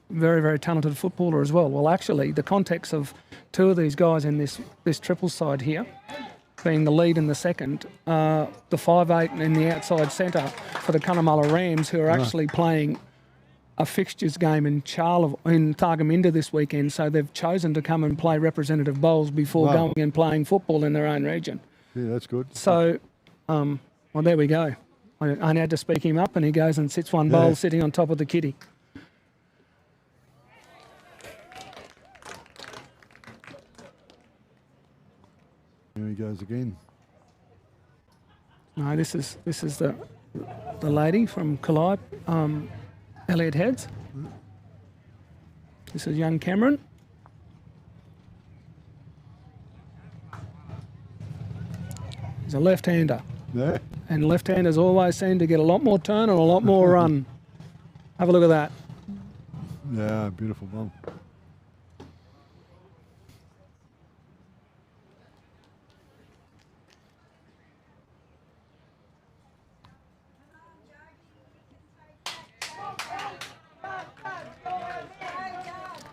Very, very talented footballer as well. Well, actually, the context of 2 of these guys in this triple side here, being the lead and the second, the 5'8" in the outside centre for the Cunnamulla Rams, who are actually playing a fixtures game in Thargomindah this weekend, so they've chosen to come and play representative bowls before going and playing football in their own region. Yeah, that's good. So, well, there we go. I only had to speak him up, and he goes and sits one bowl sitting on top of the kitty. Here he goes again. No, this is the lady from Calliope, Elliott heads. This is young Cameron. He's a left-hander. Yeah. And left-handers always seem to get a lot more turn and a lot more run. Have a look at that. Yeah, beautiful ball.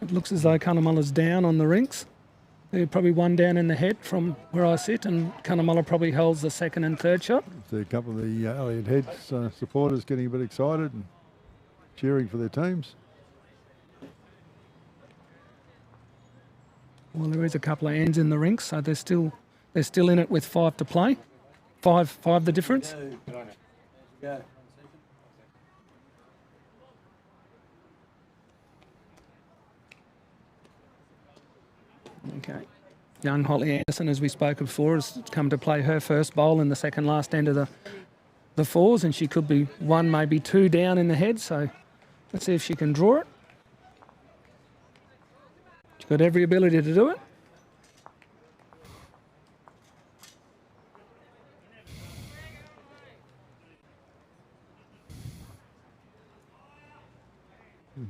It looks as though Cunnamulla's down on the rinks. They're probably one down in the head from where I sit, and Cunnamulla probably holds the second and third shot. See a couple of the Elliott Heads supporters getting a bit excited and cheering for their teams. Well, there is a couple of ends in the rinks, so they're still in it with 5 to play. Five the difference. Okay. Young Holly Anderson, as we spoke before, has come to play her first bowl in the second last end of the fours, and she could be 1, maybe 2 down in the head, so let's see if she can draw it. She's got every ability to do it.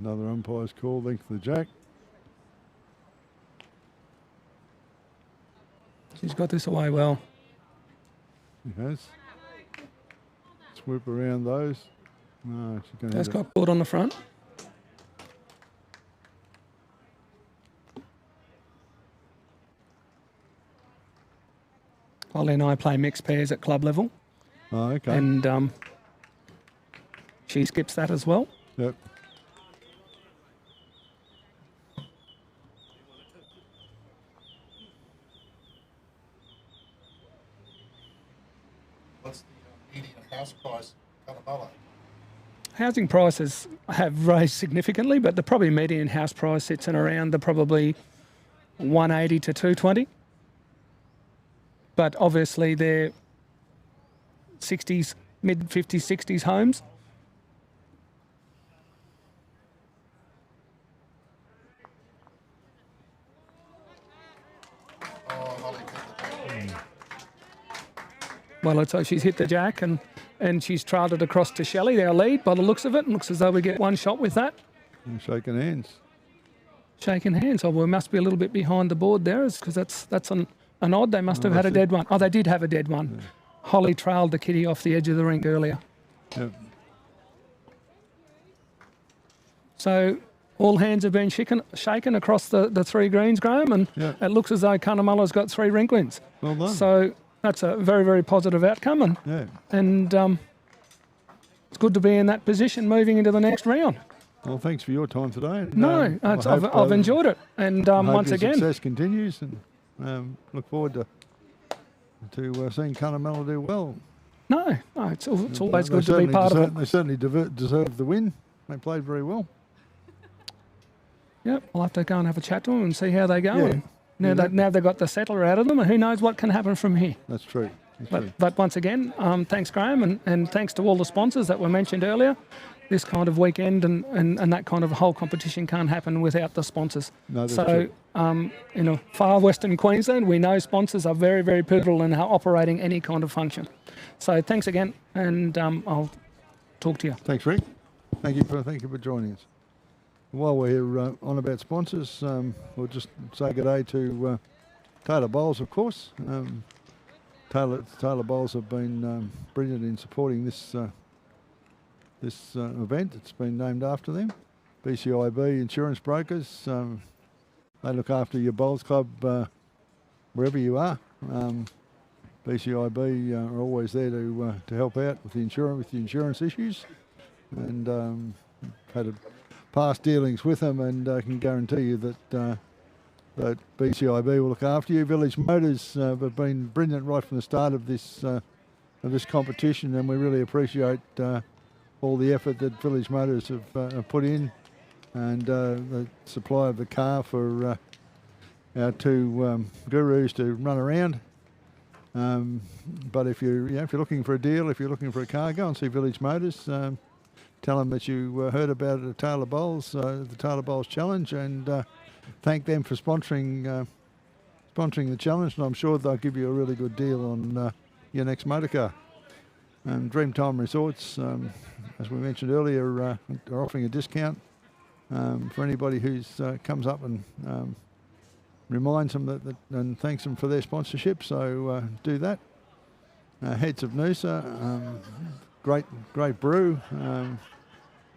Another umpire's call, length of the jack. She's got this away well. She has. Swoop around those. No, she can. That's got caught on the front. Holly and I play mixed pairs at club level. Oh, okay. And she skips that as well. Yep. What's the median house price in Cunnamulla? Housing prices have raised significantly, but the probably median house price sits in around the probably 180 to 220. But obviously they're 60s, mid 50s, 60s homes. Oh, Holly hit the jack. Well, so she's hit the jack and she's trailed it across to Shelley, their lead, by the looks of it. It looks as though we get one shot with that. And shaking hands. Shaking hands. Oh, we must be a little bit behind the board there, because that's an odd. They must have had a dead one. Oh, they did have a dead one. Yeah. Holly trailed the kitty off the edge of the rink earlier. Yep. So all hands have been shaken across the 3 greens, Graham, and it looks as though Cunnamulla's got 3 rink wins. Well done. So that's a very, very positive outcome, and it's good to be in that position moving into the next round. Well, thanks for your time today. No, I've enjoyed it, and once again, success continues, and look forward to seeing Cunnamulla do well. No, it's always good to be part of it. They certainly deserve the win. They played very well. Yep, I'll have to go and have a chat to them and see how they go. Yeah. Now they've got the settler out of them, and who knows what can happen from here. That's true. But once again, thanks, Graham, and thanks to all the sponsors that were mentioned earlier. This kind of weekend and that kind of whole competition can't happen without the sponsors. No, that's true. In far western Queensland, we know sponsors are very, very pivotal in operating any kind of function. So thanks again, and I'll talk to you. Thanks, Rick. Thank you for joining us. While we're here on about sponsors, we'll just say good day to Taylor Bowles, of course. Taylor Bowles have been brilliant in supporting this event. It's been named after them. BCIB Insurance Brokers. They look after your bowls club wherever you are. BCIB are always there to help out with the insurance issues, and had past dealings with them, and I can guarantee you that that BCIB will look after you. Village Motors have been brilliant right from the start of this competition, and we really appreciate all the effort that Village Motors have put in, and the supply of the car for our two gurus to run around. But if you're looking for a deal, if you're looking for a car, go and see Village Motors. Tell them that you heard about it at Taylor Bowls, the Taylor Bowls Challenge, and thank them for sponsoring the challenge. And I'm sure they'll give you a really good deal on your next motor car. And Dreamtime Resorts, as we mentioned earlier, are offering a discount for anybody who comes up and reminds them that and thanks them for their sponsorship. So do that. Heads of Noosa, great brew.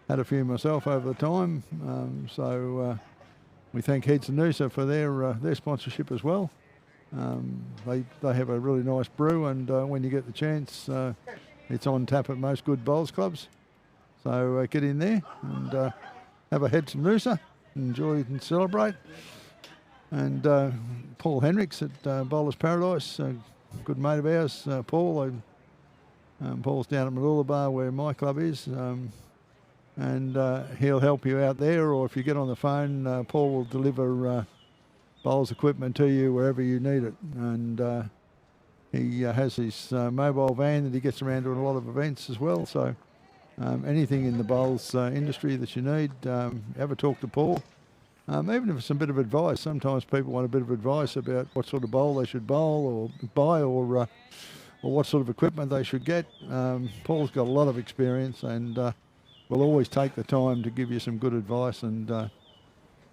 Had a few myself over the time. So we thank Heads of Noosa for their sponsorship as well. They have a really nice brew, and when you get the chance, it's on tap at most good bowls clubs. So get in there and have a Heads of Noosa, enjoy and celebrate. And Paul Henricks at Bowler's Paradise, a good mate of ours, Paul. Paul's down at Mooloolaba where my club is, and he'll help you out there, or if you get on the phone, Paul will deliver bowls equipment to you wherever you need it. And he has his mobile van that he gets around to a lot of events as well. So anything in the bowls industry that you need, have a talk to Paul. Even if it's a bit of advice, sometimes people want a bit of advice about what sort of bowl they should bowl or buy, or what sort of equipment they should get. Paul's got a lot of experience, and will always take the time to give you some good advice. And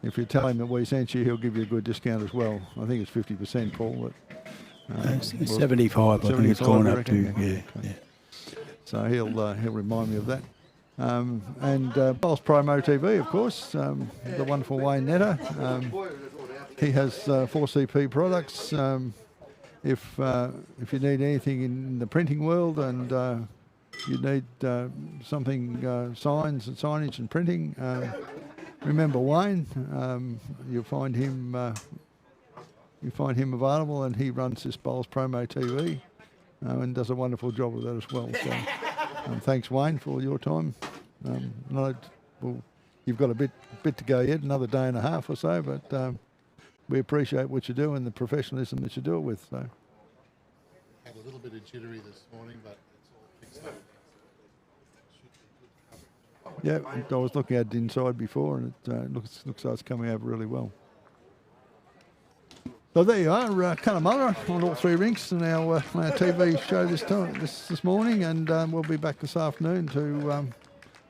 if you tell him that we sent you, he'll give you a good discount as well. I think it's 50%, Paul. But, 75, I think it's gone up to. Yeah, yeah. So he'll remind me of that. And Bowls Promo TV, of course, the wonderful Wayne Netter. He has 4CP products. If you need anything in the printing world, and you need something, signs and signage and printing, remember Wayne. You'll find him. You find him available, and he runs this Bowls Promo TV and does a wonderful job of that as well. So. Thanks, Wayne, for all your time. You've got a bit to go yet, another day and a half or so, but we appreciate what you do and the professionalism that you do it with. So. Had a little bit of jittery this morning, but it's all fixed up. Yeah, I was looking at it inside before, and it looks like it's coming out really well. So there you are, Cunnamulla on all three rinks, and our TV show this morning, and we'll be back this afternoon to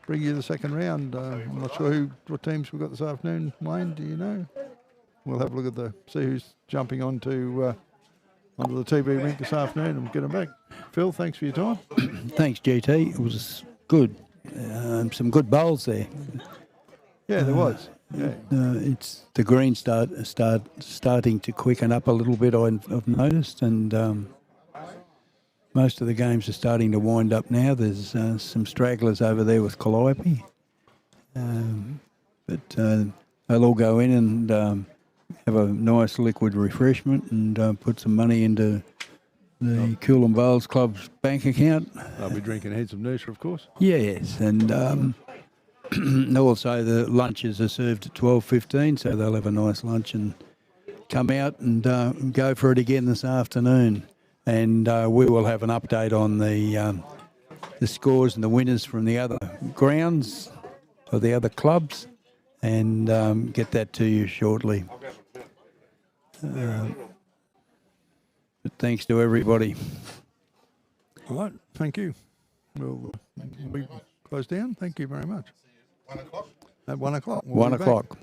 bring you the second round. I'm not sure what teams we've got this afternoon. Wayne, do you know? We'll have a look at see who's jumping onto the TV rink this afternoon and get them back. Phil, thanks for your time. Thanks, GT. It was good. Some good bowls there. Yeah, there was. Yeah. It's the green starting to quicken up a little bit, I've noticed, and most of the games are starting to wind up now. There's some stragglers over there with Calliope, but they'll all go in and have a nice liquid refreshment and put some money into the Coolum Bowls Club's bank account. They'll be drinking Heads of Noosa, of course. Yes, and also the lunches are served at 12:15, so they'll have a nice lunch and come out and go for it again this afternoon. And we will have an update on the scores and the winners from the other grounds or the other clubs, and get that to you shortly. But thanks to everybody. All right, thank you. We'll close down. Thank you very much. 1 o'clock? At 1 o'clock. 1 o'clock.